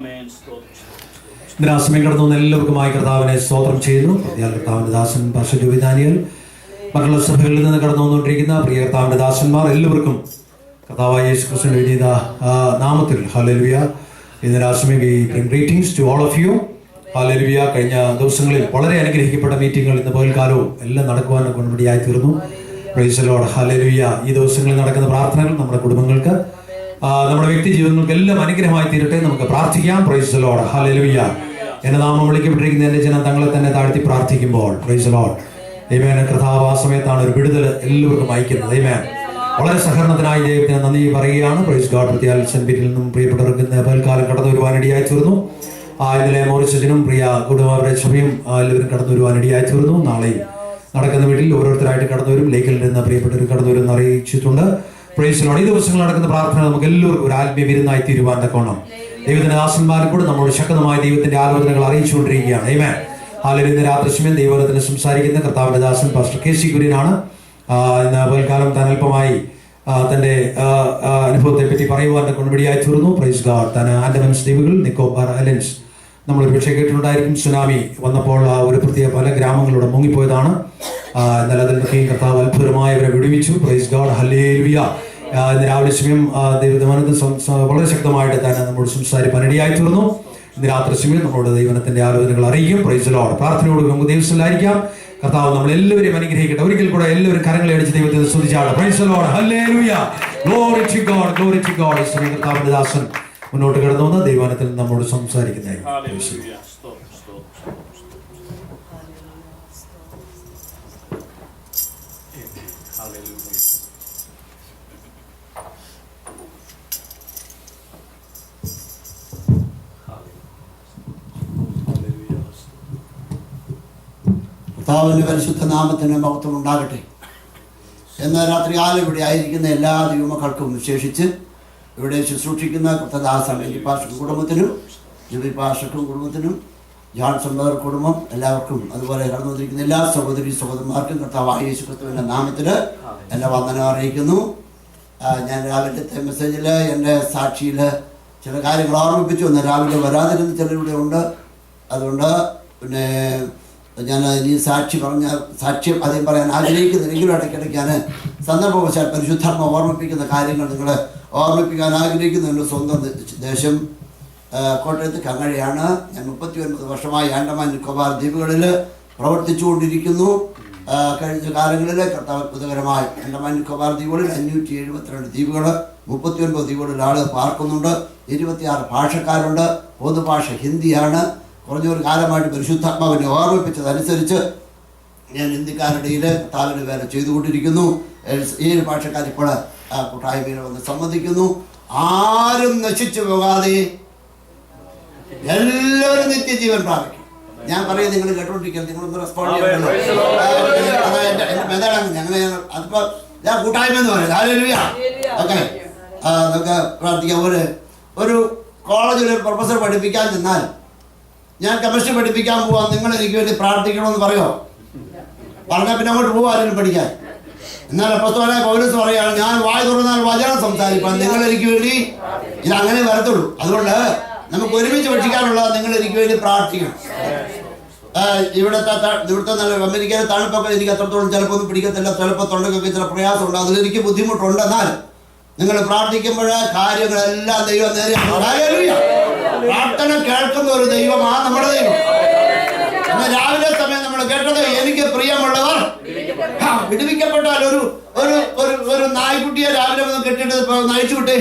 സമയം കടന്നു എല്ലാവർക്കുമായി കർത്താവിനെ സ്തോത്രം ചെയ്യുന്നു. കർത്താവിന്റെ ദാസൻ പാസ്റ്റർ ദാനിയേൽ, മറ്റുള്ള സഭകളിൽ നിന്ന് കടന്നു വന്നുകൊണ്ടിരിക്കുന്ന പ്രിയ കർത്താവിന്റെ ദാസന്മാർ എല്ലാവർക്കും കർത്താവായ യേശു ക്രിസ്തുവിന്റെ വിനീത നാമത്തിൽ ഹല്ലേലൂയ. ഇന്ന് greetings to all of you. Hallelujah. കഴിഞ്ഞ ദിവസങ്ങളിൽ വളരെ അനുഗ്രഹിക്കപ്പെട്ട മീറ്റിങ്ങുകൾ ഇന്ന് പകൽക്കാലവും എല്ലാം നടക്കുവാൻ കൊണ്ടുപടിയായി തീർന്നു. Price the Lord. ഹല്ലേലൂയ. ഈ ദിവസങ്ങളിൽ നടക്കുന്ന പ്രാർത്ഥനകൾ നമ്മുടെ കുടുംബങ്ങൾക്ക്, നമ്മുടെ വ്യക്തി ജീവിതങ്ങൾക്ക് എല്ലാം അനുഗ്രഹമായി തീരട്ടെ. നമുക്ക് പ്രാർത്ഥിക്കാം. Price the Lord. ഹല്ലേലൂയ. എന്റെ നാമം വിളിക്കപ്പെട്ടിരിക്കുന്ന എന്റെ ജനം തങ്ങളെ തന്നെ താഴ്ത്തി പ്രാർത്ഥിക്കുമ്പോൾ പ്രൈസ് ദി ലോർഡ്. ആമേൻ. കർത്താവ് ആ സമയത്താണ് ഒരു വിടുതൽ എല്ലാവർക്കും അയക്കുന്നത്. ആമേൻ. വളരെ സഹകരണത്തിനായി ദൈവത്തിന് നന്ദി പറയുകയാണ്. Praise God. പ്രത്യാൽസൻബിറ്റിൽ നിന്നും പ്രിയപ്പെട്ടവർക്ക് ഇന്ന് പൽക്കാലം കടന്നു വരുവാനിടയായി തീർന്നു. ഇന്നലെ മോറിസസിനും പ്രിയ കുടുംബാവരുടെ സഭയും എല്ലാവരും കടന്നു വരുവാനിടയായി തീർന്നു. നാളെയും നടക്കുന്ന വീട്ടിൽ ഓരോരുത്തരായിട്ട് കടന്നു വരും. ലേഖലിൽ നിന്ന് പ്രിയപ്പെട്ടവർ കടന്നു വരും എന്ന് അറിയിച്ചിട്ടുണ്ട്. Price the Lord. ഈ ദിവസങ്ങൾ നടക്കുന്ന പ്രാർത്ഥന നമുക്ക് എല്ലാവർക്കും ഒരു ആത്മീയ വിരുന്നായി തീരുവാൻ തക്കോണം ദൈവത്തിന്റെ ദാസന്മാരിൽ കൂടെ നമ്മളോട് ശക്തമായ ദൈവത്തിന്റെ ആലോചനകൾ അറിയിച്ചുകൊണ്ടിരിക്കുകയാണ്. ആമേൻ. ഹല്ലേലൂയ. ഇന്ന് രാത്രി സമയം ദൈവത്തിന് സംസാരിക്കുന്ന കർത്താവിന്റെ ദാസൻ പാസ്റ്റർ കെ സി കുര്യനാണ്. ഇന്ന് പകൽക്കാലം താൻ അല്പമായി തന്റെ അനുഭവത്തെ പറ്റി പറയുവാൻ കൊണ്ടുപടിയായി തീർന്നു. Praise God. താൻ ആൻഡമാൻസ് ദ്വീപുകൾ, നിക്കോബാർ ഐലൻഡ്സ് നമ്മളൊരു പക്ഷേ കേട്ടിട്ടുണ്ടായിരിക്കും. സുനാമി വന്നപ്പോൾ ഒരു പ്രത്യേക പല ഗ്രാമങ്ങളിലൂടെ മുങ്ങിപ്പോയതാണ്. എന്നാൽ അതിൽ നിന്നൊക്കെയും കർത്താവ് അത്ഭുതമായി അവരെ വിടുവിച്ചു. Praise God. ഹല്ലേലൂയ. ഇന്ന് രാവിലെ സമയം ദൈവത്തിനത് വളരെ ശക്തമായിട്ട് തന്നെ നമ്മോട് സംസാരിക്കാനിടയായി തീർന്നു. ഇന്ന് രാത്രി സമയം നമ്മളോട് ദൈവത്തിന്റെ ആലോചനകൾ അറിയിക്കും. Praise the Lord. പ്രാർത്ഥനയോട് നമുക്ക് ദൈവത്തിലായിരിക്കാം. കർത്താവ് നമ്മളെല്ലാവരും അനുഗ്രഹിക്കട്ടെ. ഒരിക്കൽ കൂടെ എല്ലാവരും കരങ്ങളെ അടിച്ച് ദൈവത്തെ സ്തുതിച്ചാണ്. Praise the Lord. Hallelujah. Glory to God. Glory to God. ഈ സമയം കർത്താവിന്റെ ദാസൻ മുന്നോട്ട് കടന്നു വന്ന് ദൈവത്തിൽ നമ്മോട് സംസാരിക്കുന്നതായി. കർത്താവിന്റെ പരിശുദ്ധ നാമത്തിന് മഹത്വം ഉണ്ടാകട്ടെ. എന്നാൽ രാത്രി കാലം ഇവിടെ ആയിരിക്കുന്ന എല്ലാ ദൈവമക്കൾക്കും, വിശേഷിച്ച് ഇവിടെ ശുശ്രൂഷിക്കുന്ന കർത്തദാസൻ എലി പാസ്റ്റർ കുടുംബത്തിനും, ജുബി പാസ്റ്റർക്കും കുടുംബത്തിനും, ജോൺസൺ ബ്രദർ കുടുംബം എല്ലാവർക്കും, അതുപോലെ കടന്നു വന്നിരിക്കുന്ന എല്ലാ സഹോദരി സഹോദരന്മാർക്കും കർത്താവായ യേശു ക്രിസ്തുവിന്റെ നാമത്തിൽ എൻ്റെ വന്ദനം അറിയിക്കുന്നു. ഞാൻ രാവിലത്തെ മെസ്സേജിൽ എൻ്റെ സാക്ഷിയിൽ ചില കാര്യങ്ങൾ ഓർമ്മിപ്പിച്ചു. ഒന്ന് രാവിലെ വരാതിരുന്ന ചിലരിവിടെ ഉണ്ട്. അതുകൊണ്ട് പിന്നെ ഞാൻ ഈ സാക്ഷ്യം അധികം പറയാൻ ആഗ്രഹിക്കുന്നില്ലെങ്കിലും ഇടയ്ക്കിടയ്ക്ക് ഞാൻ സന്ദർഭവശാൽ പരിശുദ്ധാത്മ ഓർമ്മിപ്പിക്കുന്ന കാര്യങ്ങൾ നിങ്ങളെ ഓർമ്മിപ്പിക്കാൻ ആഗ്രഹിക്കുന്നു. എൻ്റെ സ്വന്തം ദേശം കോട്ടയത്ത് കങ്ങഴയാണ്. ഞാൻ 39 വർഷമായി ആൻഡമാൻ നിക്കോബാർ ദ്വീപുകളിൽ പ്രവർത്തിച്ചുകൊണ്ടിരിക്കുന്നു. കഴിഞ്ഞ കാലങ്ങളിൽ കർത്താവ് അത്ഭുതകരമായി ആൻഡമാൻ നിക്കോബാർ ദ്വീപുകളിൽ 572 ദ്വീപുകൾ, 39 ദ്വീപുകളിൽ ആളുകൾ പാർക്കുന്നുണ്ട്. 26 ഭാഷക്കാരുണ്ട്. പൊതുഭാഷ ഹിന്ദിയാണ്. കുറഞ്ഞൊരു കാലമായിട്ട് പരിശുദ്ധാത്മാവിനെ ഓർമ്മിപ്പിച്ചതനുസരിച്ച് ഞാൻ ഹിന്ദിക്കാരുടെ ഇടയിൽ കർത്താവിൻ്റെ വേല ചെയ്തുകൊണ്ടിരിക്കുന്നു. 7 ഭാഷക്കാർ ഇപ്പോൾ കൂട്ടായ്മയിൽ വന്ന് സംബന്ധിക്കുന്നു. ആരും നശിച്ചു പോകാതെ എല്ലാവരും നിത്യജീവൻ പ്രാപിക്കും. ഞാൻ പറയും, നിങ്ങൾ കേട്ടോണ്ടിരിക്കുന്നത്, നിങ്ങളൊന്ന് റെസ്പോണ്ട് ചെയ്യണമല്ലോ. എന്താണ് ഞങ്ങൾ അതിപ്പോൾ ഞാൻ കൂട്ടായ്മ എന്ന് പറയുന്നത്. ഹല്ലേലൂയ. ഓക്കെ, നമുക്ക് പ്രാർത്ഥിക്കാം. ഒരു കോളേജിൽ ഒരു പ്രൊഫസർ പഠിപ്പിക്കാൻ ചെന്നാൽ, ഞാൻ കെമിസ്ട്രി പഠിപ്പിക്കാൻ പോവാം, നിങ്ങൾ എനിക്ക് വേണ്ടി പ്രാർത്ഥിക്കണമെന്ന് പറയുമോ? പറഞ്ഞാൽ പിന്നെ അങ്ങോട്ട് പോവാ ആരെങ്കിലും പഠിക്കാൻ. എന്നാൽ അപ്പോസ്തലനായ പൗലോസ് പറയുകയാണ്, ഞാൻ വായ തുറന്നാൽ വചനം സംസാരിക്കാൻ, നിങ്ങൾ എനിക്ക് വേണ്ടി. ഇതങ്ങനെ വരത്തുള്ളൂ. അതുകൊണ്ട് നമുക്ക് ഒരുമിച്ച് പഠിക്കാനുള്ളത് നിങ്ങൾ എനിക്ക് വേണ്ടി പ്രാർത്ഥിക്കണം. ഇവിടുത്തെ നല്ല അമേരിക്കയിലെ തണുപ്പൊക്കെ എനിക്ക് അത്രത്തോളം ചിലപ്പോൾ ഒന്നും പിടിക്കത്തില്ല. ചിലപ്പോൾ തൊണ്ടക്കൊക്കെ ചില പ്രയാസമുണ്ട്. അതിലെനിക്ക് ബുദ്ധിമുട്ടുണ്ടെന്നാൽ നിങ്ങൾ പ്രാർത്ഥിക്കുമ്പോൾ കാര്യങ്ങളെല്ലാം ദൈവം നേരെ. പ്രാർത്ഥന കേൾക്കുന്ന ഒരു ദൈവമാണ് നമ്മുടെ ദൈവം. എന്നാൽ രാവിലെ സമയം നമ്മൾ കേട്ടത്, എനിക്ക് പ്രിയമുള്ളവർ വിടുവിക്കപ്പെട്ടാൽ ഒരു നായ്ക്കുട്ടിയെ രാവിലെ വന്ന് കെട്ടിട്ട് നയിച്ചു വിട്ടേ.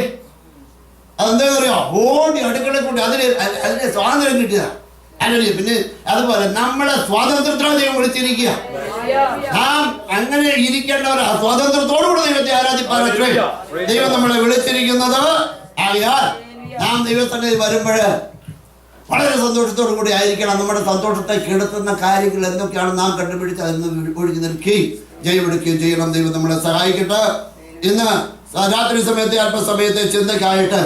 അതെന്താ പറയുക, ഓടി അടുക്കള കൂട്ടി അതിന് സ്വാതന്ത്ര്യം കിട്ടിയതാ. അല്ലെങ്കിൽ പിന്നെ അതുപോലെ നമ്മളെ സ്വാതന്ത്ര്യത്തിലാണ് ദൈവം വിളിച്ചിരിക്കുക. നാം അങ്ങനെ ഇരിക്കേണ്ടവരാ. സ്വാതന്ത്ര്യത്തോടുകൂടി ദൈവത്തെ ആരാധിപ്പാൻ ദൈവം നമ്മളെ വിളിച്ചിരിക്കുന്നത്. ആയാൽ നാം ദൈവത്തിന്റെ വരുമ്പോൾ വളരെ സന്തോഷത്തോടു കൂടി ആയിരിക്കണം. നമ്മുടെ സന്തോഷത്തെ കെടുത്തുന്ന കാര്യങ്ങൾ എന്തൊക്കെയാണ് നാം കണ്ടുപിടിച്ച് അതിൽ നിന്ന് ഒഴിഞ്ഞു നിൽക്കുകയും ജയമെടുക്കുകയും ചെയ്യണം. ദൈവം നമ്മളെ സഹായിക്കട്ടെ. ഇന്ന് രാത്രി സമയത്തെ അല്പസമയത്തെ ചിന്തയ്ക്കായിട്ട്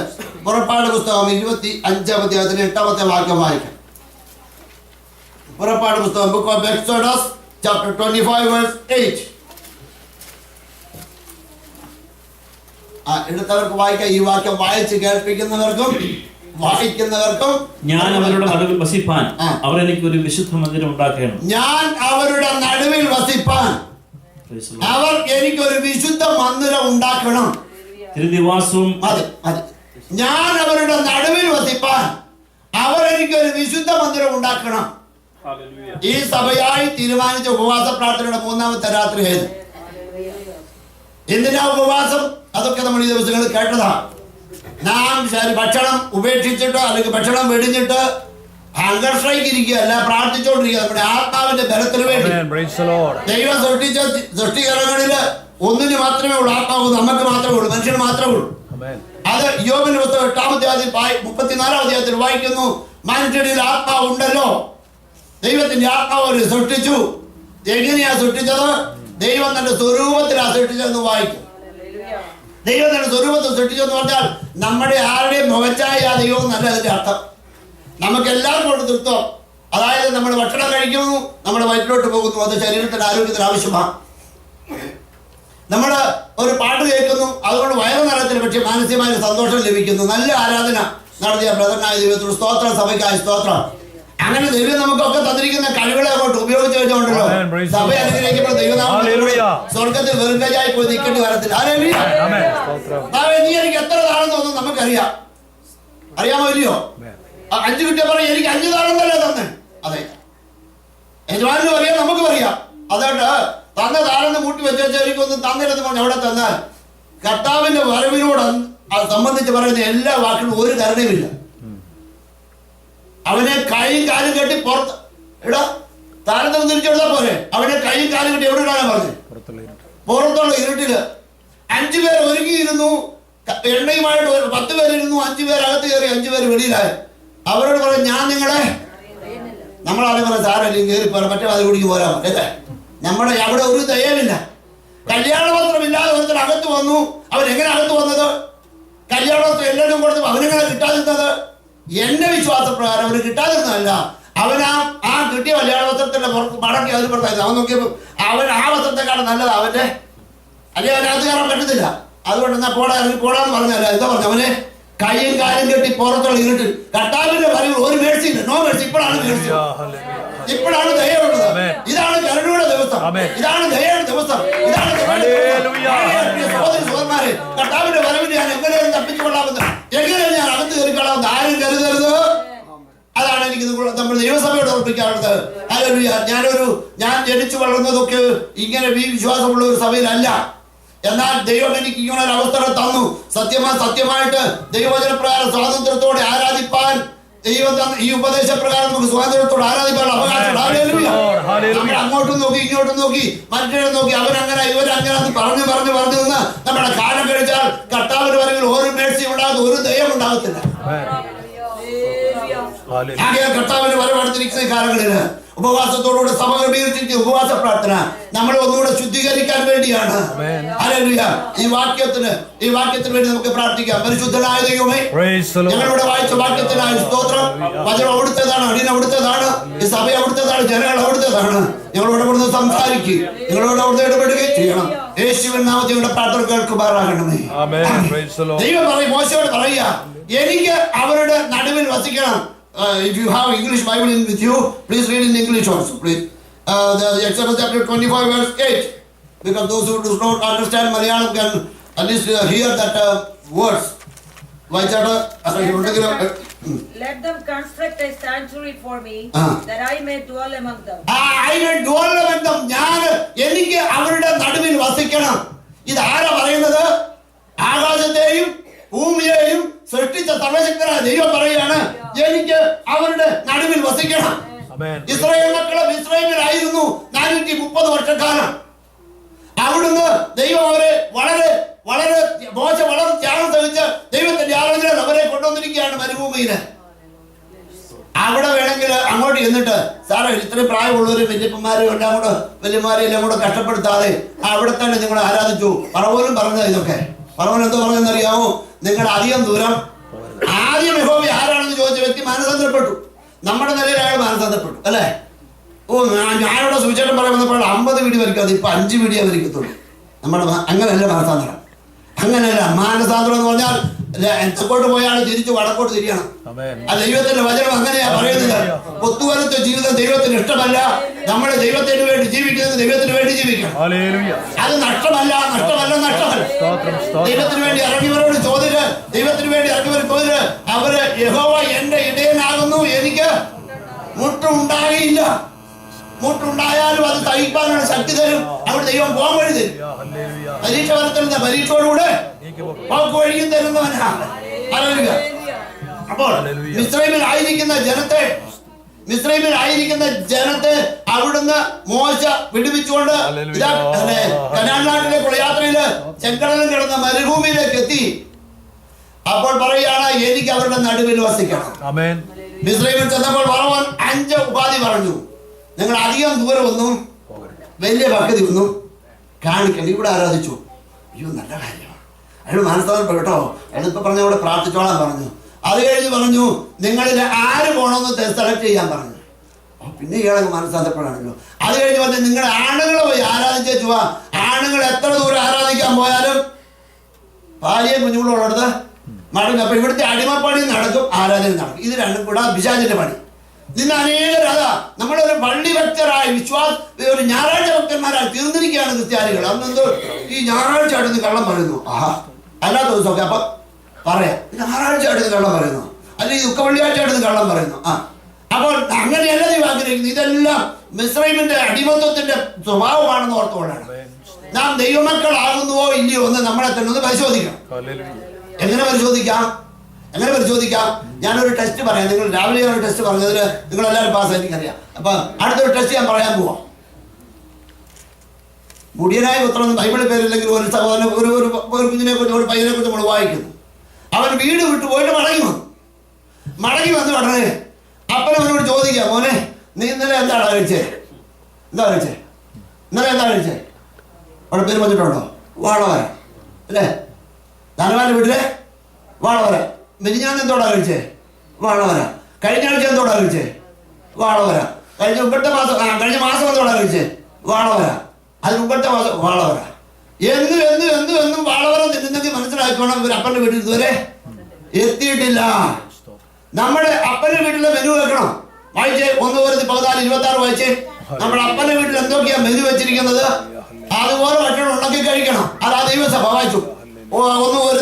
പുറപ്പാട് പുസ്തകം 25-ാം അധ്യായത്തിലെ 8-ാമത്തെ വാക്യം വായിക്കാം. പുറപ്പാട് പുസ്തകം, book of exodus, chapter 25 verse 8. എടുത്തവർക്ക് വായിക്കാം. ഈ വാക്യം വായിച്ച് കേൾപ്പിക്കുന്നവർക്കും വായിക്കുന്നവർക്കും ഞാൻ അവരുടെ നടുവിൽ വസിപ്പാൻ അവർ എനിക്ക് ഒരു വിശുദ്ധ മന്ദിരം ഉണ്ടാക്കണം. ഞാൻ അവരുടെ നടുവിൽ വസിപ്പാൻ അവർ എനിക്കൊരു വിശുദ്ധ മന്ദിരം ഉണ്ടാക്കണം. തിരുനിവാസവും അതെ അതെ, ഞാൻ അവരുടെ നടുവിൽ വസിപ്പാൻ അവർ എനിക്കൊരു വിശുദ്ധ മന്ദിരം ഉണ്ടാക്കണം. ഈ സഭയായി തീരുമാനിച്ച ഉപവാസ പ്രാർത്ഥനയുടെ 3ാമത്തെ രാത്രി ഏത്? എന്തിനാ ഉപവാസം? അതൊക്കെ നമ്മൾ ഈ ദിവസങ്ങളിൽ കേട്ടതാ. നാം ഭക്ഷണം ഉപേക്ഷിച്ചിട്ട് അല്ലെങ്കിൽ ഭക്ഷണം വെടിഞ്ഞിട്ട് ഹങ്കർ സ്ട്രൈക്ക് ഇരിക്കുകയല്ല, പ്രാർത്ഥിച്ചുകൊണ്ടിരിക്കുക. നമ്മുടെ ആത്മാവിന്റെ ബലത്തിന് വേണ്ടി. ദൈവം സൃഷ്ടിച്ച സൃഷ്ടികരങ്ങളില് ഒന്നിന് മാത്രമേ ഉള്ളൂ ആത്മാവ്, നമുക്ക് മാത്രമേ ഉള്ളൂ, മനുഷ്യന് മാത്രമേ ഉള്ളൂ. അത് യോബിന്റെ പുസ്തകം 8-ാം അധ്യായത്തിൽ 34-ാം അധ്യായത്തിൽ വായിക്കുന്നു, മനുഷ്യനിൽ ആത്മാവ് ഉണ്ടല്ലോ. ദൈവത്തിന്റെ ആത്മാവ് അവരെ സൃഷ്ടിച്ചു. എങ്ങനെയാ സൃഷ്ടിച്ചത്? ദൈവം തന്റെ സ്വരൂപത്തിലാണ് സൃഷ്ടിച്ചതെന്ന് വായിക്കും. ദൈവം തന്റെ സ്വരൂപത്തിൽ സൃഷ്ടിച്ചെന്ന് പറഞ്ഞാൽ നമ്മുടെ ആരുടെയും മുഖച്ചായ ആ ദൈവം നല്ല അതിന്റെ അർത്ഥം. നമുക്ക് എല്ലാവർക്കും കൊണ്ട് തൃത്വം. അതായത് നമ്മൾ ഭക്ഷണം കഴിക്കുന്നു, നമ്മുടെ വയറ്റിലോട്ട് പോകുന്നു, അത് ശരീരത്തിന്റെ ആരോഗ്യത്തിന് ആവശ്യമാണ്. നമ്മൾ ഒരു പാട്ട് കേൾക്കുന്നു, അതുകൊണ്ട് വയറ് നിറയത്തിന്, പക്ഷേ മാനസികമായ സന്തോഷം ലഭിക്കുന്നു. നല്ല ആരാധന നടത്തിയ പ്രധാനായ ദൈവത്തോട് സ്തോത്രം, സഭയ്ക്കായ സ്തോത്രം. അങ്ങനെ ദൈവം നമുക്കൊക്കെ തന്നിരിക്കുന്ന കഴിവുകളെ അങ്ങോട്ട് ഉപയോഗിച്ച് കഴിഞ്ഞുകൊണ്ടല്ലോ സഭ അനുഗ്രഹിക്കപ്പെടുന്ന ദൈവനാമം സ്വർഗത്തിൽ വെറുങ്കയായി പോയി നിൽക്കേണ്ടി വരത്തില്ല. നീ എനിക്ക് എത്ര താണെന്ന് തോന്നുന്നു നമുക്കറിയാം. അറിയാമോ ഇല്ലയോ? 5 കിട്ടിയ പറയും എനിക്ക് 5 താണെന്നല്ലേ തന്നെ. അതെ, യജമാനും അറിയാം, നമുക്കും അറിയാം. അതുകൊണ്ട് തന്നെ താഴെന്ന് കൂട്ടി വെച്ചാൽ എനിക്കൊന്നും തന്നില്ലെന്ന് പറഞ്ഞ് അവിടെ തന്നാൽ കർത്താവിന്റെ വരവിനോട് അത് സംബന്ധിച്ച് പറയുന്ന എല്ലാ വാക്കിലും ഒരു കരുണയുമില്ല. അവനെ കൈയും കാലും കെട്ടി പുറത്ത് ഇടാ, താരത്തെ തിരിച്ചെടുത്താൽ പോരെ. അവനെ കൈയും കാലും കെട്ടി എവിടെ ഇടാനാ പറഞ്ഞത്? പുറത്തുള്ള ഇരുട്ടില്. 5 പേർ ഒരുങ്ങിയിരുന്നു, എണ്ണയുമായിട്ട് 10 പേരിരുന്നു. 5 പേർ അകത്ത് കയറി, 5 പേര് വെളിയിലായി. അവരോട് പറഞ്ഞു, ഞാൻ നിങ്ങളെ, നമ്മളാദ്യം പറഞ്ഞ സാരല്ലേ കയറി പോരാ, മറ്റേ അത് കുടിക്ക് പോരാ. അല്ലേ, നമ്മുടെ അവിടെ ഒരു ദയമില്ല. കല്യാണപത്രമില്ലാതെ ഒരുത്തർ അകത്ത് വന്നു. അവൻ എങ്ങനെ അകത്ത് വന്നത്? കല്യാണപത്രം എല്ലാവരും കൊടുത്തു. അവനെങ്ങനെ കിട്ടാതിരുന്നത്? എന്റെ വിശ്വാസപ്രകാരം അവന് കിട്ടാതിരുന്നതല്ല. അവൻ ആ കിട്ടിയ കല്യാണപത്രത്തിന്റെ പുറത്ത് മടക്കി അതിന് പുറത്തായിരുന്നു. അവൻ നോക്കിയപ്പോൾ അവൻ ആ വസ്ത്രത്തെക്കാളും നല്ലത് അവന്റെ, അല്ലെങ്കിൽ അവനകത്ത് കയറാൻ പറ്റത്തില്ല. അതുകൊണ്ട് എന്നാ പോടാ, ഇറങ്ങി പോടാന്ന് പറഞ്ഞല്ല. എന്താ പറഞ്ഞു? അവനെ കൈയും കാലും കെട്ടി പുറത്തുള്ള ഇരുട്ടിൽ. കർത്താവിന്റെ വരവിൽ ഒരു മേഴ്സി ഇല്ല, നോ മേഴ്സി. ഇപ്പോഴാണ് മേഴ്സി, ഇപ്പോഴാണ് ദയയുള്ളത്. ഇതാണ് കരുണയുടെ ദിവസം, ഇതാണ് ദയയുടെ ദിവസം, ഇതാണ് സഹോദരി സഹോദരന്മാരെ. കർത്താവിന്റെ വരവിൽ ഞാൻ എങ്ങനെയാണ് തപ്പിച്ചു കൊള്ളാമെന്ന്, എങ്ങനെയാണ് ഞാൻ അകത്ത് കയറിക്കൊള്ളാമെന്ന് ആരും കരുതരുത്. അതാണ് എനിക്ക് നമ്മൾ ദൈവസഭയോട് ഓർപ്പിക്കാറുള്ളത്. ഞാൻ ജനിച്ചു വളർന്നതൊക്കെ ഇങ്ങനെ വിശ്വാസമുള്ള ഒരു സഭയിലല്ല. എന്നാൽ ദൈവം എനിക്ക് ഇങ്ങനെ ഒരു അവസരം തന്നു. സത്യമായിട്ട് ദൈവവചനപ്രകാരം സ്വാതന്ത്ര്യത്തോടെ ആരാധിപ്പാൻ ദൈവം ഈ ഉപദേശപ്രകാരം നമുക്ക് സ്വാതന്ത്ര്യത്തോടെ ആരാധിക്കാനുള്ള അവകാശം. അങ്ങോട്ടും നോക്കി ഇങ്ങോട്ടും നോക്കി മനുഷ്യരെ നോക്കി അവരങ്ങനെ ഇവരങ്ങനെ പറഞ്ഞു നിന്ന് നമ്മുടെ കാലം കഴിച്ചാൽ കർത്താവിന് വരവിൽ ഒരു മേഴ്സി ഉണ്ടാകുന്ന ഒരു ദയം ഉണ്ടാകത്തില്ല. കർത്താവിന് വരവടുത്തിരിക്കുന്ന കാലങ്ങളില് ഉപവാസത്തോടുകൂടെ സഭ ക്രമീകരിച്ചിരിക്കുന്ന ഉപവാസ പ്രാർത്ഥന നമ്മളെ ഒന്നുകൂടെ ശുദ്ധീകരിക്കാൻ വേണ്ടിയാണ്. ഹല്ലേലൂയ. ഈ വാക്യത്തിന് വേണ്ടി നമുക്ക് പ്രാർത്ഥിക്കാം. പരിശുദ്ധനായ ദൈവമേ, ഞങ്ങളിവിടെ വായിച്ച വാക്യത്തിനായ സ്തോത്രം. വചനം അവിടുത്തേതാണ്, അടിയൻ അവിടുത്തേതാണ്, ഈ സഭ അവിടുത്തേതാണ്, ജനങ്ങൾ അവിടുത്തേതാണ്. ഞങ്ങളോട് അവിടുന്ന് സംസാരിക്കുക, ഞങ്ങളോട് അവിടുത്തെ ഇടപെടുകയും ചെയ്യണം. യേശുവിൻ നാമത്തിൽ ഞങ്ങളുടെ പ്രാർത്ഥന കേൾക്കുമാറാകണമേ. ദൈവം പറയും, മോശയോട് പറയുക, എനിക്ക് അവരുടെ നടുവിൽ വസിക്കണം. If you have English Bible with you, please read in English also, please. The Exodus chapter 25 verse 8. Because those who do not understand Malayalam can at least hear that words. Let them construct a sanctuary for me, that I may dwell among them. I may dwell among them. എനിക്ക് അവരുടെ നടുവിൽ വസിക്കണം. ഇത് ആരാ പറയുന്നത്? ആകാശത്തെയും ഭൂമിയെയും സൃഷ്ടിച്ച സർവശക്തനായ ദൈവം പറയുകയാണ്, എനിക്ക് അവരുടെ നടുവിൽ വസിക്കണം. ഇസ്രായേൽ മക്കളും ഇസ്രായേലിലായിരുന്നു 430 വർഷക്കാലം. അവിടുന്ന് ദൈവം അവരെ വളരെ ത്യാഗം സഹിച്ച് ദൈവത്തിന്റെ ആലോചന അവരെ കൊണ്ടുവന്നിരിക്കുകയാണ് മരുഭൂമിയില്. അവിടെ വേണമെങ്കിൽ അങ്ങോട്ട് ചെന്നിട്ട് സാറേ ഇത്രയും പ്രായമുള്ളവരും വല്യപ്പന്മാരെയും എല്ലാം കൂടെ വല്യമാരെയും എല്ലാം കൂടെ കഷ്ടപ്പെടുത്താതെ അവിടെ തന്നെ നിങ്ങൾ ആരാധിച്ചു. പറവോലും പറഞ്ഞത് ഇതൊക്കെ. പറവൻ എന്തോ പറഞ്ഞെന്നറിയാമോ? നിങ്ങൾ അധികം ദൂരം ആദ്യം യഹോവ ആരാണെന്ന് ചോദിച്ച വ്യക്തി മാനസാന്തരപ്പെട്ടു. നമ്മുടെ നിലയിൽ അയാൾ മാനസാന്തരപ്പെട്ടു അല്ലേ? ഞാനിവിടെ സുവിശേഷം പറയാൻ വന്നപ്പോൾ 50 വീഡിയോ വരിക്കാതെ ഇപ്പൊ 5 വീഡിയോ വരിക്കത്തുള്ളൂ. നമ്മുടെ അങ്ങനെയല്ല മാനസാന്തരം. അങ്ങനെയല്ല. മാനസാന്തരം എന്ന് പറഞ്ഞാൽ തെക്കോട്ട് പോയാൽ തിരിച്ചു വടക്കോട്ട് തിരിയണം. ആ ദൈവത്തിന്റെ വചനം അങ്ങനെയാ പറയുന്നത്. ഒത്തുവരത്തെ ജീവിതം ദൈവത്തിന് ഇഷ്ടമല്ല. നമ്മൾ ദൈവത്തിന് വേണ്ടി ജീവിക്കുന്നത് ദൈവത്തിന് വേണ്ടി ജീവിക്കണം. അത് നഷ്ടമല്ല. ദൈവത്തിന് വേണ്ടി ഇറങ്ങിയവരോട് ചോദിച്ച്, ദൈവത്തിന് വേണ്ടി ഇറങ്ങിയവർ ചോദിച്ച്, അവര് യഹോവ എന്റെ ഇടയനാകുന്നു, എനിക്ക് മുട്ടുണ്ടാകില്ല. മുട്ടുണ്ടായാലും അത് സഹിക്കാനുള്ള ശക്തി തരും. അവിടെ ദൈവം പോകാൻ വഴി തരും. പരീക്ഷ വരത്തരുന്ന പരീക്ഷയോടുകൂടെ പോക്ക് വഴിയും തരുന്നവനാ. അപ്പോൾ മിസ്രൈമിൽ ആയിരിക്കുന്ന ജനത്തെ അവിടുന്ന് മോശ വിടുവിച്ചുകൊണ്ട് കനാൻ നാട്ടിലേക്കുള്ള യാത്രയില് ചെങ്കടലിൽ കിടന്ന മരുഭൂമിയിലേക്ക് എത്തി. അപ്പോൾ പറയുകയാണ്, എനിക്ക് അവരുടെ നടുവിൽ വസിക്കണം. മിസ്രൈമിൽ ചെന്നപ്പോൾ ഫറവോൻ 5 ഉപാധി പറഞ്ഞു. നിങ്ങൾ അധികം ദൂരം ഒന്നും വലിയ ഭക്തി ഒന്നും കാണിക്കണം, ഇവിടെ ആരാധിച്ചു. അയ്യോ, നല്ല കാര്യമാണ്. അയാൾ മനസ്സാകപ്പെട്ടോ. അയാളിപ്പോ പറഞ്ഞ അവിടെ പ്രാർത്ഥിച്ചോളാൻ പറഞ്ഞു. അത് കഴിഞ്ഞ് പറഞ്ഞു, നിങ്ങളിൽ ആര് പോകണമെന്ന് സെലക്ട് ചെയ്യാൻ പറഞ്ഞു. പിന്നെ ഇയാളൊക്കെ മനസ്സാകപ്പെടാണല്ലോ. അത് കഴിഞ്ഞ് പറഞ്ഞു, നിങ്ങളുടെ ആണുങ്ങളെ പോയി ആരാധിച്ചു പോവാ. ആണുങ്ങൾ എത്ര ദൂരം ആരാധിക്കാൻ പോയാലും ഭാര്യയും കുഞ്ഞുങ്ങളും ഉള്ളിടത്ത് മടങ്ങും. അപ്പൊ ഇവിടുത്തെ അടിമപ്പണി നടക്കും, ആരാധന നടക്കും. ഇത് രണ്ടും കൂടെ പിശാചിന്റെ പണി. ഇന്ന് അനേകർ അതാ നമ്മളൊരു പള്ളി ഭക്തരായി ഒരു ഞായറാഴ്ച ഭക്തന്മാരായി തീർന്നിരിക്കുകയാണ് ക്രിസ്ത്യാനികൾ. അന്നെന്തോ ഈ ഞായറാഴ്ച ആയിട്ട് കള്ളം പറയുന്നു. അല്ലാത്ത ദിവസമൊക്കെ അപ്പൊ പറയാം, ഞായറാഴ്ച ആയിട്ട് കള്ളം പറയുന്നു, അല്ലെങ്കിൽ ദുഃഖവെള്ളിയാഴ്ച ആയിട്ട് കള്ളം പറയുന്നു. അപ്പോൾ അങ്ങനെയല്ല ദൈവം ആഗ്രഹിക്കുന്നത്. ഇതെല്ലാം മിസ്രൈമിന്റെ അടിമത്വത്തിന്റെ സ്വഭാവമാണെന്ന് ഓർത്തുകൊണ്ടാണ്. നാം ദൈവമക്കളാകുന്നുവോ ഇല്ലയോ എന്ന് നമ്മളെ തന്നെ ഒന്ന് പരിശോധിക്കണം. എങ്ങനെ പരിശോധിക്കാം? ഞാനൊരു ടെസ്റ്റ് പറയാം. നിങ്ങൾ രാവിലെ ഒരു ടെസ്റ്റ് പറഞ്ഞതിൽ നിങ്ങൾ എല്ലാവരും പാസ് എനിക്കറിയാം. അപ്പൊ അടുത്തൊരു ടെസ്റ്റ് ഞാൻ പറയാൻ പോവാം. മുടിയനായ പുത്രൻ ബൈബിളിൽ പേരില്ലെങ്കിൽ ഒരു സഹോദരൻ ഒരു കുഞ്ഞിനെ കുറിച്ച്, ഒരു പയ്യനെ കുറിച്ച് നമ്മൾ വായിക്കുന്നു. അവൻ വീട് വിട്ടു പോയിട്ട് മടങ്ങി വന്ന് ഉടനെ അപ്പനവനോട് ചോദിക്കാം, മോനെ നീ ഇന്നലെ എന്താണ് കഴിച്ചേ? അവിടെ പേര് വന്നിട്ടുണ്ടോ? വാളവര അല്ലേ? ധനവാന്റെ വീട്ടിലെ വാളവര. മിനിഞ്ഞാൻ എന്തോടാ കഴിച്ചേ? വാളവര. കഴിഞ്ഞ ആഴ്ച എന്തോടാ കഴിച്ചേ? വാളവര. കഴിഞ്ഞ മാസം എന്തോടാ കഴിച്ചേ? വാളവര. അതിന് മുമ്പത്തെ മാസം വാളവര. എന്നും വാളവര തിന്നുന്നെങ്കിൽ മനസ്സിലാക്കണം, ഇവർ അപ്പന്റെ വീട്ടിൽ ഇതുവരെ എത്തിയിട്ടില്ല. നമ്മുടെ അപ്പന്റെ വീട്ടിലെ മെനു വെക്കണം. വായിച്ചേ 1:14-26 വായിച്ചേ. നമ്മുടെ അപ്പന്റെ വീട്ടിൽ എന്തൊക്കെയാ മെനു വെച്ചിരിക്കുന്നത് അതുപോലെ ഭക്ഷണം ഉണ്ടാക്കി കഴിക്കണം. അതാ ദൈവസഭ വായിച്ചു. 1:14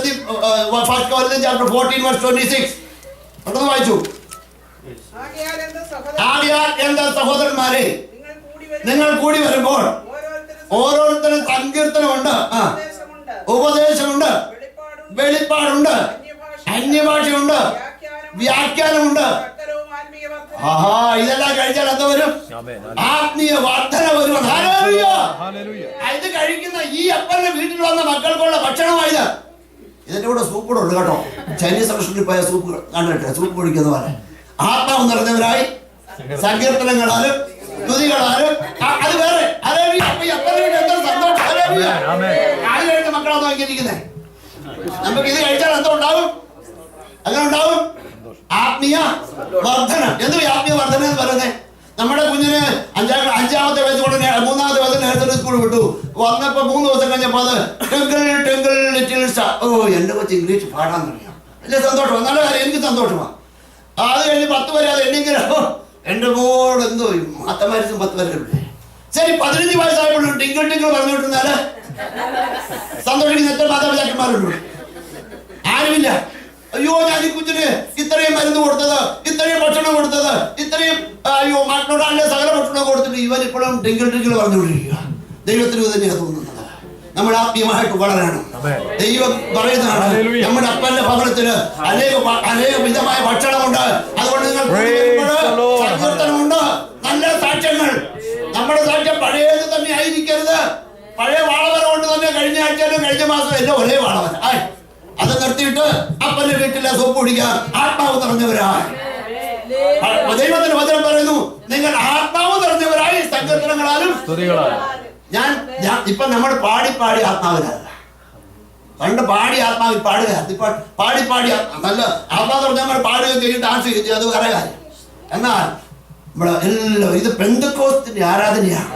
പെട്ടെന്ന് വായിച്ചു. ആകയാൽ എന്താ സഹോദരന്മാരെ, നിങ്ങൾ കൂടി വരുമ്പോൾ ഓരോരുത്തരും സങ്കീർത്തനമുണ്ട്, ഉപദേശമുണ്ട്, വെളിപ്പാടുണ്ട്, അന്യഭാഷയുണ്ട്, വ്യാഖ്യാനമുണ്ട്. ഇതെല്ലാം കഴിച്ചാൽ എന്താ വരും? ആത്മീയ വർധന വരും. ഇത് കഴിക്കുന്ന ഈ അപ്പന്റെ വീട്ടിൽ വന്ന മക്കൾക്കുള്ള ഭക്ഷണമായത്. ഇതിന്റെ കൂടെ സൂപ്പ് കൂടെ ഉണ്ട് കേട്ടോ. ചൈനീസ് റെസ്റ്റോറന്റിൽ പോയ സൂപ്പ് കണ്ടിട്ട് സൂപ്പ് കുടിക്കുന്ന പോലെ ആത്മാവ് നിറഞ്ഞവരായി സങ്കീർത്തനങ്ങളാലും സ്തുതികളാലും. അത് വേറെ അപ്പന്റെ വീട്ടിൽ എന്തോ സന്തോഷം. അത് കഴിഞ്ഞ മക്കളാണോ ഇരിക്കുന്നത്? നമുക്ക് ഇത് കഴിച്ചാൽ എന്തോ ഉണ്ടാവും? അങ്ങനെ ഉണ്ടാവും ആത്മീയ വർധന. എന്ത് ആത്മീയ വർധന എന്ന് പറയുന്നത്? നമ്മുടെ കുഞ്ഞിന് 5-ാമത്തെ വയസ്സ് കൊണ്ട് 3-ാമത്തെ വയസ്സിൽ നേരത്തെ സ്കൂൾ വിട്ടു. വന്നപ്പോ 3 ദിവസം കഴിഞ്ഞപ്പോ അത് ടിങ്കിൾ ലിറ്റിൽ സ്റ്റാർ. എന്റെ കൊച്ചു ഇംഗ്ലീഷ് പാടാൻ തുടങ്ങിയ വലിയ സന്തോഷമാണ്. നല്ല കാര്യം, എനിക്ക് സന്തോഷമാണ്. അത് കഴിഞ്ഞ് 10 വരെ അത് എണ്ണിക്കലോ എന്റെ മോൾ എന്തോ മാത്തമാരിച്ചും 10 വരെ ഉണ്ട്. ശരി, 15 വയസ്സായപ്പോഴും ടിങ്കിൾ പറഞ്ഞുകൊണ്ടിരുന്നാല് സന്തോഷിക്കുന്ന എത്ര മാതാപിതാക്കന്മാരുണ്ട്? ആരുമില്ല. അയ്യോ, ഞാൻ ഈ കുഞ്ഞിന് ഇത്രയും മരുന്ന് കൊടുത്തത്, ഇത്രയും ഭക്ഷണം കൊടുത്തത്, ഇത്രയും മക്കളോടാണ് സകല ഭക്ഷണം കൊടുത്തിട്ട് ഇവൻ ഇപ്പോഴും ടിങ്കിൾ പറഞ്ഞുകൊണ്ടിരിക്കുക. ദൈവത്തിന് തന്നെയാണ് തോന്നുന്നത്. നമ്മൾ ആത്മീയമായിട്ട് വളരണം. ദൈവം പറയുന്നതാണ്, നമ്മുടെ അപ്പന്റെ ഭവനത്തിന് അനേക വിധമായ ഭക്ഷണമുണ്ട്. അതുകൊണ്ട് നിങ്ങൾ സങ്കീർത്തനമുണ്ട്, നല്ല സാക്ഷ്യങ്ങൾ. നമ്മുടെ സാക്ഷ്യം പഴയത് തന്നെ ആയിരിക്കരുത്. പഴയ വാളവര കൊണ്ട് തന്നെ കഴിഞ്ഞ ആഴ്ചയിലും കഴിഞ്ഞ മാസം എല്ലാം ഒരേ വാളവര. അത് നിർത്തിയിട്ട് അപ്പന്റെ വീട്ടിലെ സോപ്പ് കുടിക്കാൻ ആത്മാവ് നിറഞ്ഞവരായി. ദൈവത്തിന്റെ വചനം പറയുന്നു, നിങ്ങൾ ആത്മാവ് നിറഞ്ഞവരായി സങ്കീർത്തനങ്ങളാലും. ഞാൻ ഇപ്പൊ നമ്മൾ പാടി ആത്മാവിനല്ല. പണ്ട് പാടി ആത്മാവിൽ പാടുക, ഇപ്പൊ പാടി നല്ല ആത്മാവ് പറഞ്ഞാൽ പാടുകയും ചെയ്യും, ഡാൻസ് ചെയ്യും, അത് വേറെ കാര്യം. എന്നാൽ നമ്മളെ എല്ലാവരും ഇത് പെന്തക്കോസ്തിന്റെ ആരാധനയാണ്.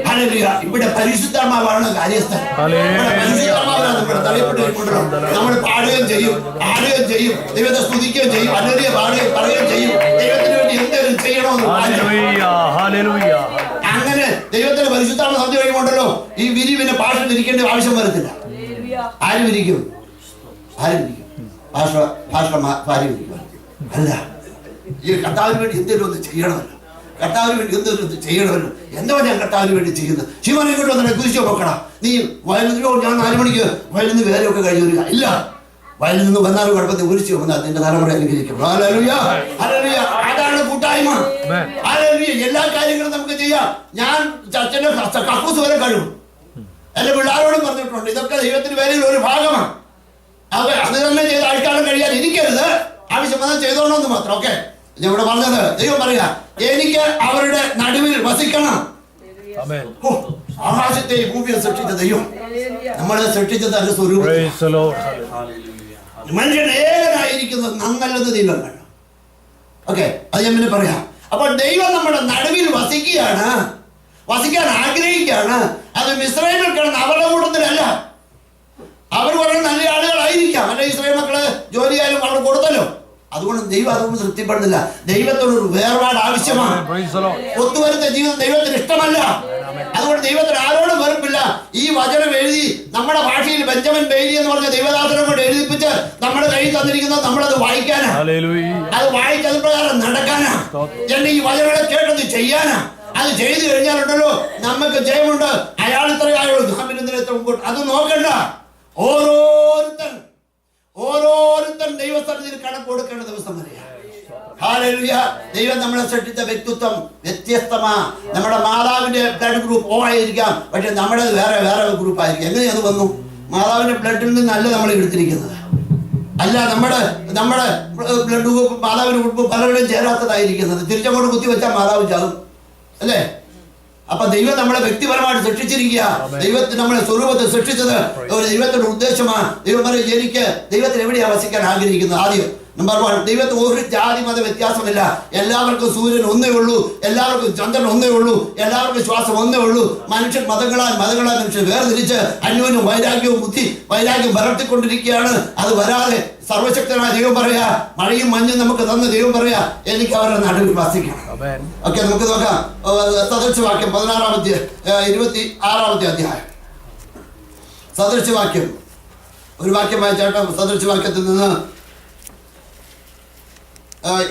ഹല്ലേലൂയ. ഇവിടെ പരിശുദ്ധാത്മാവാണ് കാര്യസ്ഥൻ. ഇവിടെ പരിശുദ്ധാത്മാവാണ് നമ്മുടെ തലയിൽപ്പെട്ടിരിക്കുന്നത്. നമ്മൾ പാടുകയും ചെയ്യും, ആടുകയും ചെയ്യും, ദൈവത്തെ സ്തുതിക്കുകയും ചെയ്യും, ഹല്ലേലൂയ പറയുകയും ചെയ്യും. ദൈവത്തിന് വേണ്ടി എന്തെങ്കിലും ചെയ്യണമെന്ന് അങ്ങനെ ദൈവത്തിന്റെ പരിശുദ്ധാത്മ സന്ധ്യ കഴിയുമ്പോണ്ടല്ലോ ഈ വിരിവിനെ ഭാഷ വിരിക്കേണ്ട ആവശ്യം വരത്തില്ല. ആര് വിരിക്കും? ഭാര്യ വിരിക്കും. അല്ല, ഈ കർത്താവിന് വേണ്ടി എന്തെങ്കിലും ഒന്ന് ചെയ്യണമല്ലോ. കർത്താവിന് വേണ്ടി എന്തെങ്കിലും ഒന്ന് ചെയ്യണമല്ലോ. എന്തോ ഞാൻ കർത്താവിന് വേണ്ടി ചെയ്യുന്നത്. ശിവനെ കൊണ്ട് വന്നെ കുരിശോ നോക്കണം. നീ വയലിലോ ഞാൻ 4 മണിക്ക് വയലിൽ നിന്ന് വേലയൊക്കെ കഴിഞ്ഞു വരിക. ഇല്ല, വയലിൽ നിന്ന് വന്നാലും കുഴപ്പത്തിൽ കുരിശ് വന്നാൽ നിന്റെ തലമുറ അനുഗ്രഹിക്കും. അതാണ് കൂട്ടായ്മ. എല്ലാ കാര്യങ്ങളും നമുക്ക് ചെയ്യാം. ഞാൻ ചർച്ചന്റെ കക്കൂസ് വരെ കഴിവും. എന്റെ പിള്ളേരോടും പറഞ്ഞിട്ടുണ്ട്, ഇതൊക്കെ ദൈവത്തിന്റെ വേലയിൽ ഒരു ഭാഗമാണ്. അത് തന്നെ ചെയ്ത് അഴിക്കാനും കഴിയാൻ ഇരിക്കരുത്. ആവശ്യം വന്നാൽ ചെയ്തോണമെന്ന് മാത്രം. ഓക്കെ, ഞാൻ ഇവിടെ പറഞ്ഞത് ദൈവം പറയാ, എനിക്ക് അവരുടെ നടുവിൽ വസിക്കണം. ആകാശത്തെ ഭൂമിയെ സൃഷ്ടിച്ച ദൈവം നമ്മളെ സൃഷ്ടിച്ചത് അതിന്റെ സ്വരൂപം. മനുഷ്യൻ ഏകനായിരിക്കുന്നത് നന്നല്ലെന്ന് ദൈവം കണ്ടു. ഓക്കെ, അത് ഞാൻ പിന്നെ പറയാം. അപ്പോൾ ദൈവം നമ്മുടെ നടുവിൽ വസിക്കുകയാണ്, വസിക്കാൻ ആഗ്രഹിക്കുകയാണ്. അത് മിസ്രൈമിൽ കിടന്ന് അവരുടെ കൂട്ടത്തിലല്ല. അവർ വളരെ നല്ല ആളുകളായിരിക്കാം, അല്ലെ ഇസ്രായേൽ മക്കള് ജോലിയായാലും അവർ കൊടുത്തല്ലോ. അതുകൊണ്ട് ദൈവം അതൊന്നും തൃപ്തിപ്പെടുന്നില്ല. ദൈവത്തോടൊരു വേർപാട് ആവശ്യമാണ്. ഒത്തുവരുന്ന ജീവിതം ദൈവത്തിന് ഇഷ്ടമല്ല. അതുകൊണ്ട് ദൈവത്തിന് ആരോടും വെറുപ്പില്ല. ഈ വചനം എഴുതി നമ്മുടെ ഭാഷയിൽ ബെഞ്ചമിൻ ബെയ്ലി എന്ന് പറഞ്ഞ ദൈവദാസനെ കൊണ്ട് എഴുതിപ്പിച്ച് നമ്മുടെ കയ്യിൽ തന്നിരിക്കുന്നത് നമ്മളത് വായിക്കാനാ, അത് വായിച്ചത് പ്രകാരം നടക്കാനാ, എന്നെ ഈ വചനങ്ങളെ കേട്ടത് ചെയ്യാനാ. അത് ചെയ്തു കഴിഞ്ഞാലുണ്ടല്ലോ നമുക്ക് ജയമുണ്ട്. അയാൾ ഇത്രയായുള്ളൂ, ഞാൻ പിന്നെ എത്ര മുമ്പോട്ട് അത് നോക്കണ്ട. ഓരോരുത്തൻ ദൈവസ്ഥാനത്തിന് കണക്ക് കൊടുക്കേണ്ട ദിവസം വരെയാണ്. ഹല്ലേലൂയ. ദൈവം നമ്മളെ സൃഷ്ടിച്ച വ്യക്തിത്വം വ്യത്യസ്തമാ. നമ്മുടെ മാതാവിന്റെ ബ്ലഡ് ഗ്രൂപ്പ് O ആയിരിക്കാം, പക്ഷെ നമ്മുടെ വേറെ ഗ്രൂപ്പ് ആയിരിക്കും. എങ്ങനെ അത് വന്നു? മാതാവിന്റെ ബ്ലഡിൽ നിന്നല്ല നമ്മൾ എടുത്തിരിക്കുന്നത്. അല്ല, നമ്മുടെ ബ്ലഡ് ഗ്രൂപ്പ് മാതാവിന്റെ ഗ്രൂപ്പ് പലരുടെയും ചേരാത്തതായിരിക്കുന്നത്. തിരിച്ചങ്ങോട്ട് കുത്തിവെച്ചാൽ മാതാവ് ചാകും, അല്ലേ? അപ്പൊ ദൈവം നമ്മളെ വ്യക്തിപരമായിട്ട് സൃഷ്ടിച്ചിരിക്കുക. ദൈവത്തിന് നമ്മളെ സ്വരൂപത്തിൽ സൃഷ്ടിച്ചത് ഒരു ദൈവത്തിന്റെ ഉദ്ദേശമാണ്. ദൈവം പറയും, എനിക്ക് ദൈവത്തിന് എവിടെയാണ് വസിക്കാൻ ആഗ്രഹിക്കുന്നത്? ആദ്യം നമ്പർ 1, ദൈവത്തിന് ഒരു ജാതി മത വ്യത്യാസമില്ല. എല്ലാവർക്കും സൂര്യൻ ഒന്നേ ഉള്ളൂ, എല്ലാവർക്കും ചന്ദ്രൻ ഒന്നേ ഉള്ളൂ, എല്ലാവർക്കും ശ്വാസം ഒന്നേ ഉള്ളൂ. മനുഷ്യൻ മതങ്ങളാൽ മനുഷ്യൻ വേർതിരിച്ച് അന്യോന്യം വൈരാഗ്യം വളർത്തിക്കൊണ്ടിരിക്കുകയാണ്. അത് വരാതെ സർവശക്തനായ ദൈവം പറയാ, മഴയും മഞ്ഞും നമുക്ക് തന്ന ദൈവം പറയാ, എനിക്ക് അവരുടെ നടുവിൽ വസിക്കണം. ഓക്കെ, നമുക്ക് നോക്കാം. സദൃശവാക്യം 26-ാമത്തെ അധ്യായം. സദൃശവാക്യം ഒരു വാക്യം വായിച്ചാട്ടോ. സദൃശവാക്യത്തിൽ നിന്ന്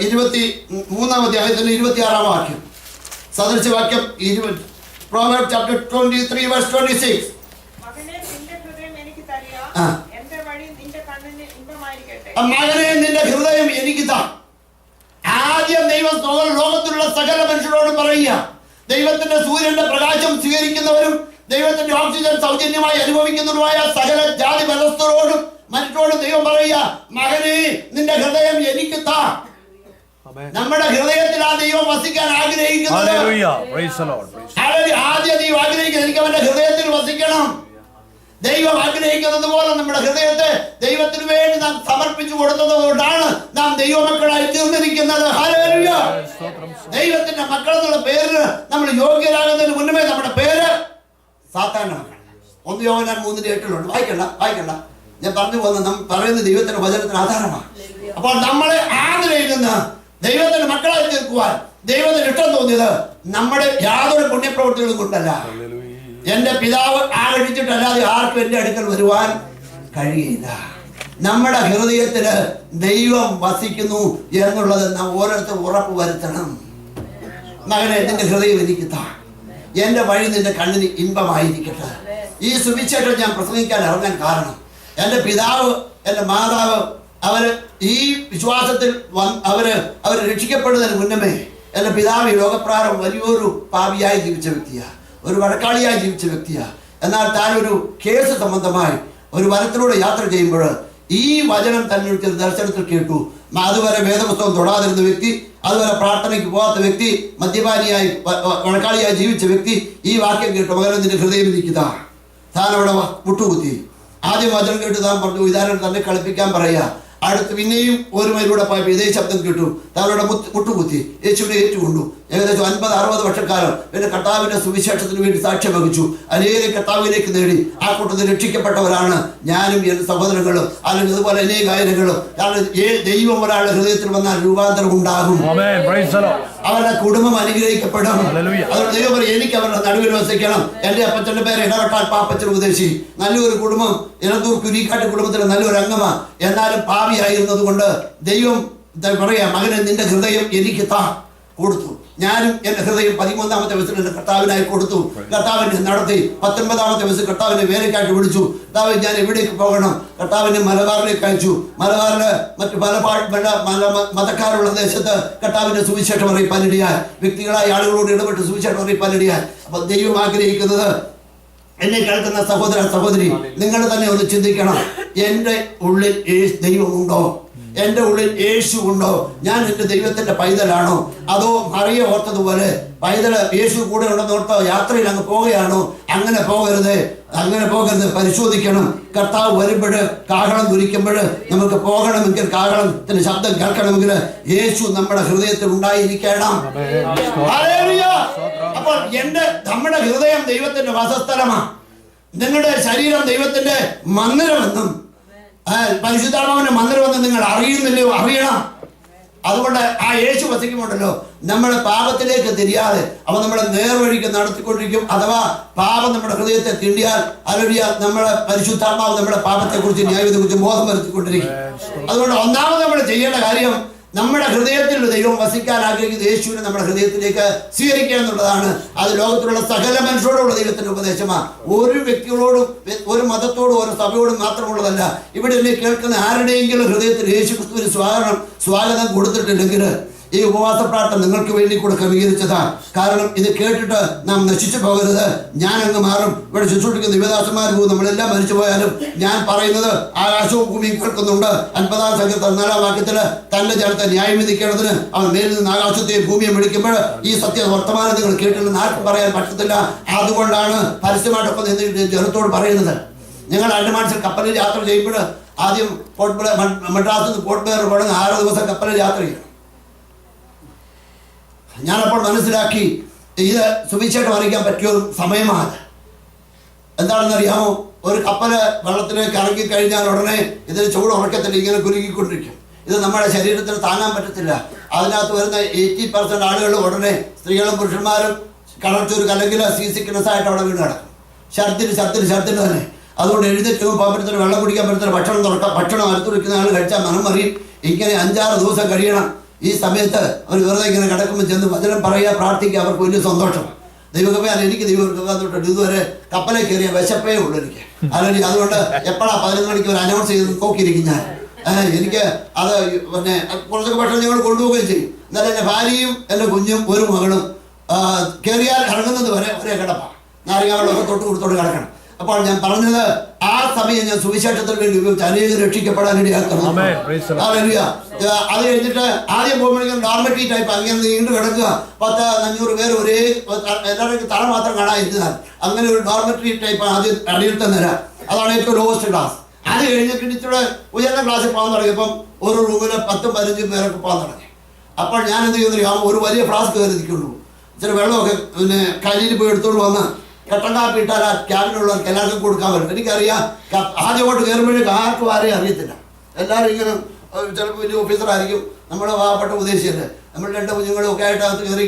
23-ാം അധ്യായത്തിൽ 26-ാം വാക്യം. സദൃശവാക്യം Proverbs chapter 23 verse 26. മകനെ നിന്റെ ഹൃദയം എനിക്ക് താ. ആദ്യം ദൈവം ലോകത്തിലുള്ള സകല മനുഷ്യരോടും പറയുക, ദൈവത്തിന്റെ സൂര്യന്റെ പ്രകാശം സ്വീകരിക്കുന്നവരും ദൈവത്തിന്റെ ഓക്സിജൻ സൗജന്യമായി അനുഭവിക്കുന്നവരുമായ സകല ജാതി മതസ്ഥരോടും മനുഷ്യരോടും ദൈവം പറയുക, മകനെ നിന്റെ ഹൃദയം എനിക്ക് താ. നമ്മുടെ ഹൃദയത്തിൽ ആ ദൈവം വസിക്കാൻ ആഗ്രഹിക്കുന്നത്. ആദ്യം ദൈവം ആഗ്രഹിക്കുന്നത് എനിക്ക് അവന്റെ ഹൃദയത്തിൽ വസിക്കണം. ദൈവം ആഗ്രഹിക്കുന്നത് പോലെ നമ്മുടെ ഹൃദയത്തെ ദൈവത്തിന് വേണ്ടി നാം സമർപ്പിച്ചു കൊടുത്തത് കൊണ്ടാണ് നാം ദൈവമക്കളായി തീർന്നിരിക്കുന്നത്. ഹല്ലേലൂയ. ദൈവത്തിന്റെ മക്കൾ എന്നുള്ള പേരിന് നമ്മൾ യോഗ്യരാകുന്നതിന് മുന്നമേ നമ്മുടെ പേര് സാത്താന്റെ മക്കൾ. 1 യോഹന്നാൻ 3:8 വായിക്കണ്ട. ഞാൻ പറഞ്ഞു പോകുന്നത് പറയുന്ന ദൈവത്തിന്റെ വചനത്തിന് ആധാരമാണ്. അപ്പോൾ നമ്മളെ ആദരയിൽ നിന്ന് ദൈവത്തിന്റെ മക്കളായി തീർക്കുവാൻ ദൈവത്തിന് ഇഷ്ടം തോന്നിയത് നമ്മുടെ യാതൊരു പുണ്യപ്രവൃത്തികളും കൊണ്ടല്ല. എന്റെ പിതാവ് ആഗ്രഹിച്ചിട്ടല്ലാതെ ആർക്കും എന്റെ അടുക്കൽ വരുവാൻ കഴിയില്ല. നമ്മുടെ ഹൃദയത്തില് ദൈവം വസിക്കുന്നു എന്നുള്ളത് നാം ഓരോരുത്തർ ഉറപ്പ് വരുത്തണം. മകനെ നിന്റെ ഹൃദയം എനിക്ക് താ, എന്റെ വഴി നിന്റെ കണ്ണിന് ഇമ്പമായിരിക്കട്ടെ. ഈ സുവിശേഷം ഞാൻ പ്രസംഗിക്കാൻ ഇറങ്ങാൻ കാരണം എന്റെ പിതാവ് എന്റെ മാതാവ് അവര് ഈ വിശ്വാസത്തിൽ അവര് രക്ഷിക്കപ്പെടുന്നതിന് മുന്നമേ എന്റെ പിതാവ് ഈ ലോകപ്രാരം വലിയൊരു പാപിയായി ജീവിച്ച വ്യക്തിയാണ്, ഒരു വഴക്കാളിയായി ജീവിച്ച വ്യക്തിയാണ്. എന്നാൽ താൻ ഒരു കേസ് സംബന്ധമായി ഒരു വനത്തിലൂടെ യാത്ര ചെയ്യുമ്പോൾ ഈ വചനം തന്നെ ദർശനത്തിൽ കേട്ടു. അതുവരെ വേദപുസ്തകം തൊടാതിരുന്ന വ്യക്തി, അതുവരെ പ്രാർത്ഥനയ്ക്ക് പോകാത്ത വ്യക്തി, മദ്യപാനിയായി വഴക്കാളിയായി ജീവിച്ച വ്യക്തി ഈ വാക്യം കേട്ടു, മകനെ നിന്റെ ഹൃദയം ഇരിക്കുക. താൻ അവിടെ മുട്ടുകുത്തി. ആദ്യം വചനം കേട്ട് താൻ പറഞ്ഞു, ഇതാരും തന്നെ കളിപ്പിക്കാൻ പറയാ. അടുത്ത് പിന്നെയും ഒരു മൈലൂടെ പോയപ്പോൾ ഇതേ ശബ്ദം കേട്ടു. താങ്കളുടെ മുട്ടുകുത്തി യേശുവിനെ ഏറ്റുകൊണ്ടു. ഏകദേശം 50-60 വർഷക്കാലം പിന്നെ കർത്താവിന്റെ സുവിശേഷത്തിന് വേണ്ടി സാക്ഷ്യം വഹിച്ചു. അനേക കർത്താവിലേക്ക് നേടി. ആ കൂട്ടത്തിൽ രക്ഷിക്കപ്പെട്ടവരാണ് ഞാനും എൻ്റെ സഹോദരങ്ങളും, അല്ലെങ്കിൽ അതുപോലെ അനേക ആയിരങ്ങളും. കാരണം ദൈവം ഒരാളുടെ ഹൃദയത്തിൽ വന്നാൽ രൂപാന്തരം ഉണ്ടാകും. അവരുടെ കുടുംബം അനുഗ്രഹിക്കപ്പെടും. അതുകൊണ്ട് ദൈവം പറയും, എനിക്ക് അവരുടെ നടുവിൽ വസിക്കണം. എൻ്റെ അപ്പച്ചൻ്റെ പേര് ഇടവട്ടാൽ പാപ്പച്ചൻ ഉപദേശി. നല്ലൊരു കുടുംബം, ഇലന്തൂർ കുരിക്കാട്ട് കുടുംബത്തിലെ നല്ലൊരു അംഗമാണ്. എന്നാലും പാപിയായിരുന്നത് കൊണ്ട് ദൈവം പറയാ, മകനെ നിന്റെ ഹൃദയം എനിക്ക് താ കൊടുത്തു. ഞാനും എൻ്റെ ഹൃദയം 13-ാമത്തെ വയസ്സിൽ എൻ്റെ കർത്താവിനായി കൊടുത്തു. കർത്താവിനെ നടത്തി. 19-ാമത്തെ വയസ്സിൽ കർത്താവിനെ വേലക്കായിട്ട് വിളിച്ചു. കർത്താവ് ഞാൻ എവിടേക്ക് പോകണം? കർത്താവിനെ മലബാറിലേക്ക് അയച്ചു. മലബാറില് മറ്റു പല മതക്കാരുള്ള ദേശത്ത് കർത്താവിന്റെ സുവിശേഷം അറിയിപ്പാനിടയായി. വ്യക്തികളായ ആളുകളോട് ഇടപെട്ട് സുവിശേഷം അറിയിപ്പാനിടയായി. അപ്പൊ ദൈവം ആഗ്രഹിക്കുന്നത്, എന്നെ കേൾക്കുന്ന സഹോദര സഹോദരി, നിങ്ങൾ തന്നെ ഒന്ന് ചിന്തിക്കണം. എൻ്റെ ഉള്ളിൽ ദൈവമുണ്ടോ? എൻ്റെ ഉള്ളിൽ യേശു ഉണ്ടോ? ഞാൻ എൻ്റെ ദൈവത്തിന്റെ പൈതലാണോ? അതോ മറിയ ഓർത്തതുപോലെ പൈതൽ യേശു കൂടെ ഉണ്ടെന്ന് ഓർത്തോ യാത്രയിൽ അങ്ങ് പോവുകയാണോ? അങ്ങനെ പോകരുത്, അങ്ങനെ പോകരുത്. പരിശോധിക്കണം. കർത്താവ് വരുമ്പോൾ, കാഹളം കുരിക്കുമ്പോൾ നമുക്ക് പോകണമെങ്കിൽ, കാഹളത്തിന്റെ ശബ്ദം കേൾക്കണമെങ്കിൽ യേശു നമ്മുടെ ഹൃദയത്തിൽ ഉണ്ടായിരിക്കണം. അപ്പോൾ നമ്മുടെ ഹൃദയം ദൈവത്തിന്റെ വാസസ്ഥലമാണ്. നിങ്ങളുടെ ശരീരം ദൈവത്തിന്റെ മന്ദിരമെന്നും പരിശുദ്ധാത്മാവിന്റെ മന്ദിരമെന്ന് നിങ്ങൾ അറിയുന്നില്ലയോ? അറിയണം. അതുകൊണ്ട് ആ യേശു വസിക്കുമ്പോണ്ടല്ലോ നമ്മളെ പാപത്തിലേക്ക് തിരിയാതെ അവ നമ്മളെ നേർവഴിക്ക് നടത്തിക്കൊണ്ടിരിക്കും. അഥവാ പാപം നമ്മുടെ ഹൃദയത്തെ തിണ്ടിയാൽ അല്ലെങ്കിൽ നമ്മളെ പരിശുദ്ധാത്മാവ് നമ്മുടെ പാപത്തെക്കുറിച്ച് ന്യായവിധിയെക്കുറിച്ച് ബോധം വരുത്തിക്കൊണ്ടിരിക്കും. അതുകൊണ്ട് ഒന്നാമത് നമ്മൾ ചെയ്യേണ്ട കാര്യം, നമ്മുടെ ഹൃദയത്തിൽ ദൈവം വസിക്കാൻ ആഗ്രഹിക്കുന്ന യേശുവിനെ നമ്മുടെ ഹൃദയത്തിലേക്ക് സ്വീകരിക്കുക എന്നുള്ളതാണ്. അത് ലോകത്തിലുള്ള സകല മനുഷ്യരോടുള്ള ദൈവത്തിന്റെ ഉപദേശമാണ്. ഒരു വ്യക്തികളോടും, ഒരു മതത്തോടും, ഒരു സഭയോടും മാത്രമുള്ളതല്ല. ഇവിടെ എന്നെ കേൾക്കുന്ന ആരുടെയെങ്കിലും ഹൃദയത്തിൽ യേശു ക്രിസ്തുവിന് സ്വാഗതം കൊടുത്തിട്ടില്ലെങ്കിൽ ഈ ഉപവാസ പ്രാർത്ഥന നിങ്ങൾക്ക് വേണ്ടി കൂടെ ക്രമീകരിച്ചതാണ്. കാരണം ഇത് കേട്ടിട്ട് നാം നശിച്ചു പോകരുത്. ഞാൻ അങ്ങ് മാറും. ഇവിടെ ശുശ്രൂഷിക്കുന്ന ദിവദാസന്മാർ പോകും. നമ്മളെല്ലാം മരിച്ചു പോയാലും ഞാൻ പറയുന്നത് ആകാശവും ഭൂമിയും കേൾക്കുന്നുണ്ട്. 50-ാം സംഘത്തിൽ 4-ാം വാക്യത്തില് തന്റെ ജനത്തെ ന്യായം വിധിക്കേണ്ടതിന് അവൻ മേലിൽ നിന്ന് ആകാശത്തെയും ഭൂമിയും വിളിക്കുമ്പോൾ ഈ സത്യ വർത്തമാനം നിങ്ങൾ കേട്ടില്ലെന്ന് ആർക്കും പറയാൻ പറ്റത്തില്ല. അതുകൊണ്ടാണ് പരസ്യമായിട്ടൊപ്പം നിന്ന് ജനത്തോട് പറയുന്നത്. നിങ്ങൾ അണ്ടമാൻസിൽ കപ്പലിൽ യാത്ര ചെയ്യുമ്പോൾ ആദ്യം മദ്രാസിൽ നിന്ന് പോർട്ട് ബ്ലെയർ പോകണമെങ്കിൽ 6 ദിവസം കപ്പലിൽ യാത്ര ചെയ്യും. ഞാനപ്പോൾ മനസ്സിലാക്കി ഇത് സുവിശേഷം അറിയിക്കാൻ പറ്റിയ ഒരു സമയമാണ്. എന്താണെന്ന് അറിയാമോ? ഒരു കപ്പല് വെള്ളത്തിലേക്ക് ഇറങ്ങി കഴിഞ്ഞാൽ ഉടനെ ഇതിന് ചൂട് ഉറക്കത്തിൽ ഇങ്ങനെ കുരുങ്ങിക്കൊണ്ടിരിക്കും. ഇത് നമ്മുടെ ശരീരത്തിന് താങ്ങാൻ പറ്റത്തില്ല. അതിനകത്ത് വരുന്ന 80% ആളുകൾ ഉടനെ, സ്ത്രീകളും പുരുഷന്മാരും കടച്ചൊരു അല്ലെങ്കിൽ സീ സിക്നസ് ആയിട്ട് അവിടെ വീണ് കിടക്കും. ഛർദിന് തന്നെ. അതുകൊണ്ട് എഴുന്നേറ്റ് പോകാൻ പറ്റത്തില്ല, വെള്ളം കുടിക്കാൻ പറ്റത്തില്ല, ഭക്ഷണം അടുത്തുടിക്കുന്ന ആൾ കഴിച്ചാൽ മനം അറിയും. ഇങ്ങനെ 5-6 ദിവസം കഴിയണം. ഈ സമയത്ത് അവർ വെറുതെ ഇങ്ങനെ കിടക്കുമ്പോൾ ചെന്ന് വചനം പറയുക, പ്രാർത്ഥിക്കുക. അവർക്ക് വലിയ സന്തോഷം. ദൈവകൃപയാൽ എനിക്ക് ദൈവകൃപ തൊട്ട് ഇതുവരെ കപ്പലെ കയറിയ വിശപ്പേ ഉള്ളൂ എനിക്ക്. അല്ലെങ്കിൽ അതുകൊണ്ട് എപ്പോഴാണ് 11 മണിക്ക് ഒരു അനൗൺസ് ചെയ്ത് നോക്കിയിരിക്കും ഞാൻ. എനിക്ക് അത് പിന്നെ കുറച്ചൊക്കെ ഭക്ഷണം ഞങ്ങൾ കൊണ്ടുപോവുകയും ചെയ്യും. എന്നാലും എൻ്റെ ഭാര്യയും എൻ്റെ കുഞ്ഞും ഒരു മകളും കയറിയാൽ ഇറങ്ങുന്നത് വരെ ഒരേ കിടപ്പാണ്. നാരങ്ങാവെള്ളമൊക്കെ തൊട്ട് കൊടുത്തോട്ട് കിടക്കണം. അപ്പോൾ ഞാൻ പറഞ്ഞത്, ആ സമയം ഞാൻ സുവിശേഷത്തിന് വേണ്ടി ഉപയോഗിച്ച് അനേകം രക്ഷിക്കപ്പെടാൻ ഇടയാക്കണം. അത് കഴിഞ്ഞിട്ട് ആദ്യം പോകുമ്പോഴേക്കും ഡോർമെറ്ററി ടൈപ്പ് അങ്ങനെ നീണ്ടു കിടക്കുക. 1000-500 പേര് ഒരേ എല്ലാവരും തല മാത്രം കാണാതിരുന്നാൽ അങ്ങനെ ഒരു ഡോർമെറ്ററി ടൈപ്പ് ആദ്യം അടിയിലത്തെ നില. അതാണ് ഏറ്റവും ലോവസ്റ്റ് ക്ലാസ്. അത് കഴിഞ്ഞിട്ട് ഇച്ചിരി ഉയർന്ന ക്ലാസ്സിൽ പോകാൻ തുടങ്ങിയപ്പം ഒരു റൂമിൽ 10-15 പേരൊക്കെ പോകാൻ തുടങ്ങി. അപ്പോൾ ഞാൻ എന്ത് ചെയ്യുന്നില്ല, ഒരു വലിയ ഫ്ലാസ്ക് കരുതിക്കുള്ളൂ. ഇച്ചിരി വെള്ളമൊക്കെ പിന്നെ കയ്യിൽ പോയി എടുത്തോണ്ട് വന്ന് കട്ടൻ കാപ്പി ഇട്ടാൽ ആ ക്യാബിനുള്ളവർക്ക് എല്ലാവർക്കും കൊടുക്കാൻ പറ്റും. എനിക്കറിയാം, ആദ്യമായിട്ട് കയറുമ്പോഴേക്കും ആർക്കും ആരെയും അറിയത്തില്ല. എല്ലാവരും ഇങ്ങനെ ചിലപ്പോൾ വലിയ ഓഫീസറായിരിക്കും, നമ്മുടെ പാവപ്പെട്ട ഉദ്ദേശിച്ചല്ലേ. നമ്മൾ 2 കുഞ്ഞുങ്ങളും ഒക്കെ ആയിട്ട് അകത്ത് കയറി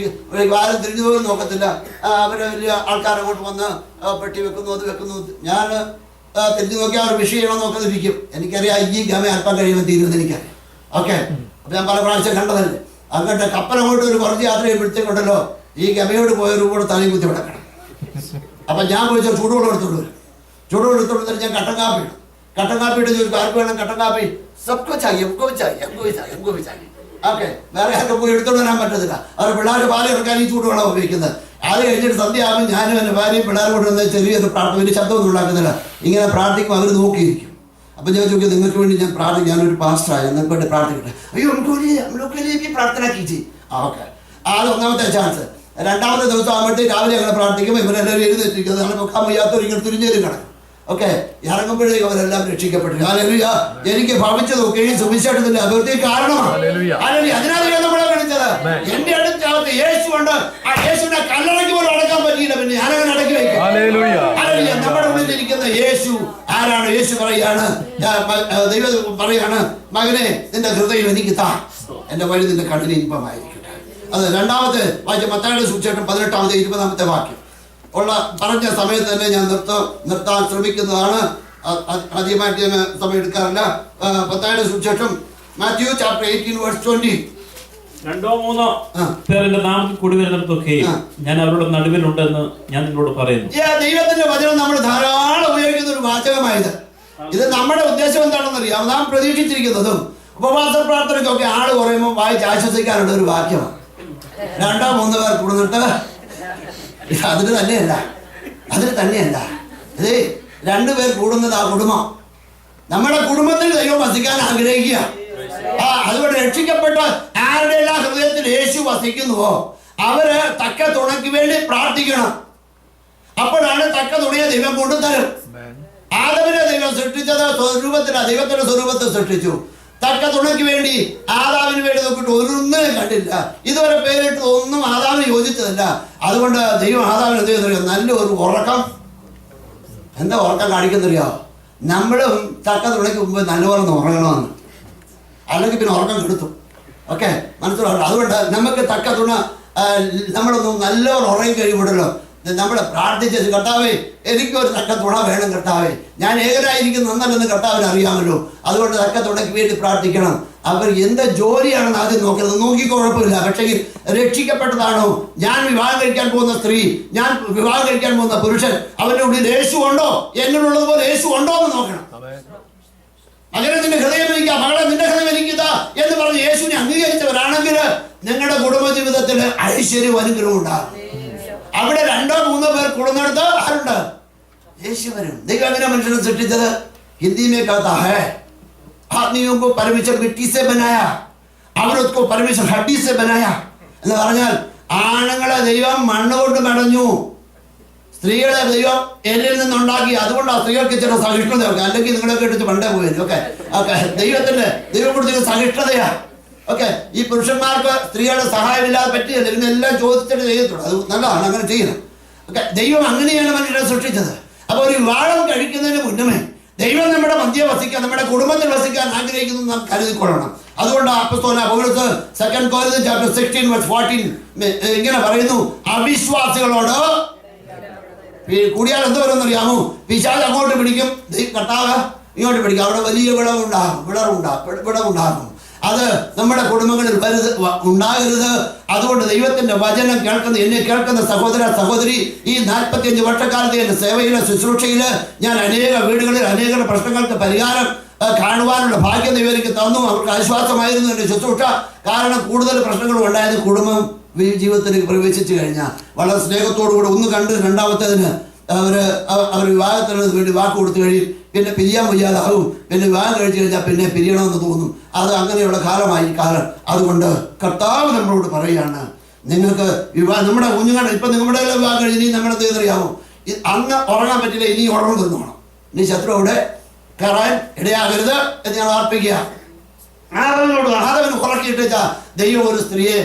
ആരും തിരിഞ്ഞു പോലും നോക്കത്തില്ല. അവരെ വലിയ ആൾക്കാരങ്ങോട്ട് വന്ന് പെട്ടി വെക്കുന്നു, അത് വെക്കുന്നു. ഞാൻ തിരിഞ്ഞു നോക്കി അവർ വിഷ് ചെയ്യണമെന്ന് നോക്കുന്നിരിക്കും. എനിക്കറിയാം ഈ ഗമ അല്പം കഴിയുമ്പോൾ തീരുമെന്ന് എനിക്കറിയാം. ഓക്കെ, അപ്പം ഞാൻ പല പ്രാവശ്യം കണ്ടതല്ലേ. അങ്ങോട്ട് കപ്പലങ്ങോട്ട് ഒരു കുറച്ച് യാത്ര ചെയ്യുമ്പോഴത്തേക്കുണ്ടല്ലോ ഈ ഗമയോട് പോയൊരു കൂടെ തലയും കുത്തി വിടക്കണം. അപ്പം ഞാൻ പോയി ചൂടുവെള്ളം എടുത്തോണ്ട് വരും. ചൂടുവെള്ളം എടുത്തോണ്ട് ഞാൻ കട്ടൻ കാപ്പി ഇടും. കട്ടൻ കാപ്പി ഇട്ട് ചോദിക്കും, ആർക്ക് വേണം കട്ടൻ കാപ്പി? സബ്കോ ചായ, എംകോ ചായ, എംകോ ചായ, എംകോ ചായ. ഓക്കെ, വേറെ ആർക്കും പോയി എടുത്തോണ്ട് വരാൻ പറ്റത്തില്ല. അവർ പിള്ളേർക്ക് പാല് ഇറക്കാൻ ഈ ചൂടുവെള്ളം ഉപയോഗിക്കുന്നത്. അത് കഴിഞ്ഞിട്ട് സന്ധ്യയാകുമ്പോൾ ഞാനും എൻ്റെ ഭാര്യയും പിള്ളേരും കൊണ്ട് വന്ന് ചെറിയൊരു പ്രാർത്ഥന, വലിയ ശബ്ദമൊന്നും ഉണ്ടാക്കുന്നില്ല. ഇങ്ങനെ പ്രാർത്ഥിക്കുമ്പോൾ അവർ നോക്കിയിരിക്കും. അപ്പം ഞാൻ ചോദിക്കും, നിങ്ങൾക്ക് വേണ്ടി ഞാൻ പ്രാർത്ഥിക്കും, ഞാനൊരു പാസ്റ്ററായി, നിങ്ങൾക്ക് വേണ്ടി പ്രാർത്ഥിക്കട്ടെ. അയ്യോ നമുക്ക് പ്രാർത്ഥന കീച്ചി. ഓക്കെ, അത് ഒന്നാമത്തെ ചാൻസ്. 2ാമത്തെ ദിവസം ആകുമ്പോഴത്തേക്ക് രാവിലെ ഞങ്ങൾ പ്രാർത്ഥിക്കുമ്പോൾ ഇവരെല്ലാവരും എഴുന്നേറ്റിരിക്കുന്നത് ഞങ്ങൾ പൊക്കാൻ വയ്യാത്തവർ ഇങ്ങനെ തുരിഞ്ഞേരും കിടക്കും. ഓക്കെ, ഇറങ്ങുമ്പോഴേക്കും അവരെല്ലാം രക്ഷിക്കപ്പെട്ടു. ഹല്ലേലൂയ. എനിക്ക് ഭവിച്ചതൊക്കെ ഈ സുവിശേഷത്തിന്റെ അഭിവൃദ്ധി കാരണമാണ്. അതിനാണ് നമ്മളെ വിളിച്ചത്. എന്റെ അടുത്ത് യേശു കൊണ്ട് ആ യേശുവിനെ കല്ലറയ്ക്ക് പോലും അടക്കാൻ പറ്റിയില്ല. പിന്നെ ഞാനങ്ങനെ അടക്കി വയ്ക്കും. നമ്മുടെ ഉള്ളിലിരിക്കുന്ന യേശു ആരാണ്? യേശു പറയാണ്, ദൈവം പറയാണ്, മകനെ നിന്റെ ഹൃദയം എനിക്ക് താ, എന്റെ വഴി നിന്റെ കണ്ണിന് ഇമ്പമായിരിക്കട്ടെ. അത് രണ്ടാമത്തെ വാക്യം മത്തായിയുടെ സുവിശേഷം 18-20 വാക്യം ഉള്ള പറഞ്ഞ സമയത്ത് തന്നെ ഞാൻ നിർത്താൻ ശ്രമിക്കുന്നതാണ്. ആദ്യമായിട്ട് ഞാൻ സമയം എടുക്കാറില്ല. മത്തായിയുടെ സുവിശേഷം മാത്യു ചാപ്റ്റർ 18:20. 2-3 പേർ എന്റെ നാമത്തിൽ കൂടി വരുന്നിടത്തൊക്കെ ഞാൻ അവരുടെ നടുവിലുണ്ടെന്ന് ഞാൻ നിന്നോട് പറയുന്നു. ദൈവത്തിന്റെ വചനം നമ്മൾ ധാരാളം ഉപയോഗിക്കുന്ന ഒരു വാചകമായത്. ഇത് നമ്മുടെ ഉദ്ദേശം എന്താണെന്ന് അറിയാം. നാം പ്രതീക്ഷിച്ചിരിക്കുന്നതും ഉപവാസ പ്രാർത്ഥനയ്ക്കൊക്കെ ആള് കുറയുമ്പോൾ വായിച്ച് ആശ്വസിക്കാനുള്ള ഒരു വാക്യമാണ്. 2-3 പേർ കൂടുന്നിട്ട് അതിന് തന്നെയല്ല, ഇത് 2 പേർ കൂടുന്നത് ആ കുടുംബം. നമ്മുടെ കുടുംബത്തിൽ ദൈവം വസിക്കാൻ ആഗ്രഹിക്കുക. അതുകൊണ്ട് രക്ഷിക്കപ്പെട്ട ആരുടെ എല്ലാ ഹൃദയത്തിൽ യേശു വസിക്കുന്നുവോ അവര് തക്ക തുണയ്ക്ക് വേണ്ടി പ്രാർത്ഥിക്കണം. അപ്പോഴാണ് തക്ക തുണയെ ദൈവം കൊണ്ടുതരും. ആദമിനെ ദൈവം സൃഷ്ടിച്ചത് ദൈവത്തിന്റെ സ്വരൂപത്തെ സൃഷ്ടിച്ചു. തക്ക തുണയ്ക്ക് വേണ്ടി ആദാമിന് വേണ്ടി നോക്കിയിട്ട് ഒന്നും കണ്ടില്ല. ഇതുവരെ പേരിട്ട് ഒന്നും ആദാമിന് യോജിച്ചതല്ല. അതുകൊണ്ട് ദൈവം ആദാമിന് എന്ത് ചെയ്യുന്നറിയോ? നല്ലൊരു ഉറക്കം. എന്താ ഉറക്കം കാണിക്കുന്നറിയോ? നമ്മളും തക്ക തുണയ്ക്ക് മുമ്പ് നല്ലപോലെ ഉറങ്ങണമെന്ന്, അല്ലെങ്കിൽ പിന്നെ ഉറക്കം കെടുത്തു. ഓക്കെ, മനസ്സിലാവും. അതുകൊണ്ട് നമുക്ക് തക്ക തുണ നമ്മളൊന്നും നല്ലപോലെ ഉറങ്ങി കഴിയുമ്പോഴല്ലോ നമ്മൾ പ്രാർത്ഥിച്ചു, കർത്താവേ എനിക്കൊരു തക്ക തുണ വേണം കർത്താവേ, ഞാൻ ഏകനായിരിക്കും നന്നല്ലെന്ന് കർത്താവിന് അറിയാമല്ലോ. അതുകൊണ്ട് തക്ക തുണയ്ക്ക് വേണ്ടി പ്രാർത്ഥിക്കണം. അവർ എന്ത് ജോലിയാണെന്ന് ആദ്യം നോക്കുന്നത്. നോക്കി കുഴപ്പമില്ല, പക്ഷേ രക്ഷിക്കപ്പെട്ടതാണോ? ഞാൻ വിവാഹം കഴിക്കാൻ പോകുന്ന സ്ത്രീ, ഞാൻ വിവാഹം കഴിക്കാൻ പോകുന്ന പുരുഷൻ, അവരുടെ ഉള്ളിൽ യേശു ഉണ്ടോ? എന്നുള്ളതുപോലെ യേശു ഉണ്ടോ എന്ന് നോക്കണം. മകനെ നിന്റെ ഹൃദയം എനിക്ക, മകളെ നിന്റെ ഹൃദയം എനിക്കിതാ എന്ന് പറഞ്ഞ് യേശുവിനെ അംഗീകരിച്ചവരാണെങ്കിൽ നിങ്ങളുടെ കുടുംബജീവിതത്തിൽ ഐശ്വര്യവും അനുഗ്രഹവും ഉണ്ടാകും. അവിടെ 2-3 പേർ കൂടുന്നിടത്ത് ആരുണ്ട്? യേശു വരും. ദൈവം എങ്ങനെ മനുഷ്യനെ സൃഷ്ടിച്ചത്? ഹിന്ദി में कहता है आदमियों को परमेश्वर मिट्टी से बनाया और उसको परमेश्वर हड्डी से बनाया എന്ന് പറഞ്ഞാൽ ആണുങ്ങളെ ദൈവം മണ്ണ് കൊണ്ട് മെടഞ്ഞു, സ്ത്രീകളെ ദൈവം എല്ലിൽ നിന്നുണ്ടാക്കി. അതുകൊണ്ട് ആ സ്ത്രീകൾക്ക് ചില സഹിഷ്ണുതയൊക്കെ, അല്ലെങ്കിൽ നിങ്ങളൊക്കെ എടുത്ത് പണ്ടേ പോയത്. ഓക്കെ, ദൈവം കൊടുത്ത സഹിഷ്ണുതയാ. ഓക്കെ, ഈ പുരുഷന്മാർക്ക് സ്ത്രീകളുടെ സഹായമില്ലാതെ പറ്റിയല്ല, ഇതിനെല്ലാം ചോദിച്ചിട്ട് ചെയ്യത്തുള്ളൂ. അത് നല്ലതാണ്, അങ്ങനെ ചെയ്യണം. ഓക്കെ, ദൈവം അങ്ങനെയാണ് മനുഷ്യനെ സൃഷ്ടിച്ചത്. അപ്പൊ ഒരു വിവാഹം കഴിക്കുന്നതിന് മുന്നമേ ദൈവം നമ്മുടെ മധ്യ വസിക്കാൻ, നമ്മുടെ കുടുംബത്തിൽ വസിക്കാൻ ആഗ്രഹിക്കുന്നു നാം കരുതിക്കൊള്ളണം. അതുകൊണ്ട് അപ്പോസ്തലനായ പൗലോസ് 2 Corinthians chapter 16:14 ഇങ്ങനെ പറയുന്നു, അവിശ്വാസികളോട് കൂടിയാൽ എന്ത് വരുമെന്ന് അറിയാമോ? പിശാച് അങ്ങോട്ട് പിടിക്കും, കർത്താവ് ഇങ്ങോട്ട് പിടിക്കും. അവിടെ വലിയ വിടവുണ്ടാകും. അത് നമ്മുടെ കുടുംബങ്ങളിൽ ഉണ്ടാകരുത്. അതുകൊണ്ട് ദൈവത്തിന്റെ വചനം കേൾക്കുന്ന, എന്നെ കേൾക്കുന്ന സഹോദര സഹോദരി, ഈ 45 വർഷക്കാലത്തെ എൻ്റെ സേവയിലെ ശുശ്രൂഷയില് ഞാൻ അനേക വീടുകളിൽ അനേക പ്രശ്നങ്ങൾക്ക് പരിഹാരം കാണുവാനുള്ള ഭാഗ്യം ദൈവം എനിക്ക് തന്നു. അവർക്ക് ആശ്വാസമായിരുന്നു എൻ്റെ ശുശ്രൂഷ. കാരണം കൂടുതൽ പ്രശ്നങ്ങൾ ഉണ്ടായത് കുടുംബം ജീവിതത്തിലേക്ക് പ്രവേശിച്ചു കഴിഞ്ഞാൽ വളരെ സ്നേഹത്തോടുകൂടെ ഒന്ന് കണ്ട് രണ്ടാമത്തേതിന് അവർ വിവാഹത്തിന് വേണ്ടി വാക്ക് കൊടുത്തു കഴിയും. പിന്നെ പിരിയാൻ വയ്യാതാവും. പിന്നെ വിവാഹം കഴിച്ചു കഴിഞ്ഞാൽ പിന്നെ പിരിയണമെന്ന് തോന്നും. അത് അങ്ങനെയുള്ള കാലമായി കാലം. അതുകൊണ്ട് കർത്താവ് നമ്മളോട് പറയുകയാണ്, നിങ്ങൾക്ക് നമ്മുടെ കുഞ്ഞുങ്ങളുടെ ഇപ്പം നിങ്ങളുടെ വിവാഹം കഴിഞ്ഞ് ഇനി നമ്മുടെ എന്ത് അറിയാമോ? അന്ന് ഉറങ്ങാൻ പറ്റില്ല, ഇനി ഉറങ്ങും തിന്നോണം. ഇനി ശത്രുവിടെ കയറാൻ ഇടയാകരുത് എന്ന് ഞാൻ ഓർപ്പിക്കുക. ആദവന് ഉറക്കിയിട്ടാ ദൈവം ഒരു സ്ത്രീയെ,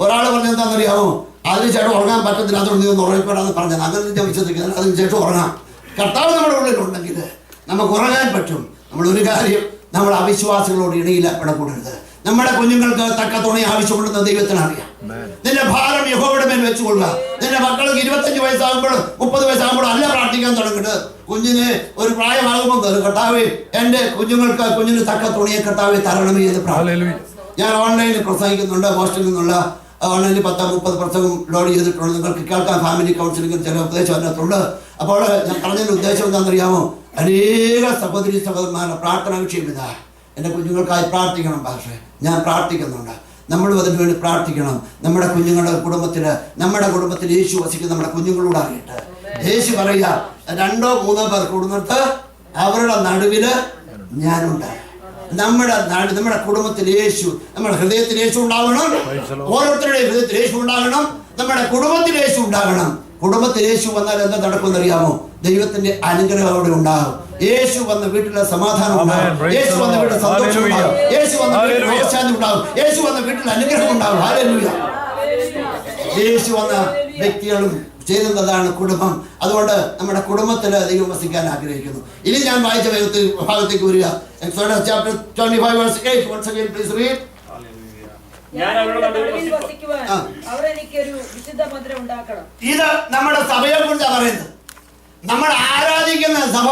ഒരാൾ പറഞ്ഞെന്താണെന്നറിയാമോ? അതിനുശേഷം ഉറങ്ങാൻ പറ്റത്തില്ല, അതുകൊണ്ട് നീ ഒന്ന് ഉറങ്ങിപ്പോടാന്ന് പറഞ്ഞത്. അങ്ങനെ ഞാൻ വിശ്വസിക്കുന്നത്. അതിനുശേഷം ഉറങ്ങാം. കർത്താവ് നമ്മുടെ ഉള്ളിലുണ്ടെങ്കിൽ നമുക്ക് ഉറങ്ങാൻ പറ്റും. നമ്മളൊരു കാര്യം, നമ്മൾ അവിശ്വാസികളോട് ഇടയിലപ്പെടக்கூടരുത്. നമ്മുടെ കുഞ്ഞുങ്ങൾക്ക് തക്ക തുണ ആവശ്യമുണ്ടെന്ന് ദൈവത്തിന് അറിയാം. നിന്റെ ഭാരം യഹോവയുടെ മേൽ വെച്ചുകൊള്ളുക. നിന്റെ മക്കൾക്ക് 25 വയസ്സാകുമ്പോഴും 30 വയസ്സാകുമ്പോഴും അല്ല പ്രാർത്ഥിക്കാൻ തുടങ്ങരുത്. കുഞ്ഞിന് ഒരു പ്രായമാകുമ്പോൾ കർത്താവേ എൻ്റെ കുഞ്ഞിന് തക്ക തുണിയെ കർത്താവെ തരണമേ എന്ന് പ്രാർത്ഥിക്കും. ഞാൻ ഓൺലൈനിൽ പ്രസംഗിക്കുന്നുണ്ട്. ഹോസ്റ്റലിൽ നിന്നുള്ള ഓൺലൈനിൽ 10-30 പ്രസംഗം ലോഡ് ചെയ്തിട്ടുണ്ട്. നിങ്ങൾക്ക് കേൾക്കാൻ ഫാമിലി കൗൺസിലിംഗ് ചില ഉപദേശം അതിനകത്തുണ്ട്. അപ്പോൾ ഞാൻ പറഞ്ഞതിൻ്റെ ഉദ്ദേശം എന്താണെന്നറിയാമോ? അനേക സഹോദരി സഹോദരന്മാരുടെ പ്രാർത്ഥന വിഷയം ഇതാ. എൻ്റെ കുഞ്ഞുങ്ങൾക്കായി പ്രാർത്ഥിക്കണം. പക്ഷേ ഞാൻ പ്രാർത്ഥിക്കുന്നുണ്ട്. നമ്മളും അതിന് വേണ്ടി പ്രാർത്ഥിക്കണം. നമ്മുടെ കുഞ്ഞുങ്ങളുടെ കുടുംബത്തിൽ യേശു വസിക്കുന്ന നമ്മുടെ കുഞ്ഞുങ്ങളോട് അറിയട്ടെ. യേശു പറയുക, 2-3 പേർ കൂടുന്നിട്ട് അവരുടെ നടുവില് ഞാനുണ്ട്. നമ്മുടെ കുടുംബത്തിൽ യേശു, നമ്മുടെ ഹൃദയത്തിൽ യേശു ഉണ്ടാകണം. ഓരോരുത്തരുടെയും ഹൃദയത്തിൽ യേശു ഉണ്ടാകണം. നമ്മുടെ കുടുംബത്തിൽ യേശു ഉണ്ടാകണം. കുടുംബത്തിൽ യേശു വന്നാൽ എന്താ നടക്കുമെന്ന് അറിയാമോ? ദൈവത്തിന്റെ അനുഗ്രഹം അവിടെ ഉണ്ടാകും. യേശു വന്ന വീട്ടിലെ സമാധാനം ഉണ്ടാകും. യേശു വന്ന വീട്ടിൽ സന്തോഷം ഉണ്ടാകും. യേശു വന്ന വീട്ടിൽ ശാന്തി ഉണ്ടാകും. യേശു വന്ന വീട്ടിൽ അനുഗ്രഹം ഉണ്ടാകും. ഹല്ലേലൂയ. യേശു വന്ന വ്യക്തികളും ചേരുന്നതാണ് കുടുംബം. അതുകൊണ്ട് നമ്മുടെ കുടുംബത്തിൽ ദൈവം വസിക്കാൻ ആഗ്രഹിക്കുന്നു. ഇനി ഞാൻ വായിച്ച ഭാഗത്തേക്ക് വരിക. Exodus chapter 25 verse 8. Once again please read. ഞാൻ അവരുടെ നടുവിൽ വസിക്കുവാൻ അവർ എനിക്കൊരു വിശുദ്ധ മന്ദിരം ഉണ്ടാക്കണം. ഇത് നമ്മുടെ സഭയെ കുറിച്ചാണ് പറയുന്നത്. നമ്മൾ ആരാധിക്കുന്ന സഭ,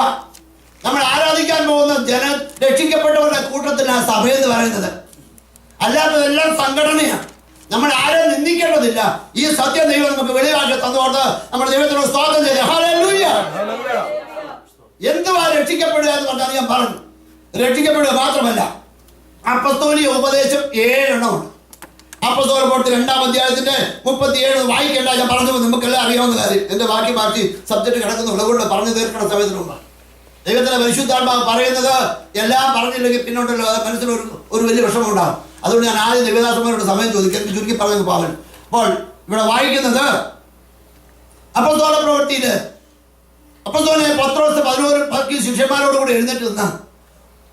നമ്മൾ ആരാധിക്കാൻ പോകുന്ന രക്ഷിക്കപ്പെട്ടവരുടെ കൂട്ടത്തിലാണ് സഭയെന്ന് പറയുന്നത്. അല്ലാത്തതെല്ലാം സംഘടനയാണ്. നമ്മൾ ആരും നിന്ദിക്കേണ്ടതില്ല. ഈ സത്യം ദൈവം നമുക്ക് വെളിവാക്കി തന്നുകൊണ്ട് നമ്മൾ ദൈവത്തിനോട് സ്തോത്രം ചെയ്തു. ഹല്ലേലൂയ. എന്തുവാ രക്ഷിക്കപ്പെടുക എന്ന് പറഞ്ഞാൽ ഞാൻ പറഞ്ഞു. രക്ഷിക്കപ്പെടുക മാത്രമല്ല, അപ്പസ്തോലിക ഉപദേശം 7 എണ്ണമുണ്ട്. അപ്പസ്തോല പ്രവൃത്തി 2-ാം അധ്യായത്തിന്റെ 37 വായിക്കേണ്ട. ഞാൻ പറഞ്ഞു, നമുക്കെല്ലാം അറിയാവുന്ന കാര്യം. എന്റെ ബാക്കി സബ്ജക്ട് കിടക്കുന്നുള്ളത് കൊണ്ട് പറഞ്ഞു തീർക്കുന്ന സമയത്തിന് മുമ്പ് ദൈവത്തിന്റെ പരിശുദ്ധാത്മാവ് പറയുന്നത് എല്ലാം പറഞ്ഞില്ലെങ്കിൽ പിന്നോട്ടുള്ള മനസ്സിൽ ഒരു വലിയ വിഷമം ഉണ്ടാകും. അതുകൊണ്ട് ഞാൻ ആദ്യം ദേവദാസന്മാരോട് സമയം ചോദിക്കും. എനിക്ക് ചുരുക്കി പറഞ്ഞു പാവൻ. അപ്പോൾ ഇവിടെ വായിക്കുന്നത് അപ്പസ്തോല പ്രവൃത്തിയില് അപ്പസ്തോലനെ പത്രോസ് 11 ശിഷ്യന്മാരോട് കൂടി എഴുന്നേറ്റ് നിന്ന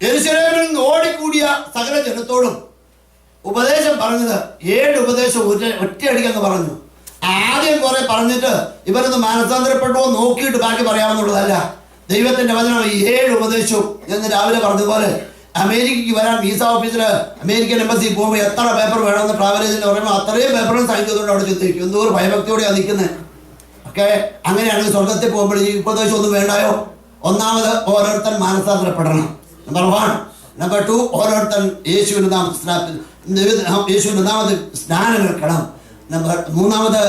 യെരൂശലേമിൽ നിന്ന് ഓടിക്കൂടിയ സകല ജനത്തോടും ഉപദേശം പറഞ്ഞത് 7 ഉപദേശം ഒറ്റയടിക്കങ്ങ് പറഞ്ഞു. ആദ്യം കുറെ പറഞ്ഞിട്ട് ഇവരൊന്ന് മാനസാന്തരപ്പെട്ടോ നോക്കിയിട്ട് ബാക്കി പറയാമെന്നുള്ളതല്ല. ദൈവത്തിന്റെ വചനം 7 ഉപദേശവും എന്ന് രാവിലെ പറഞ്ഞതുപോലെ അമേരിക്കയ്ക്ക് വരാൻ വിസ ഓഫീസിൽ അമേരിക്കൻ എംബസി പോകുമ്പോൾ എത്ര പേപ്പർ വേണമെന്ന് ട്രാവൽ ഏജന്റ് പറയുമ്പോൾ അത്രയും പേപ്പറും സൈൻ ചെയ്തുകൊണ്ട് അവിടെ ചെന്നിരിക്കും. എന്തോ ഒരു ഭയഭക്തിയോടെയാണ് നിൽക്കുന്നത്. ഒക്കെ അങ്ങനെയാണെങ്കിൽ സ്വർഗത്തിൽ പോകുമ്പോൾ ഈ ഉപദേശം ഒന്നും വേണ്ടായോ? ഒന്നാമത് ഓരോരുത്തൻ മാനസാന്തരപ്പെടണം. നമ്പർ 1. നമ്പർ 2, ഓരോരുത്തൻ യേശുവിന്റെ നാമത്തിൽ സ്നാനം എടുക്കണം. നമ്പർ 3,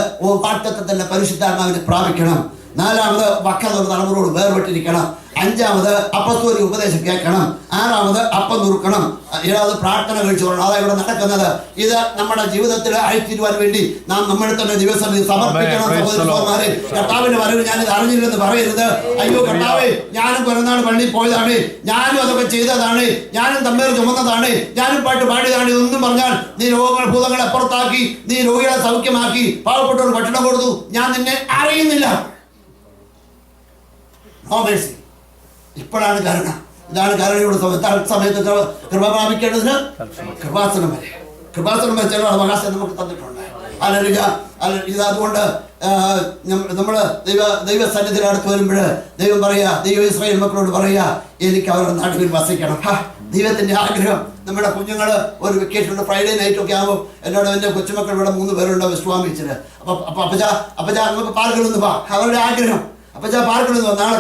വാഗ്ദത്തത്തിന്റെ പരിശുദ്ധാത്മാവിനെ പ്രാപിക്കണം. 4, വക്കതുള്ള തലമുറയോട് വേർപെട്ടിരിക്കണം. 5, അപ്പസ്തോലിക ഉപദേശം കേൾക്കണം. 6, അപ്പം നുറുക്കണം. 7, പ്രാർത്ഥന കഴിച്ചു കൊള്ളണം. അതാണ് ഇവിടെ നടക്കുന്നത്. ഇത് നമ്മുടെ ജീവിതത്തിൽ അയച്ചിരുവാൻ വേണ്ടി നാം നമ്മുടെ തന്നെ ദിവസം സമർപ്പിക്കണം. സഹോദരന്മാരെ, കർത്താവിന്റെ വരവ് ഞാനിത് അറിഞ്ഞില്ലെന്ന് പറയരുത്. അയ്യോ കർത്താവേ, ഞാനും പിറന്നാൾ പള്ളിയിൽ പോയതാണ്, ഞാനും അതൊക്കെ ചെയ്തതാണ്, ഞാനും തമ്മേർ ചുമന്നതാണ്, ഞാനും പാട്ട് പാടിയതാണ്. ഇതൊന്നും പറഞ്ഞാൽ നീ ഭൂതങ്ങളെ പുറത്താക്കി, നീ രോഗികളെ സൗഖ്യമാക്കി, പാവപ്പെട്ടവർ ഭക്ഷണം കൊടുത്തു, ഞാൻ നിന്നെ അറിയുന്നില്ല. ഇപ്പോഴാണ് കാരണം. ഇതാണ് കാരണയുടെ സമയത്ത് കൃപ പ്രാപിക്കേണ്ടതിന് കൃപാസനം വരെ ചില അവകാശം നമുക്ക് തന്നിട്ടുണ്ട്. ഇത് അതുകൊണ്ട് നമ്മൾ ദൈവസന്നിധിയിൽ അടുത്ത് വരുമ്പോൾ ദൈവം പറയുക, ദൈവം ഇസ്രായേൽ മക്കളോട് പറയുക, എനിക്ക് അവരുടെ നടുവിൽ വസിക്കണം. ദൈവത്തിന്റെ ആഗ്രഹം. നമ്മുടെ കുഞ്ഞുങ്ങൾ ഒരു വെക്കേഷൻ ഫ്രൈഡേ നൈറ്റ് ഒക്കെ ആകുമ്പോൾ എന്നോട് എൻ്റെ കൊച്ചുമക്കൾ ഇവിടെ 3 പേരുണ്ട് വെസ്റ്റ് വാമിച്ചിട്ട്. അപ്പച്ചാ നമുക്ക് പാർക്കിലൊന്ന് പാ. അവരുടെ ആഗ്രഹം. അപ്പച്ചാ പാർക്കിലൊന്ന് പാ. നാളെ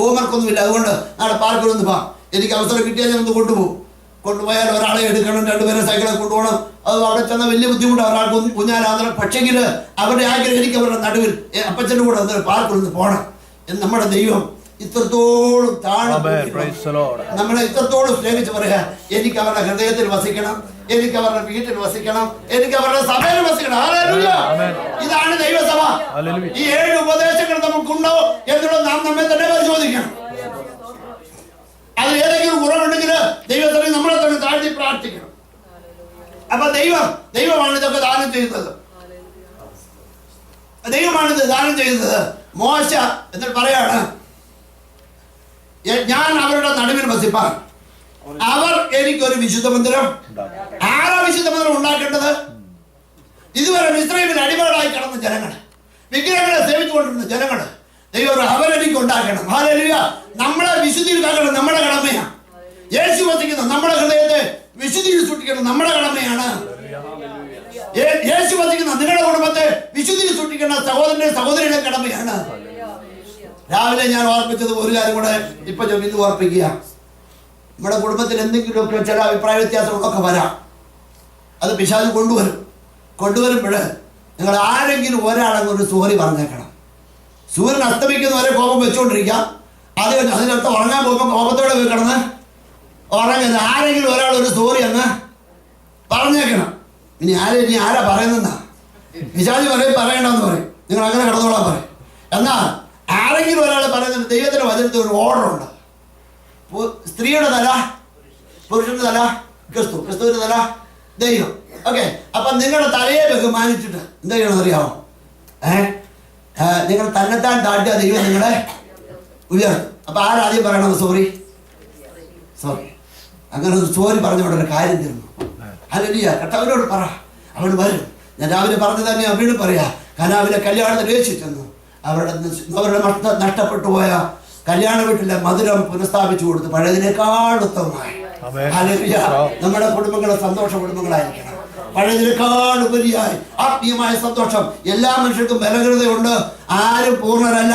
ഹോംവർക്കൊന്നുമില്ല, അതുകൊണ്ട് നാളെ പാർക്കിലൊന്ന് പാ. എനിക്ക് അവസരം കിട്ടിയാൽ ഞാൻ ഒന്ന് കൊണ്ടുപോയാൽ ഒരാളെ എടുക്കണം, 2 പേരെ സൈക്കിളെ കൊണ്ടുപോകണം. അത് അവിടെ ചെന്ന വലിയ ബുദ്ധിമുട്ടാണ്. ഒരാൾക്ക് കുഞ്ഞാലാന്തരം. പക്ഷെങ്കിൽ അവരുടെ ആഗ്രഹം എനിക്ക് അവരുടെ നടുവിൽ അപ്പച്ചൻ്റെ കൂടെ പാർക്കിലൊന്ന് പോകണം. നമ്മുടെ ദൈവം ഇത്രത്തോളം നമ്മളെ ഇത്രത്തോളം സ്നേഹിച്ച് പറയാ, എനിക്ക് അവരുടെ ഹൃദയത്തിൽ വസിക്കണം, എനിക്ക് അവരുടെ വീട്ടിൽ വസിക്കണം, എനിക്ക് അവരുടെ സഭയിൽ വസിക്കണം. ഇതാണ് ദൈവസഭ. ഈ 7 ഉപദേശങ്ങൾ നമുക്കുണ്ടോ എന്നുള്ളത് നാം നമ്മെ തന്നെ പരിശോധിക്കണം. അത് ഏതെങ്കിലും കുറവുണ്ടെങ്കിൽ ദൈവത്തിന് നമ്മളെ തന്നെ താഴ്ത്തി പ്രാർത്ഥിക്കണം. അപ്പൊ ദൈവമാണ് ഇതൊക്കെ ദാനം ചെയ്യുന്നത്. ദൈവമാണിത് ദാനം ചെയ്യുന്നത്. മോശ എന്നിട്ട് പറയാണ്, ഞാൻ അവരുടെ നടുവിൽ വസിപ്പാൻ അവർ എനിക്കൊരു വിശുദ്ധ മന്ദിരം. ആരാ വിശുദ്ധ മന്ദിരം ഉണ്ടാക്കേണ്ടത്? ഇതുവരെ മിസ്രൈമിൽ അടിമകളായി കിടന്ന ജനങ്ങൾ, വിഗ്രഹങ്ങളെ സേവിച്ചുകൊണ്ടിരുന്ന ജനങ്ങൾ, ദൈവം അവരെനിക്ക് ഉണ്ടാക്കണം. ഹല്ലേലൂയ. നമ്മളെ വിശുദ്ധിയിൽ കാക്കണം, നമ്മുടെ കടമയാണ്. യേശു വസിക്കുന്ന നമ്മുടെ ഹൃദയത്തെ വിശുദ്ധിയിൽ സൂക്ഷിക്കണം, നമ്മുടെ കടമയാണ്. യേശു വസിക്കുന്ന നിങ്ങളുടെ കുടുംബത്തെ വിശുദ്ധിയിൽ സൂക്ഷിക്കേണ്ട സഹോദരന്റെ സഹോദരിയുടെ കടമയാണ്. രാവിലെ ഞാൻ ഓർപ്പിച്ചത് ഒരു കാര്യം കൂടെ ഇപ്പൊ ഇന്ന് ഓർപ്പിക്കുക. നമ്മുടെ കുടുംബത്തിൽ എന്തെങ്കിലുമൊക്കെ ചില അഭിപ്രായ വ്യത്യാസങ്ങളൊക്കെ വരാം. അത് പിശാച് കൊണ്ടുവരുമ്പോൾ നിങ്ങൾ ആരെങ്കിലും ഒരാളങ്ങൊരു സോറി പറഞ്ഞേക്കണം. സൂര്യൻ അസ്തമിക്കുന്നവരെ കോപം വെച്ചുകൊണ്ടിരിക്കാം. അത് അതിനർത്ഥം ഉറങ്ങാൻ പോകുമ്പോൾ കോപത്തോടെ പോയി കിടന്ന് ഉറങ്ങുന്നത്. ആരെങ്കിലും ഒരാൾ ഒരു സോറി അങ്ങ് പറഞ്ഞേക്കണം. ഇനി ആരാ പറയുന്നതെന്നാ പിശാച് പറയണ്ടെന്ന് പറയും. നിങ്ങൾ അങ്ങനെ കിടന്നോളാൻ പറയും. എന്നാൽ ആരെങ്കിലും ഒരാൾ പറയുന്നത് ദൈവത്തിന്റെ വചനത്തിൽ ഒരു ഓർഡർ ഉണ്ട്. സ്ത്രീയുടെ തല പുരുഷന്റെ തല ക്രിസ്തുവിന്റെ തല ദൈവം. ഓക്കെ, അപ്പൊ നിങ്ങളുടെ തലയെ ബഹുമാനിച്ചിട്ട് എന്താ ചെയ്യണമെന്ന് അറിയാമോ? നിങ്ങൾ തന്നെത്താൻ താഴ്ത്തിയ ദൈവം നിങ്ങളെ ഉയർത്തും. അപ്പൊ ആരാദ്യം പറയണത്? സോറി. അങ്ങനെ ഒരു സോറി പറഞ്ഞവിടെ ഒരു കാര്യം തീർന്നു. ഹല്ലേലൂയ. കർത്താവിനോട് പറ, അവൻ വരും. ഞാൻ രാവിലെ പറഞ്ഞു തന്നെ വീണ്ടും പറയാ. കനാവിലെ കല്യാണത്തിന് യേശു ചെന്നു. അവരുടെ നഷ്ടപ്പെട്ടു പോയ കല്യാണ വീട്ടിലെ മധുരം പുനഃസ്ഥാപിച്ചു കൊടുത്തു, പഴയതിനേക്കാൾ ഉത്തമമായി. ഹല്ലേലൂയ. നമ്മുടെ കുടുംബങ്ങളെ സന്തോഷ കുടുംബങ്ങളായിരിക്കണം. പഴയതിനേക്കാൾ ഉപരിയായി ആത്മീയമായ സന്തോഷം. എല്ലാ മനുഷ്യർക്കും ബലഹീനതയുണ്ട്, ആരും പൂർണ്ണരല്ല.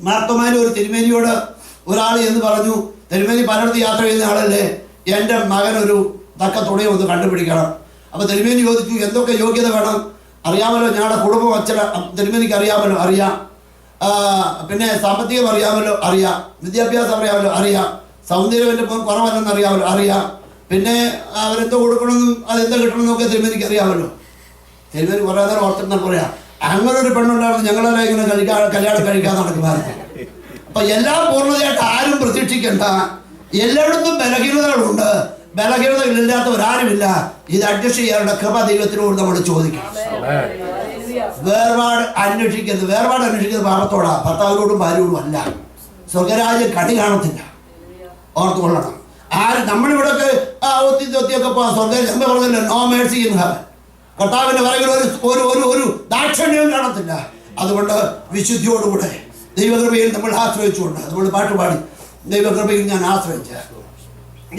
മാർത്തോമാരി ഒരു തിരുമേനിയോട് ഒരാൾ എന്ന് പറഞ്ഞു, തിരുമേനി പലയിടത്ത് യാത്ര ചെയ്യുന്ന ആളല്ലേ, എൻ്റെ മകനൊരു തക്ക തുണയെ ഒന്ന് കണ്ടുപിടിക്കണം. അപ്പോൾ തിരുമേനി ചോദിച്ചു, എന്തൊക്കെ യോഗ്യത വേണം? അറിയാമല്ലോ, ഞങ്ങളുടെ കുടുംബം അച്ഛൻ തിരുമേനിക്ക് അറിയാമല്ലോ, അറിയാം. പിന്നെ സാമ്പത്തികം അറിയാമല്ലോ, അറിയാം. വിദ്യാഭ്യാസം അറിയാമല്ലോ, അറിയാം. സൗന്ദര്യം എൻ്റെ കുറവല്ലെന്ന് അറിയാമല്ലോ, അറിയാം. പിന്നെ അവരെന്തോ കൊടുക്കണമെന്നും അതെന്തോ കിട്ടണമെന്നൊക്കെ തിരുമേനിക്ക് അറിയാമല്ലോ. തിരുമേനി കുറേ നേരം ഓർത്തിരുന്നാൽ പറയാം, അങ്ങനെ ഒരു പെണ്ണുണ്ടായിരുന്നു, ഞങ്ങളെല്ലാം ഇങ്ങനെ കല്യാണം കഴിക്കാൻ നടക്കുമായിരുന്നു. അപ്പൊ എല്ലാം പൂർണ്ണതയായിട്ട് ആരും പ്രതീക്ഷിക്കണ്ട. എല്ലായിടത്തും ബലഹീനതകളുണ്ട്. ബലഹീനതകളില്ലാത്തവരാരുമില്ല. ഇത് അഡ്ജസ്റ്റ് ചെയ്യാനുള്ള കൃപ ദൈവത്തിനോട് നമ്മൾ ചോദിക്കണം. വേർപാട് അന്വേഷിക്കുന്നത് പാപത്തോടാ, ഭർത്താവിനോടും ഭാര്യയോടും അല്ല. സ്വർഗരാജ്യം കണി കാണത്തില്ല, ഓർത്തുകൊള്ളണം. നമ്മളിവിടൊക്കെ ഒത്തിയൊക്കെ പോവാം. സ്വർഗം പറഞ്ഞല്ലോ, നോ മേഴ്സി ഇൻ ഹെവൻ. കർത്താവിന്റെ വരവിൽ ഒരു ദാക്ഷിണ്യവും കാണത്തില്ല. അതുകൊണ്ട് വിശുദ്ധിയോടുകൂടെ ദൈവകൃപയിൽ നമ്മൾ ആശ്രയിച്ചുകൊണ്ട്, നമ്മൾ പാട്ടുപാടി ദൈവകൃപയിൽ ഞാൻ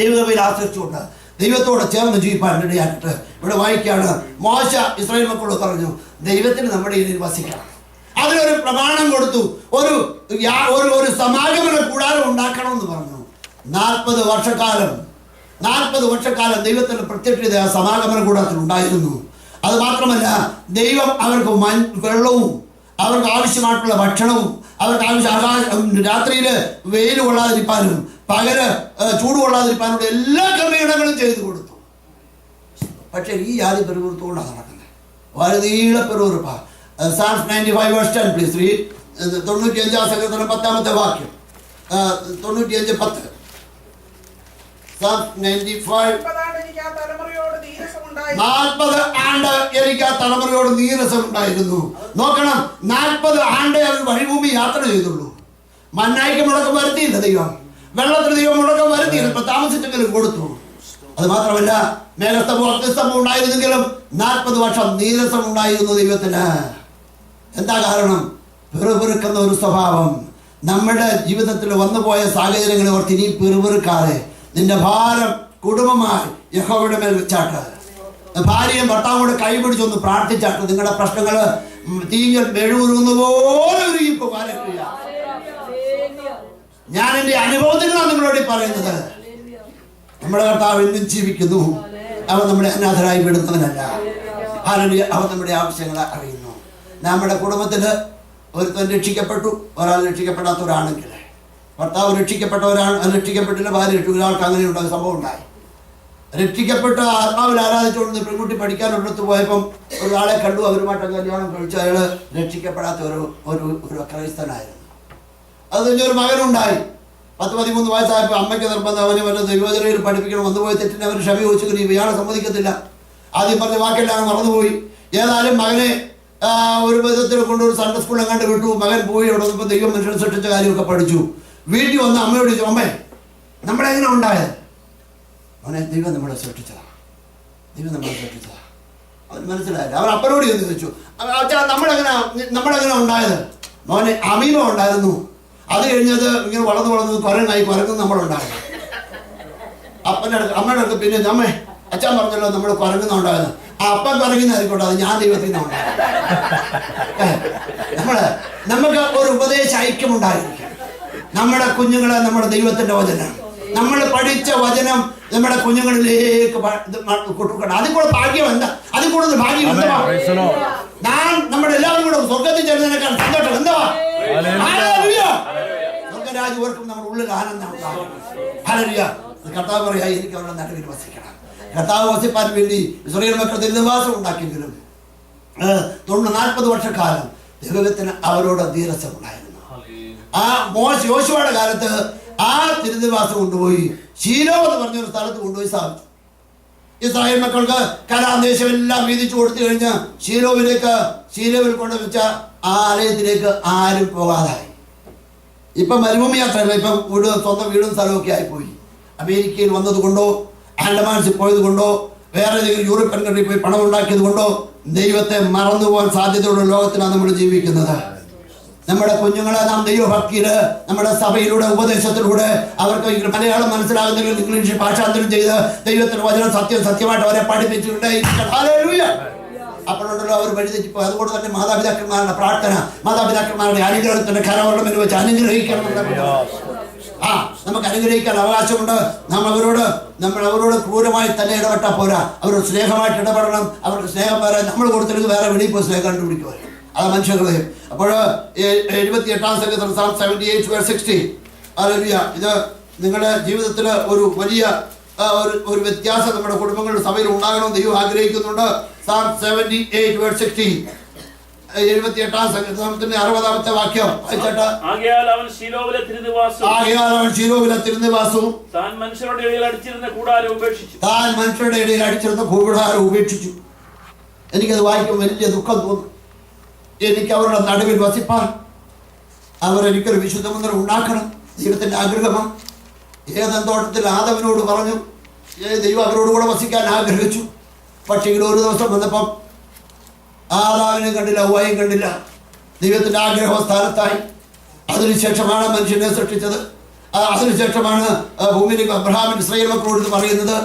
ദൈവകൃപയിൽ ആശ്രയിച്ചുകൊണ്ട് ദൈവത്തോടെ ചേർന്ന് ജീവിപ്പാൻ ഇടയാക്കിട്ട് ഇവിടെ വായിക്കുകയാണ്. മോശ ഇസ്രായേൽ മക്കളോട് പറഞ്ഞു, ദൈവത്തിന് നമ്മുടെ ഇതിൽ വസിക്കണം. അതിനൊരു പ്രമാണം കൊടുത്തു, ഒരു സമാഗമന കൂടാരം ഉണ്ടാക്കണമെന്ന് പറഞ്ഞു. 40 വർഷക്കാലം ദൈവത്തിന്റെ പ്രത്യക്ഷത ആ സമാഗമന കൂടാരത്തിൽ ഉണ്ടായിരുന്നു. അത് മാത്രമല്ല, ദൈവം അവർക്ക് വെള്ളവും അവർക്ക് ആവശ്യമായിട്ടുള്ള ഭക്ഷണവും അവർക്ക് രാത്രിയിൽ വെയിൽ കൊള്ളാതിരിക്കാനും പകല് ചൂട് കൊള്ളാതിരിക്കാനുള്ള എല്ലാ ക്രമീകരണങ്ങളും ചെയ്തു കൊടുത്തു. പക്ഷെ ഈ ജാതി പെരുവിറുത്തുകൊണ്ടാണ് നടക്കുന്നത്. വളരെ നീള പെരുവിറുപ്പ. Psalms 95 verse 10 please read. 95 സങ്കീർത്തനം 10-ാമത്തെ വാക്യം. 95:10. Psalms 95. 40 ആണ്ട് എനിക്ക് ആ തലമുറയോട് നീരസം ഉണ്ടായിരുന്നു. നോക്കണം, 40 ആണ്ടേ അവർ വഴിഭൂമി യാത്ര ചെയ്തുള്ളൂ. മന്നായിക്ക് മുടക്കം വരുത്തിയില്ല ദൈവം, വെള്ളത്തിന് ദൈവം മുടക്കം വരുത്തിയില്ല, ഇപ്പൊ താമസിച്ചെങ്കിലും കൊടുത്തു. അത് മാത്രമല്ല, മേഘസ്തംഭം അഗ്നിസ്തംഭം ഉണ്ടായിരുന്നെങ്കിലും 40 വർഷം നീരസം ഉണ്ടായിരുന്നു ദൈവത്തിന്. എന്താ കാരണം? പിറുപിറുക്കുന്ന ഒരു സ്വഭാവം. നമ്മുടെ ജീവിതത്തിൽ വന്നുപോയ സാഹചര്യങ്ങളെ ഓർത്ത് ഇനി പിറുപിറുക്കാതെ നിന്റെ ഭാരം കുടുംബമായി യഹോവയുടെ മേൽ വെച്ചാട്ട്, ഭാര്യയും ഭർത്താവും കൂടെ കൈപിടിച്ചൊന്ന് പ്രാർത്ഥിച്ചാട്ട് നിങ്ങളുടെ പ്രശ്നങ്ങൾ തീങ്ങൾ മെഴുകുന്ന പോലെ ഉരുകിപ്പോ. ഞാൻ എൻ്റെ അനുഭവത്തിലാണ് നിങ്ങളോട് പറയുന്നത്. നമ്മുടെ കർത്താവ് എന്നും ജീവിക്കുന്നു. അവൻ നമ്മുടെ അനാഥരായി വിടുന്നവനല്ല. അവൻ നമ്മുടെ ആവശ്യങ്ങളെ അറിയുന്നു. നമ്മുടെ കുടുംബത്തിൽ ഒരുത്തൻ രക്ഷിക്കപ്പെട്ടു, ഒരാൾ രക്ഷിക്കപ്പെടാത്തവരാണെങ്കിൽ, ഭർത്താവ് രക്ഷിക്കപ്പെട്ടില്ല, ഭാര്യ ഒരാൾക്ക് അങ്ങനെയുള്ള സംഭവം ഉണ്ടായി. രക്ഷിക്കപ്പെട്ട ആത്മാവിൽ ആരാധിച്ചുകൊണ്ട് പെൺകുട്ടി പഠിക്കാനുള്ളടത്ത് പോയപ്പം ഒരാളെ കണ്ടു, അവരുമായിട്ട് കല്യാണം കഴിച്ചു. അയാൾ രക്ഷിക്കപ്പെടാത്ത ഒരു ക്രൈസ്തനായിരുന്നു. അത് കഴിഞ്ഞൊരു മകനുണ്ടായി. 10-13 വയസ്സായപ്പോൾ അമ്മയ്ക്ക് നിർബന്ധം, അവനെ വല്ല ദൈവജനയിൽ പഠിപ്പിക്കണം. വന്നുപോയി തെറ്റിന് അവർ ക്ഷമ ചോദിച്ചു, ഇയാളെ സമ്മതിക്കത്തില്ല. ആദ്യം പറഞ്ഞ വാക്കെല്ലാം മറന്നുപോയി. ഏതായാലും മകനെ ഒരു വിധത്തിൽ കൊണ്ടൊരു സൺഡേ സ്കൂളിൽ കണ്ട് വിട്ടു. മകൻ പോയി. അവിടെ വന്നപ്പോൾ ദൈവം മനുഷ്യനെ സൃഷ്ടിച്ച കാര്യമൊക്കെ പഠിച്ചു. വീട്ടിൽ വന്ന് അമ്മയോട് ചോദിച്ചു, അമ്മേ നമ്മളെങ്ങനെ ഉണ്ടായത്? അവനെ ദൈവം നമ്മളെ സൃഷ്ടിച്ചതാണ്. അവൻ മനസ്സിലായില്ല. അവർ അപ്പനോട് ചോദിച്ചു, നമ്മളെങ്ങനെ ഉണ്ടായത്? മോനെ അമീമ ഉണ്ടായിരുന്നു. അത് കഴിഞ്ഞത് ഇങ്ങനെ വളർന്ന് കുരങ്ങും നമ്മളുണ്ടായത്. അമ്മയുടെ അടുത്ത് പിന്നെ അമ്മേ അച്ഛൻ പറഞ്ഞല്ലോ നമ്മൾ കുരങ്ങുന്ന ഉണ്ടായത്. ആ അപ്പൻ കുരങ്ങുന്നതായിരിക്കോട്ടെ, അത് ഞാൻ ദൈവത്തിൽ നിന്നാണ് ഉണ്ടായത്. നമുക്ക് ഒരു ഉപദേശ ഐക്യമുണ്ടായിരിക്കും. നമ്മുടെ കുഞ്ഞുങ്ങളെ നമ്മുടെ ദൈവത്തിന്റെ വചനം, നമ്മൾ പഠിച്ച വചനം നമ്മുടെ കുഞ്ഞുങ്ങളിലേക്ക് കൊടുക്കണം. അതിൽ കൂടെ ഭാഗ്യം എന്താ? അതിൽ കൂടുതൽ ഭാഗ്യം എന്താ? നമ്മുടെ എല്ലാവരും കൂടെ സ്വർഗത്തിൽ ചേരുന്നതിനേക്കാൾ സന്തോഷം എന്താ? സ്വർഗരാജ്യം ഓർക്കും നമ്മുടെ ഉള്ളിൽ ആനന്ദം ഉണ്ടാകും. കർത്താവ് പറയാ, എനിക്ക് അവരുടെ നടുവിൽ വസിക്കണം. കർത്താവ് വസിപ്പാൻ വേണ്ടി ഇസ്രായേൽ മക്കൾ ദിനവാസം ഉണ്ടാക്കിയെങ്കിലും 40 വർഷക്കാലം ദൈവത്തിന് അവരോട് ധീരസം ഉണ്ടായിരുന്നു. ആ യോശുവയുടെ കാലത്ത് ആ തിരുനിവാസം കൊണ്ടുപോയി ശീലോ എന്ന് പറഞ്ഞൊരു സ്ഥലത്ത് കൊണ്ടുപോയി സ്ഥാപിച്ചു. ഇസ്രായേൽ മക്കൾക്ക് കനാൻ ദേശം എല്ലാം വീതിച്ചു കൊടുത്തു കഴിഞ്ഞ് ശീലോവിൽ കൊണ്ടുവച്ച ആ ആലയത്തിലേക്ക് ആരും പോകാതായി. ഇപ്പം മരുഭൂമി യാത്രയല്ല, ഇപ്പം സ്വന്തം വീടും സ്ഥലമൊക്കെ ആയിപ്പോയി. അമേരിക്കയിൽ വന്നത് കൊണ്ടോ ആൻഡമാൻസിൽ പോയത് കൊണ്ടോ വേറെ ഏതെങ്കിലും യൂറോപ്യൻ കൺട്രി പോയി പണം ഉണ്ടാക്കിയത് കൊണ്ടോ ദൈവത്തെ മറന്നുപോകാൻ സാധ്യതയുള്ള ലോകത്തിലാണ് നമ്മൾ ജീവിക്കുന്നത്. നമ്മുടെ കുഞ്ഞുങ്ങളെ നാം ദൈവഭക്തിയില് നമ്മുടെ സഭയിലൂടെ ഉപദേശത്തിലൂടെ അവർക്ക് മലയാളം മനസ്സിലാകുന്നെങ്കിൽ ഇംഗ്ലീഷ് ഭാഷാന്തരം ചെയ്ത് ദൈവത്തിന്റെ വചനം സത്യമായിട്ട് അവരെ പഠിപ്പിച്ചിട്ടുണ്ട്. അപ്പോഴുണ്ടല്ലോ അവർ വഴിതെറ്റിപ്പോ. അതുകൊണ്ട് തന്നെ മാതാപിതാക്കന്മാരുടെ പ്രാർത്ഥന, മാതാപിതാക്കന്മാരുടെ അനുഗ്രഹത്തിന്റെ കരവെള്ളം വെച്ച് അനുഗ്രഹിക്കണം. നമുക്ക് അനുഗ്രഹിക്കാൻ അവകാശമുണ്ട്. നമ്മൾ അവരോട് ക്രൂരമായി തന്നെ ഇടപെട്ടാൽ പോരാ, അവരോട് സ്നേഹമായിട്ട് ഇടപെടണം. അവർക്ക് സ്നേഹം വേറെ നമ്മൾ കൊടുത്തില്ലെങ്കിൽ വേറെ വെളിയിൽ പോയി സ്നേഹം കണ്ടുപിടിക്കുക. അത് മനുഷ്യഹൃദയം. അപ്പോൾ 78-ാം സങ്കീർത്തനം Psalm 78:60. ഇത് നിങ്ങളുടെ ജീവിതത്തിൽ ഒരു വലിയ ഒരു വ്യത്യാസം നമ്മുടെ കുടുംബങ്ങളുടെ സഭയിൽ ഉണ്ടാകണമെന്ന് ദൈവം ആഗ്രഹിക്കുന്നുണ്ട്. Psalm 78:60, 78-ാം സങ്കീർത്തനത്തിന്റെ 60-ാമത്തെ വാക്യം വായിച്ചേട്ടാ. ആകയാൽ അവൻ ശീലോവിലെ തിരുനിവാസവും താൻ മനുഷ്യരുടെ ഇടയിൽ അടിച്ചിരുന്ന കൂടാരം ഉപേക്ഷിച്ചു. എനിക്കത് വായിക്കുമ്പോൾ വലിയ ദുഃഖം തോന്നും. എനിക്ക് അവരുടെ നടുവിൽ വസിപ്പാൻ അവരെനിക്കൊരു വിശുദ്ധ മന്ദിരം ഉണ്ടാക്കണം. ദൈവത്തിന്റെ ആഗ്രഹമാണ്. ഏദൻ തോട്ടത്തിൽ ആദമിനോട് പറഞ്ഞു, ദൈവം അവരോടുകൂടെ വസിക്കാൻ ആഗ്രഹിച്ചു. പക്ഷേ ഒരു ദിവസം വന്നപ്പം ആദാമിനെ കണ്ടില്ല, ഹവ്വായും കണ്ടില്ല. ദൈവത്തിന്റെ ആഗ്രഹം സ്ഥാനത്തായി. അതിനുശേഷമാണ് മനുഷ്യനെ സൃഷ്ടിച്ചത്. അതിനുശേഷമാണ് ഭൂമിയിലേക്ക് അബ്രഹാമിന്റെ ഇസ്രായേൽ മക്കളോട് പറയുന്നത്.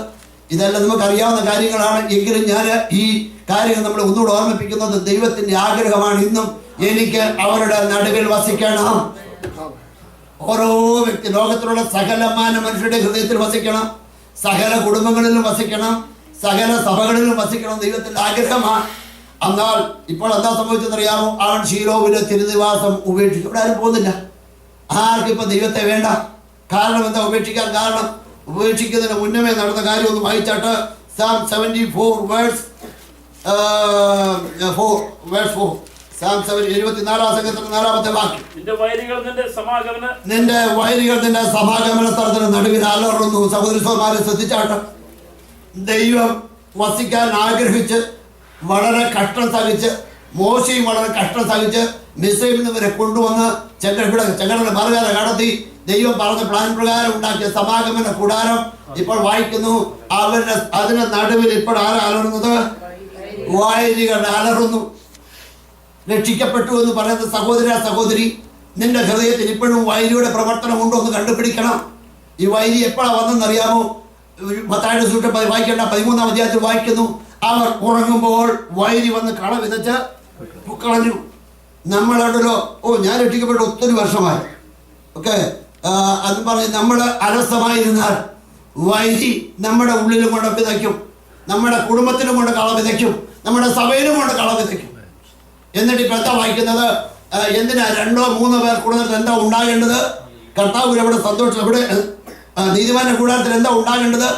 ഇതെല്ലാം നമുക്കറിയാവുന്ന കാര്യങ്ങളാണ്. എങ്കിലും ഞാൻ ഈ കാര്യങ്ങൾ നമ്മൾ ഒന്നുകൂടെ ഓർമ്മിപ്പിക്കുന്നത് ദൈവത്തിന്റെ ആഗ്രഹമാണ്. ഇന്നും എനിക്ക് അവരുടെ നടുവിൽ വസിക്കണം. ഓരോ വ്യക്തി, ലോകത്തിലുള്ള സകലമാന മനുഷ്യരുടെ ഹൃദയത്തിൽ വസിക്കണം, സകല കുടുംബങ്ങളിലും വസിക്കണം, സകല സഭകളിലും വസിക്കണം. ദൈവത്തിന്റെ ആഗ്രഹമാണ്. എന്നാൽ ഇപ്പോൾ എന്താ സംഭവിച്ചെന്നറിയാമോ? അവൻ ശീലോവിലെ തിരുനിവാസം ഉപേക്ഷിച്ചു. ഇവിടെ ആരും പോകുന്നില്ല. ആർക്കും ഇപ്പൊ ദൈവത്തെ വേണ്ട. കാരണം എന്താ ഉപേക്ഷിക്കാൻ കാരണം? ഉപേക്ഷിക്കുന്നതിന് മുന്നമേ നടന്ന കാര്യം ഒന്ന് വായിച്ചാട്ട്. Psalm 74:4. Psalm 74-ാം സങ്കീർത്തനം 4-ാമത്തെ വാക്യം. നിന്റെ വൈരികൾ നിന്റെ സമാഗമന സ്ഥലത്തിന് നടുവിൽ അലറുന്നു. സഹോദരന്മാരെ ശ്രദ്ധിച്ചാട്ട്. ദൈവം വസിക്കാൻ ആഗ്രഹിച്ച് വളരെ കഷ്ടം സഹിച്ച്, മോശയും വളരെ കഷ്ടം സഹിച്ച് മിസ്രൈമിൽ നിന്ന് വരെ കൊണ്ടുവന്ന് ചെങ്കടലിന്റെ മറുകര കടത്തി ദൈവം പറഞ്ഞ പ്ലാൻ പ്രകാരം ഉണ്ടാക്കിയ സമാഗമന കൂടാരം ഇപ്പോൾ വായിക്കുന്നു. അതിന്റെ നടുവിൽ ഇപ്പോൾ ആരാ അലറുന്നത്? വൈരികൾ അലറുന്നു. രക്ഷിക്കപ്പെട്ടു എന്ന് പറയുന്ന സഹോദരി, നിന്റെ ഹൃദയത്തിൽ ഇപ്പോഴും വൈരിയുടെ പ്രവർത്തനം ഉണ്ടോ എന്ന് കണ്ടുപിടിക്കണം. ഈ വൈരി എപ്പോഴാണ് വന്നെന്നറിയാമോ? മത്തായിയുടെ സുവിശേഷം വായിക്കേണ്ട 13-ാം അധ്യായത്തിൽ വായിക്കുന്നു. അവർ ഉറങ്ങുമ്പോൾ വൈരി വന്ന് കള വിതച്ച് കളഞ്ഞു. നമ്മളോടല്ലോ ഞാൻ രക്ഷിക്കപ്പെട്ട ഒത്തിരി വർഷമായി. ഓക്കെ, അത് പറഞ്ഞ് നമ്മൾ അലസമായിരുന്നാൽ വൈരി നമ്മുടെ ഉള്ളിലും കൊണ്ട് വിതയ്ക്കും, നമ്മുടെ കുടുംബത്തിലും കൊണ്ട് കള വിതയ്ക്കും, നമ്മുടെ സഭയിലും കൊണ്ട് കള വിതയ്ക്കും. എന്നിട്ട് ഇപ്പം എന്താ വായിക്കുന്നത്? എന്തിനാ 2-3 പേർ കൂടുതൽ എന്താ ഉണ്ടാകേണ്ടത്? കർത്താവ് എവിടെ സന്തോഷം, എവിടെ നീതിമാന്റെ കൂടാരത്തിൽ എന്താ ഉണ്ടാകേണ്ടത്?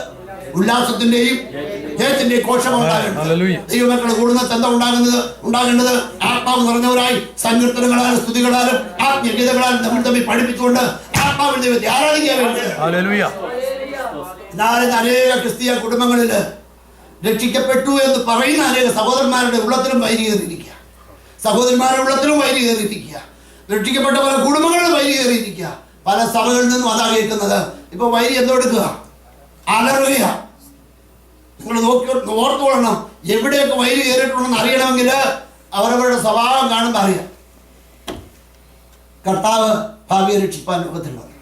ഉല്ലാസത്തിന്റെയും ജയത്തിന്റെയും കോശം ഉണ്ടാകേണ്ടത്. ദൈവമക്കളെ കൂടുന്നത് എന്താ ഉണ്ടാകേണ്ടത്? ആത്മാവ് നിറഞ്ഞവരായി സങ്കീർത്തനങ്ങളാലും സ്തുതികളാലും ആത്മീയഗീതകളാലും തമ്മിൽ പഠിപ്പിച്ചുകൊണ്ട് ആത്മാവിൽ ദൈവത്തെ ആരാധിക്കാൻ വേണ്ടത്. അനേക ക്രിസ്തീയ കുടുംബങ്ങളിൽ രക്ഷിക്കപ്പെട്ടു എന്ന് പറയുന്ന അനേക സഹോദരന്മാരുടെ ഉള്ളത്തിലും വൈരി കയറിയിരിക്കുക, സഹോദരന്മാരുടെ ഉള്ളത്തിലും വൈരി കയറിയിരിക്കുക, രക്ഷിക്കപ്പെട്ട പല കുടുംബങ്ങളിലും വൈരി കയറിയിരിക്കുക. പല സഭകളിൽ നിന്നും അതാ കേൾക്കുന്നത്. ഇപ്പൊ വൈരി എന്തെടുക്കുക? അലറുക. നിങ്ങൾ ഓർത്തുകൊള്ളണം, എവിടെയൊക്കെ വൈരി കയറിയിട്ടുണ്ടെന്ന് അറിയണമെങ്കിൽ അവരവരുടെ സ്വഭാവം കാണുമ്പോൾ അറിയാം. കർത്താവ് ഭാവിയെ രക്ഷിപ്പാൻ ലോകത്തിൽ വന്നു.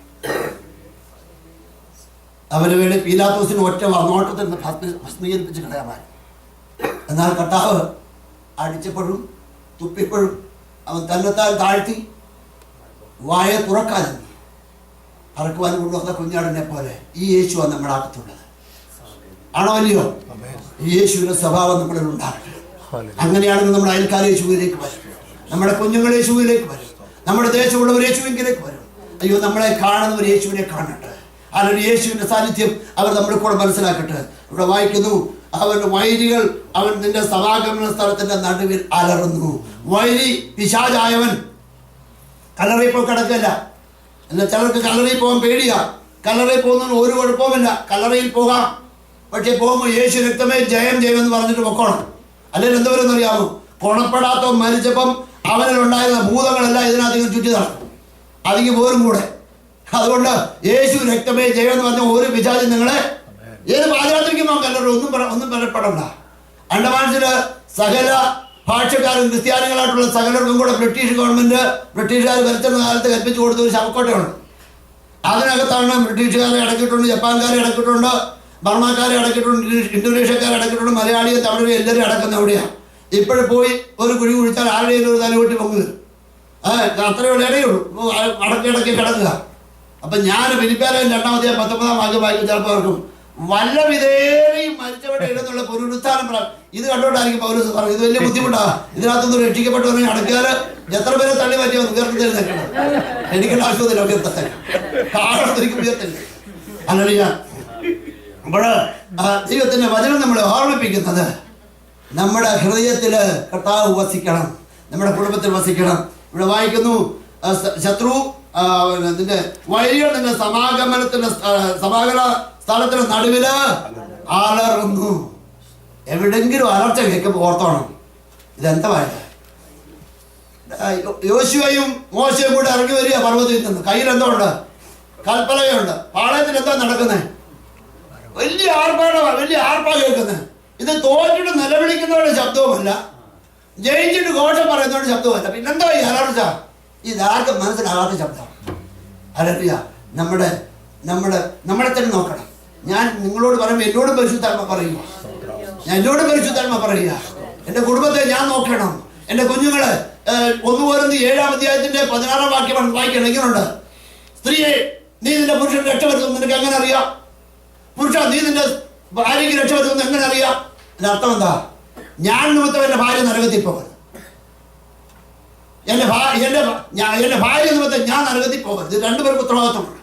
അവന് വേണ്ടി പീലാത്തോസിന് ഒറ്റ നോട്ടത്തിൽ ഭസ്മീകരിപ്പിച്ച് കളയാമായിരുന്നു. എന്നാൽ കർത്താവ് അടിച്ചപ്പോഴും തുപ്പിപ്പോഴും അവൻ തന്നെത്താൻ താഴ്ത്തി വായ തുറക്കാതെ അറക്കുവാൻ കൊണ്ടുവന്ന കുഞ്ഞാടിനെ പോലെ ഈ യേശുവാണ് നമ്മുടെ അകത്തുള്ളത്. ആണോ അല്ലയോ? ഈ യേശുവിന്റെ സ്വഭാവം നമ്മളിൽ ഉണ്ടാകട്ടെ. അങ്ങനെയാണെങ്കിൽ നമ്മുടെ അയൽക്കാർ യേശുവിലേക്ക് വരും, നമ്മുടെ കുഞ്ഞുങ്ങൾ യേശുവിലേക്ക് വരും, നമ്മുടെ ദേശമുള്ളവർ യേശുവിലേക്ക് വരും. അയ്യോ, നമ്മളെ കാണുന്നവർ യേശുവിനെ കാണട്ടെ. അല്ലെങ്കിൽ യേശുവിന്റെ സാന്നിധ്യം അവർ നമ്മളെ കൂടെ മനസ്സിലാക്കട്ടെ. ഇവിടെ വായിക്കുന്നു, അവന്റെ വൈരികൾ അവൻ നിന്റെ സമാഗമന സ്ഥലത്തിന്റെ നടുവിൽ അലറുന്നു. വൈരി പിശാചായവൻ കല്ലറയിൽ കിടക്കല്ല. എന്നാൽ ചിലർക്ക് കല്ലറയിൽ പോകാൻ പേടിയാ. കല്ലറയിൽ പോകുന്നതിന് ഒരു കുഴപ്പവുമില്ല, കല്ലറയിൽ പോകാം. പക്ഷെ പോകുമ്പോൾ യേശു രക്തമേ ജയം ചെയ്യുമെന്ന് പറഞ്ഞിട്ട് പൊക്കോണം. അല്ലെങ്കിൽ എന്തുവരെന്ന് അറിയാമോ? കൊണപ്പെടാത്ത മരിച്ചപ്പം അവനിലുണ്ടായിരുന്ന ഭൂതങ്ങളെല്ലാം ഇതിനകത്ത് ചുറ്റി നടക്കും, അതിക്ക് പോരും കൂടെ. അതുകൊണ്ട് യേശു രക്തമേ ജയം എന്ന് പറഞ്ഞ ഒരു പിശാചും നിങ്ങളെ ഏത് പാതിരാത്രിക്കും നമുക്കല്ലോ ഒന്നും പറയപ്പെടണ്ട. അണ്ടമാൻസില് സകല ഭാഷക്കാരും ക്രിസ്ത്യാനികളായിട്ടുള്ള സകലർക്കും കൂടെ ബ്രിട്ടീഷ് ഗവൺമെന്റ് ബ്രിട്ടീഷുകാർ ഭരിച്ചിരുന്ന കാലത്ത് കൽപ്പിച്ചു കൊടുത്ത ഒരു ശവക്കോട്ടയുണ്ട്. അതിനകത്താണ് ബ്രിട്ടീഷുകാരെ അടക്കിയിട്ടുണ്ട്, ജപ്പാൻകാരെ അടക്കിയിട്ടുണ്ട്, ബർമാക്കാരെ അടക്കിയിട്ടുണ്ട്, ഇന്തോനേഷ്യക്കാരെ അടക്കിയിട്ടുണ്ട്, മലയാളിയും തമിഴരും എല്ലാവരും അടക്കുന്ന എവിടെയാണ്. ഇപ്പോഴും പോയി ഒരു കുഴി കുഴിച്ചാൽ ആരുടെയും ഒരു തലവെട്ടി പൊങ്ങുക. അത്രയുള്ള ഇടയുള്ളൂ, അടക്കി കിടക്കുക. അപ്പം ഞാൻ ഫിലിപ്പിയാലയം 2-ാം 19-ാം വാക്യം വായിക്കും. ചിലപ്പോൾ അവർക്കും വല്ല വിധേനയും മരിച്ചവരുടെ ഇടന്നുള്ള പുനരുത്ഥാനം ഇത് കണ്ടുകൊണ്ടായിരിക്കും പൗലോസ് പറഞ്ഞു. ഇത് വലിയ ബുദ്ധിമുട്ടാണ്. ഇതിനകത്തൊന്ന് രക്ഷിക്കപ്പെട്ടവനെ അടക്കിയാൽ എത്ര പേരെ തള്ളി പറ്റിയോ ഉയർത്തിരുന്നേക്കണം. എനിക്കുള്ള ആവശ്യമില്ല ഉയർത്തത്തെ കാണത്തിരിക്കും ഉയർത്തില്ല. അല്ലല്ല, അപ്പോൾ ദൈവത്തിൻ്റെ വചനം നമ്മളെ ഓർമ്മിപ്പിക്കുന്നത് നമ്മുടെ ഹൃദയത്തിൽ കർത്താവ് വസിക്കണം, നമ്മുടെ കുടുംബത്തിൽ വസിക്കണം. ഇവിടെ വായിക്കുന്നു, ശത്രു നിന്റെ വൈരികൾ നിന്റെ സമാഗമന സ്ഥലത്തിന് നടുവില് അലറുന്നു. എവിടെങ്കിലും അലർച്ച കേൾക്കുമ്പോൾ ഓർത്തോണം, ഇതെന്താ വായന. യോശുവയും മോശയും കൂടെ ഇറങ്ങി വരിക പർവ്വതത്തിൽ നിന്ന്. കയ്യിൽ എന്തോ ഉണ്ട്? കൽപ്പലകയുണ്ട്. പാളയത്തിൽ എന്താ നടക്കുന്നത്? വലിയ ആർപ്പാ കേൾക്കുന്നത്. ഇത് തോറ്റിട്ട് നിലവിളിക്കുന്നവരുടെ ശബ്ദവുമല്ല, ജയിച്ചിട്ട് ഘോഷം പറയുന്നവരുടെ ശബ്ദവുമല്ല. പിന്നെന്തോ ഈ അലർച്ച? ഇതാർക്കും മനസ്സിലാകാത്ത ശബ്ദം. അലറിയ നമ്മളെ തന്നെ നോക്കണം. ഞാൻ നിങ്ങളോട് പറയുമ്പോൾ എന്നോടും പരിശുദ്ധാത്മ പറയുക, എൻ്റെ കുടുംബത്തെ ഞാൻ നോക്കണം. എൻ്റെ കുഞ്ഞുങ്ങള് 1 കൊരിന്ത്യർ 7-ാം അധ്യായത്തിന്റെ 16-ാം വാക്യമാണ് വായിക്കണം. ഇങ്ങനെയുണ്ട്, സ്ത്രീയെ നീ നിന്റെ പുരുഷന് രക്ഷപ്പെടുത്തും നിനക്ക് എങ്ങനെ അറിയാം? പുരുഷ നീ നിന്റെ ഭാര്യയ്ക്ക് രക്ഷപ്പെടുത്തുമെന്ന് എങ്ങനെ അറിയാം? അതിനർത്ഥം എന്താ? ഞാൻ നിമിത്തം എൻ്റെ ഭാര്യ നരകത്തിൽ പോകരുത്, എൻ്റെ ഭാര്യ നിമിത്തം ഞാൻ നരകത്തിൽ പോകരുത്. ഇത് രണ്ടുപേർക്ക് ഉത്തരവാദിത്വമാണ്.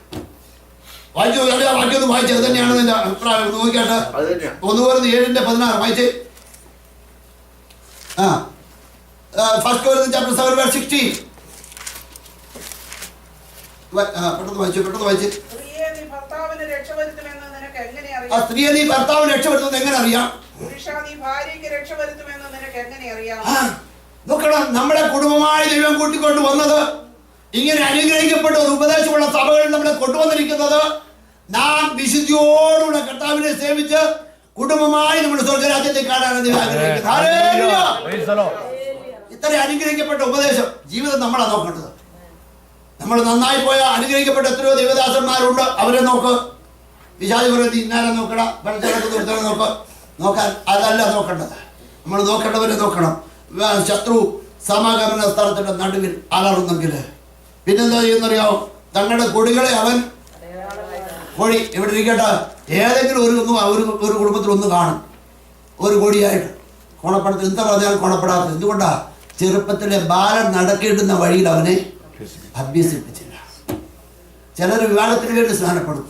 വായിച്ചു, എല്ലാ വാക്യം ഒന്ന് വായിച്ചത് തന്നെയാണ് എൻ്റെ അഭിപ്രായം. നോക്കിയാട്ട് 1 കൊരിന്ത്യർ 7-16 വായിച്ചേ. 1 Corinthians chapter 7 verse 16. പെട്ടെന്ന് വായിച്ചു. സ്ത്രീയെ നീ ഭർത്താവിനെ രക്ഷപ്പെടുത്തുമെന്ന് നിനക്ക് എങ്ങനെ അറിയാം? സ്ത്രീയെ നീ ഭർത്താവിനെ രക്ഷപ്പെടുത്തുന്നത് എങ്ങനെ അറിയാം? പുരുഷ നീ ഭാര്യയ്ക്ക് രക്ഷപ്പെടുത്തുമെന്ന് നിനക്ക് എങ്ങനെ അറിയാം? നോക്കണം, നമ്മളെ കുടുംബമായി ദൈവം കൂട്ടിക്കൊണ്ട് വന്നത്, ഇങ്ങനെ അനുഗ്രഹിക്കപ്പെട്ട ഒരു ഉപദേശമുള്ള സഭകളിൽ നമ്മളെ കൊണ്ടുവന്നിരിക്കുന്നത്, നാം വിശുദ്ധിയോടുകൂടെ കർത്താവിനെ സേവിച്ച് കുടുംബമായി നമ്മുടെ സ്വർഗരാജ്യത്തെ കാണാനാണ് ദൈവം ആഗ്രഹിക്കുന്നത്. ഇത്ര അനുഗ്രഹിക്കപ്പെട്ട ഉപദേശം ജീവിതം നമ്മളാണ് നോക്കേണ്ടത്. നമ്മൾ നന്നായി പോയ അനുഗ്രഹിക്കപ്പെട്ട എത്രയോ ദൈവദാസന്മാരുണ്ട്, അവരെ നോക്ക്. വിശാദി പറയുന്നത് ഇന്നാലെ നോക്കട, പഴച്ചടക്ക് നോക്കാൻ അതല്ല നോക്കേണ്ടത്. നമ്മൾ നോക്കേണ്ടവരെ നോക്കണം. ശത്രു സമാഗമന സ്ഥലത്തിന്റെ നടുവിൽ അലറുന്നെങ്കിൽ പിന്നെന്താ ചെയ്യുന്നറിയാമോ? തങ്ങളുടെ കൊടികളെ അവൻ കൊടി ഇവിടെ ഇരിക്കട്ടെ, ഏതെങ്കിലും ഒരു കുടുംബത്തിൽ ഒന്ന് കാണും, ഒരു കൊടിയായിട്ട്. കോണപ്പടത്തിൽ എന്താ പറഞ്ഞാൽ കോണപ്പെടാത്തത് എന്തുകൊണ്ടാ? ചെറുപ്പത്തിലെ ബാലൻ നടക്കേണ്ടുന്ന വഴിയിൽ അവനെ അഭ്യസിപ്പിച്ചില്ല. ചിലർ വിവാഹത്തിന് വേണ്ടി സ്നാനപ്പെടും,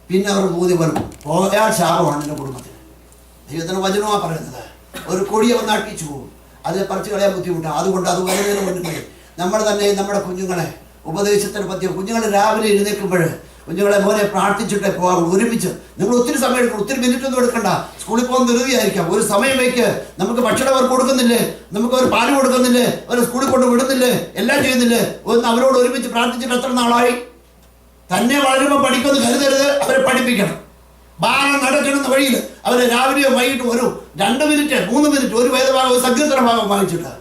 പിന്നെ അവർ ബോധ്യം വരും, പോയാൽ ശാപമാണ് എൻ്റെ കുടുംബത്തിന്. ദൈവത്തിന് വചനമാണ് പറയുന്നത്. ഒരു കൊടി അവൻ നാട്ടിച്ചു പോകും, അതിനെ പറിച്ചു കളയാൻ ബുദ്ധിമുട്ടാണ്. അതുകൊണ്ട് അത് വരുന്നതിന് മുന്നേ നമ്മൾ തന്നെ നമ്മുടെ കുഞ്ഞുങ്ങളെ ഉപദേശത്തിന് പറ്റിയ കുഞ്ഞുങ്ങൾ രാവിലെ എഴുന്നേൽക്കുമ്പോൾ കുഞ്ഞുങ്ങളെ മോനെ പ്രാർത്ഥിച്ചിട്ടേ പോകാം. ഒരുമിച്ച് നിങ്ങൾ ഒത്തിരി സമയം എടുക്കണം, ഒത്തിരി മിനിറ്റ് ഒന്നും എടുക്കണ്ട. സ്കൂളിൽ പോകുന്ന ധൃതിയായിരിക്കാം, ഒരു സമയം വയ്ക്ക്. നമുക്ക് ഭക്ഷണം അവർക്ക് കൊടുക്കുന്നില്ലേ, നമുക്ക് ഒരു പാല് കൊടുക്കുന്നില്ലേ, അവർ സ്കൂളിൽ കൊണ്ട് വിടുന്നില്ലേ, എല്ലാം ചെയ്യുന്നില്ലേ? ഒന്ന് അവരോട് ഒരുമിച്ച് പ്രാർത്ഥിച്ചിട്ട് എത്ര നാളായി? തന്നെ വളരുമ്പോൾ പഠിക്കുമെന്ന് കരുതരുത്, അവരെ പഠിപ്പിക്കണം. ബാലൻ നടക്കുന്ന വഴിയിൽ അവരെ രാവിലെയോ വൈകിട്ട് ഒരു 2 മിനിറ്റ് 3 മിനിറ്റ് ഒരു വേദഭാഗം ഒരു സങ്കീർത്തന ഭാഗം വായിച്ചിട്ട്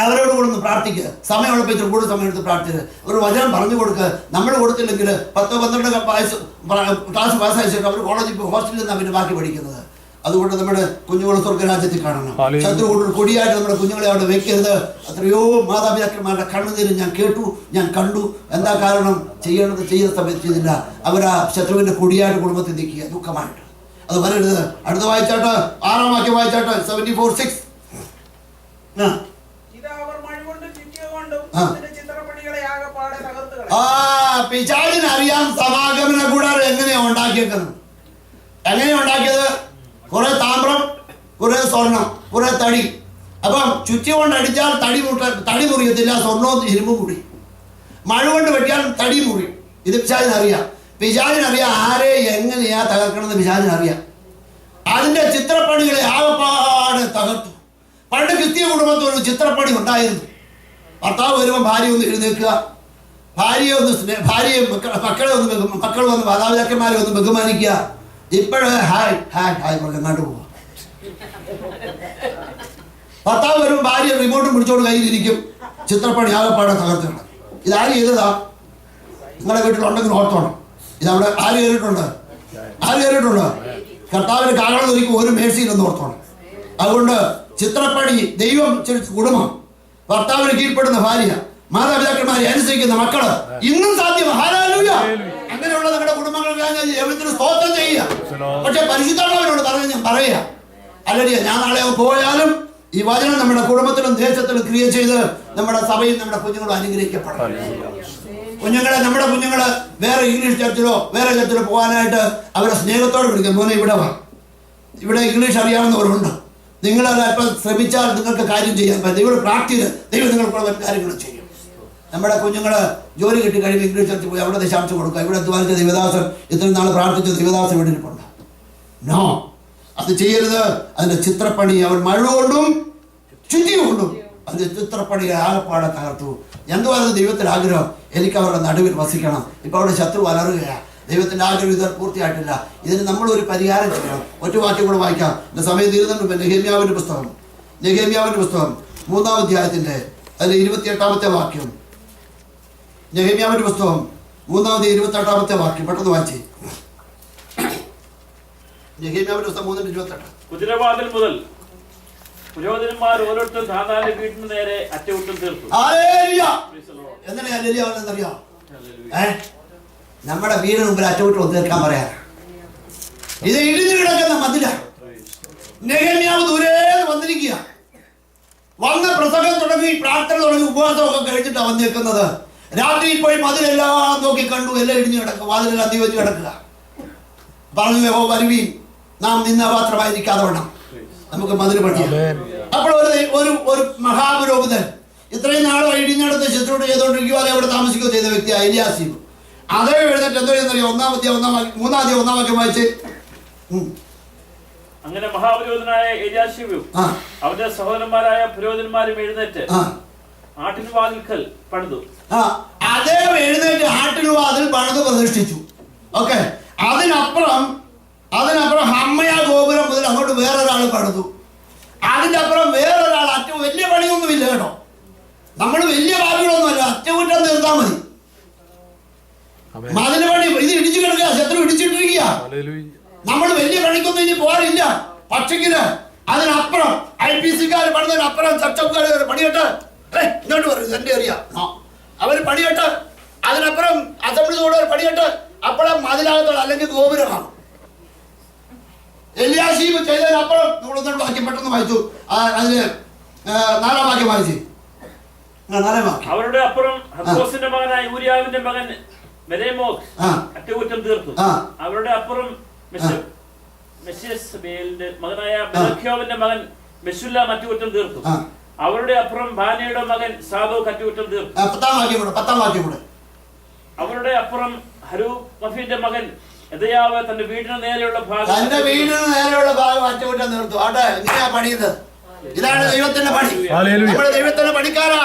അവരോട് കൂടെ ഒന്ന് പ്രാർത്ഥിക്കുക. സമയമുള്ളപ്പോൾ ഇത്ര കൂടുതൽ സമയം എടുത്ത് പ്രാർത്ഥിക്കുക, ഒരു വചനം പറഞ്ഞു കൊടുക്കുക. നമ്മൾ കൊടുത്തില്ലെങ്കിൽ 10-12 ക്ലാസ് പാസ്സായിട്ട് അവർ കോളേജിൽ ഹോസ്റ്റലിൽ നിന്നാണ് പിന്നെ ബാക്കി പഠിക്കുന്നത്. അതുകൊണ്ട് നമ്മുടെ കുഞ്ഞുങ്ങളെ സ്വർഗരാജ്യത്തിൽ കാണണം. ശത്രു കൊടിയായിട്ട് നമ്മുടെ കുഞ്ഞുങ്ങളെ അവിടെ വെക്കരുത്. എത്രയോ മാതാപിതാക്കന്മാരുടെ കണ്ണുനീര് ഞാൻ കേട്ടു, ഞാൻ കണ്ടു. എന്താ കാരണം? ചെയ്യേണ്ടത് ചെയ്ത സമയത്ത് ചെയ്തില്ല. അവരാ ശത്രുവിന്റെ കൊടിയായിട്ട് കുടുംബത്തിൽ നിൽക്കുക ദുഃഖമായിട്ട്. അത് വരരുത്. അടുത്ത വായിച്ചാട്ട് 6-ാം വാക്യം വായിച്ചാട്ട് 74:6. പിശാചിനറിയാം സമാഗമന കൂടാരം എങ്ങനെയാ ഉണ്ടാക്കിയേക്കുന്നത്. എങ്ങനെയാ ഉണ്ടാക്കിയത്? കുറെ താമ്രം, കുറെ സ്വർണം, കുറെ തടി. അപ്പം ചുറ്റി കൊണ്ട് അടിച്ചാൽ തടി മുറിയത്തില്ല, സ്വർണവും ഇരുമ്പും കൂടി. മഴ കൊണ്ട് വെട്ടിയാൽ തടി മുറി. ഇത് പിശാചിനറിയാം. പിശാചിനറിയാം ആരെ എങ്ങനെയാ തകർക്കണമെന്ന് പിശാചിനറിയാം. അതിന്റെ ചിത്രപ്പണികളെ ആകപ്പാട് തകർത്തു. പണ്ട് ക്രിസ്തീയ കുടുംബത്തിൽ ഒരു ചിത്രപ്പണി ഉണ്ടായിരുന്നു. ഭർത്താവ് വരുമ്പോൾ ഭാര്യ ഒന്ന് എഴുന്നേൽക്കുക, മക്കളെ വന്ന് മാതാപിതാക്കന്മാരെ ഒന്ന് ബഹുമാനിക്കുക. ഇപ്പോഴ് ഹായ് ഹായ് ഹായ് പറഞ്ഞ് അങ്ങോട്ട് പോവാം. ഭർത്താവ് വരും, ഭാര്യ റിമോട്ടും പിടിച്ചോട് കയ്യിലിരിക്കും, ചിത്രപ്പണി ആകെപ്പാടെ തകർത്ത് കിടക്കും. ഇതാര് ചെയ്തതാ? നിങ്ങളുടെ വീട്ടിലുണ്ടെങ്കിൽ ഓർത്തോണം. ഇതവിടെ ആര് കയറിയിട്ടുണ്ട്? കർത്താവിന് കാരണം ഒരിക്കലും ഒരു മേഴ്സിയില്ലെന്ന് ഓർത്തോണം. അതുകൊണ്ട് ചിത്രപ്പണി, ദൈവം കുടുംബം, ഭർത്താവിന് കീഴ്പ്പെടുന്ന ഭാര്യ, മാതാപിതാക്കന്മാരെ അനുസരിക്കുന്ന മക്കള് ഇന്നും സാധ്യമാണ്. ഹല്ലേലൂയ. അങ്ങനെയുള്ള നിങ്ങളുടെ കുടുംബങ്ങൾ ദൈവത്തിന് സ്തോത്രം ചെയ്യുക. പക്ഷെ പരിശുദ്ധാത്മാവിനോട് പറഞ്ഞ് ഞാൻ പറയുക, അല്ലെങ്കിൽ ഞാൻ നാളെ പോയാലും ഈ വചനം നമ്മുടെ കുടുംബത്തിലും ദേശത്തിലും ക്രിയ ചെയ്ത് നമ്മുടെ സഭയും നമ്മുടെ കുഞ്ഞുങ്ങളും അനുഗ്രഹിക്കപ്പെടണം. നമ്മുടെ കുഞ്ഞുങ്ങള് വേറെ ഇംഗ്ലീഷ് ചർച്ചിലോ വേറെ ചർച്ചിലോ പോകാനായിട്ട് അവരെ സ്നേഹത്തോടെ വിളിക്കും, മോനെ ഇവിടെ വാ, ഇവിടെ ഇംഗ്ലീഷ് അറിയാവുന്നവരുണ്ട്, നിങ്ങൾ അത് അല്പം ശ്രമിച്ചാൽ നിങ്ങൾക്ക് കാര്യം ചെയ്യാൻ പറ്റും. ദൈവം പ്രാർത്ഥിച്ച് ദൈവം നിങ്ങൾക്കുള്ള കാര്യങ്ങൾ ചെയ്യും. നമ്മുടെ കുഞ്ഞുങ്ങള് ജോലി കിട്ടി കഴിയുമ്പോൾ ഇംഗ്ലീഷ് ചർച്ചിൽ പോയി അവിടെ ദശാംശം കൊടുക്കുക. ഇവിടെ അധ്വാനിച്ച ദൈവദാസൻ ഇത്രയും നാൾ പ്രാർത്ഥിച്ച ദൈവദാസൻ വീട്ടിലിട്ടുണ്ട്. നോ, അത് ചെയ്യരുത്. അതിന്റെ ചിത്രപ്പണി അവൻ മഴ കൊണ്ടും ചുറ്റി കൊണ്ടും അതിന്റെ ചിത്രപ്പണി ആകെപ്പാടെ തകർത്തു. എന്തുവായിരുന്നു ദൈവത്തിന്റെ ആഗ്രഹം? എനിക്ക് അവരുടെ നടുവിൽ വസിക്കണം. ഇപ്പൊ അവിടെ ശത്രു അലറുകയാണ്. ദൈവത്തിന്റെ ആഗ്രഹം ഇത് പൂർത്തിയായിട്ടില്ല. ഇതിന് നമ്മളൊരു പരിഹാരം ചെയ്യണം. ഒറ്റ വാക്യം കൂടെ വായിക്കാം, എന്റെ സമയം തീരുന്നുണ്ട്. നെഹെമ്യാവിന്റെ പുസ്തകം 3-ാം അധ്യായത്തിന്റെ അതിൽ 28-ാമത്തെ വാക്യം. നെഹെമ്യാവിന്റെ പുസ്തകം 3-ാമത്തെ വാക്യം പെട്ടെന്ന് വായിച്ചേ. നെഹെമ്യാവിന്റെ പുസ്തകം 3:28. കുതിരവാതിൽ മുതൽ പുരോഹിതന്മാർ ഓരോരുത്തരും സാധാരണ വീട്ടിന് നേരെ അറ്റകുറ്റം തീർത്തു. എന്നറിയാം, നമ്മുടെ വീടിന് മുമ്പിൽ അറ്റകുറ്റം തീർക്കാൻ പറയാ. ഇത് ഇടിഞ്ഞു കിടക്കുന്ന മതില. നെഹെമ്യാവ് ദൂരെ വന്നിരിക്കുക. വന്ന പ്രസംഗം തുടങ്ങി, പ്രാർത്ഥന തുടങ്ങി, ഉപവാസമൊക്കെ കഴിച്ചിട്ടാണ് വന്നിരിക്കുന്നത്. രാത്രി പോയി മതിലെല്ലാം നോക്കി കണ്ടു, എല്ലാം ഇടിഞ്ഞു കിടക്കുക, വാതിലെല്ലാം തീവച്ച് കിടക്കുക. പറഞ്ഞു, യഹോവ വരുവീൻ, നാം നിന്നപാത്രമായിരിക്കാതെ വേണം നമുക്ക് മതിൽ പണിയാം. അപ്പോൾ ഒരു മഹാപുരോഹിതൻ ഇത്രയും നാളും ഇടിഞ്ഞടത്ത് ശുശ്രൂഷ ചെയ്തുകൊണ്ടിരിക്കുക, അല്ലെ അവിടെ താമസിക്കുകയോ ചെയ്ത വ്യക്തിയാണ് എലിയാസീബ്. അതേ എഴുന്നേറ്റ് എന്തോ ചെയ്യുന്നറിയോ? 3-ാം വാക്യം വായിച്ച്. അങ്ങനെ മഹാപുരോഹിതനായ എലിയാശീബും അവരുടെ സഹോദരന്മാരായ പുരോഹിതന്മാരും എഴുന്നേറ്റ് ആട്ടിൻവാതിൽക്കൽ പണിതു. അദ്ദേഹം എഴുന്നേറ്റ് ആട്ടിൻവാതിൽ പണിത് പ്രതിഷ്ഠിച്ചു. ഓക്കെ, അതിനപ്പുറം ഹമ്മയ ഗോപുരം മുതൽ അങ്ങോട്ട് വേറൊരാൾ പണിതു. അതിന്റെ അപ്പുറം വേറൊരാൾ വലിയ പണിയൊന്നുമില്ല കേട്ടോ. നമ്മൾ വലിയ ബാബികളൊന്നുമല്ല, അറ്റകുറ്റം തീർത്താൽ മതി. മതില് പണി ഇത് ഇടിച്ചു കിടക്കുക, ശത്രു ഇടിച്ചിട്ടിരിക്കുക. നമ്മൾ വലിയ പണിക്കൊന്നും ഇനി പോകാറില്ല. പക്ഷെങ്കില് അതിനപ്പുറം IPC-ക്കാർ പണിതതിനപ്പുറം ചർച്ചക്കാർ പണിയട്ട് ഇങ്ങോട്ട് പറയും, എന്റെ അറിയാം, അവർ പണിയട്ട്. അതിനപ്പുറം അസംബ്ലി തോടുകൾ പണിയട്ട്. അപ്പുറം മതിലാകത്തുള്ള അല്ലെങ്കിൽ ഗോപുരമാണ്. എലിയാശീബ് ചെയ്തതിനപ്പുറം നമ്മളൊന്നും വാക്യം പെട്ടെന്ന് വായിച്ചു. അതിന് 4-ാം വാക്യം വായിച്ചു. 4-ാം വാക്യം. അവരുടെ അപ്പുറം ഹക്കോസിന്റെ മകനായ ഊരിയാവിന്റെ മകൻ മെരേമോത്ത് അറ്റകുറ്റം തീർത്തു. അവരുടെ അപ്പുറം മെശേസ്ബേലിന്റെ മകനായ ബെലഖ്യോവിന്റെ മകൻ മെശുല്ലാം അറ്റകുറ്റം തീർത്തു. അവരുടെ അപ്പുറം ബാനയുടെ മകൻ സാദോക്ക് അറ്റകുറ്റം തീർത്തു. 10-ാം വാക്യം കൂടെ. അവരുടെ അപ്പുറം ഹരൂഫിന്റെ മകൻ യദയാവ് തന്റെ വീടിന് നേരെയുള്ള ഭാഗം അറ്റകുറ്റം തീർത്തു. ആട്ടെ, ഇങ്ങനെയാ പണിയത്. ഇതാണ് ദൈവത്തിന്റെ പണി. നമ്മുടെ ദൈവത്തിന്റെ പണിക്കാരാ.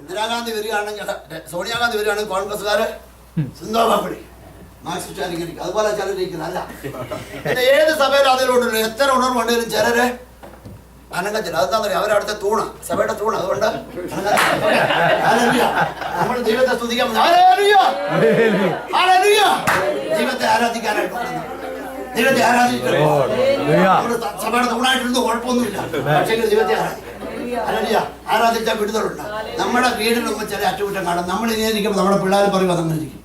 ഇന്ദിരാഗാന്ധി വരികയാണെങ്കിൽ, സോണിയാഗാന്ധി വരികയാണെങ്കിൽ കോൺഗ്രസ്സുകാര് സിന്ദോബാപ്പടി മാർക്സിസ്റ്റ് അതുപോലെ ചിലരിക്കുന്നത് അല്ല. പിന്നെ ഏത് സഭയിലും അതിലുണ്ടല്ലോ, എത്ര ഉണർവുണ്ടെങ്കിലും ചിലര് അനങ്ങത്തില്ല. അതെന്താ പറയുക, അവരവിടുത്തെ തൂണ്, സഭയുടെ തൂണ്. അതുകൊണ്ട് നമ്മൾ ദൈവത്തെ സ്തുതിക്കാൻ, ദൈവത്തെ ആരാധിക്കാനായിട്ട് ദൈവത്തെ ആരാധിക്കണം. സഭയുടെ തൂണായിട്ടിരുന്ന് കുഴപ്പമൊന്നുമില്ല. പക്ഷേ ദൈവത്തെ ആരാധിച്ചാൽ വിടുതലുണ്ട്. നമ്മുടെ വീടിനൊക്കെ ചില അറ്റകുറ്റം കാണും. നമ്മൾ ഇങ്ങനെ ഇരിക്കുമ്പോൾ നമ്മുടെ പിള്ളേർ പറയും അതങ്ങനെ ഇരിക്കും.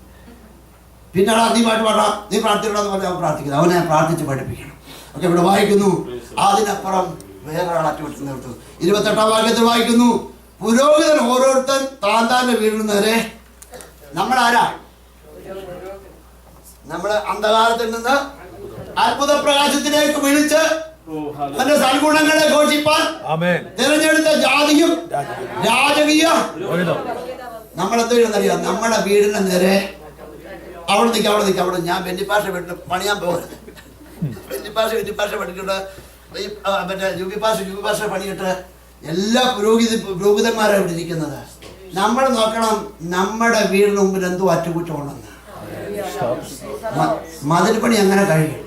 പിന്നെ നീ പാട്ട് പാടാം, നീ പ്രാർത്ഥിക്കണമെന്ന് പറഞ്ഞാൽ അവൻ പ്രാർത്ഥിക്കുന്നത്. അവനെ പ്രാർത്ഥിച്ച് പഠിപ്പിക്കണം. ഒക്കെ ഇവിടെ വായിക്കുന്നു, അതിനപ്പുറം വേറൊരാൾ അറ്റകുറ്റം നിർത്തും. 28-ാം വാക്യത്തിൽ വായിക്കുന്നു, പുരോഹിതൻ ഓരോരുത്തൻ താന്താന്റെ വീടിന് നേരെ. നമ്മളാരാ? നമ്മള് അന്ധകാരത്തിൽ നിന്ന് അത്ഭുത പ്രകാശത്തിലേക്ക് വിളിച്ച് തന്റെ സൽഗുണങ്ങളെ ഘോഷിപ്പാൻ തിരഞ്ഞെടുത്ത ജാതിയും രാജകീയ. നമ്മളെന്തെന്നറിയാം, നമ്മുടെ വീടിന് നേരെ അവിടെ നിൽക്കാം. ഞാൻ വെല്ലിപ്പാഷ വീട്ടിൽ പണിയാൻ പോകരുത്. വെല്ലിപ്പാഷ പഠിക്കട്ടെ, മറ്റേ യുബിപ്പാഷ പണിയിട്ട് എല്ലാ പുരോഹിതന്മാരാണ് ഇവിടെ ഇരിക്കുന്നത്. നമ്മൾ നോക്കണം നമ്മുടെ വീടിന് മുമ്പിൽ എന്തോ അറ്റകുറ്റമുണ്ടെന്ന്. മതിൽ പണി അങ്ങനെ കഴിയും.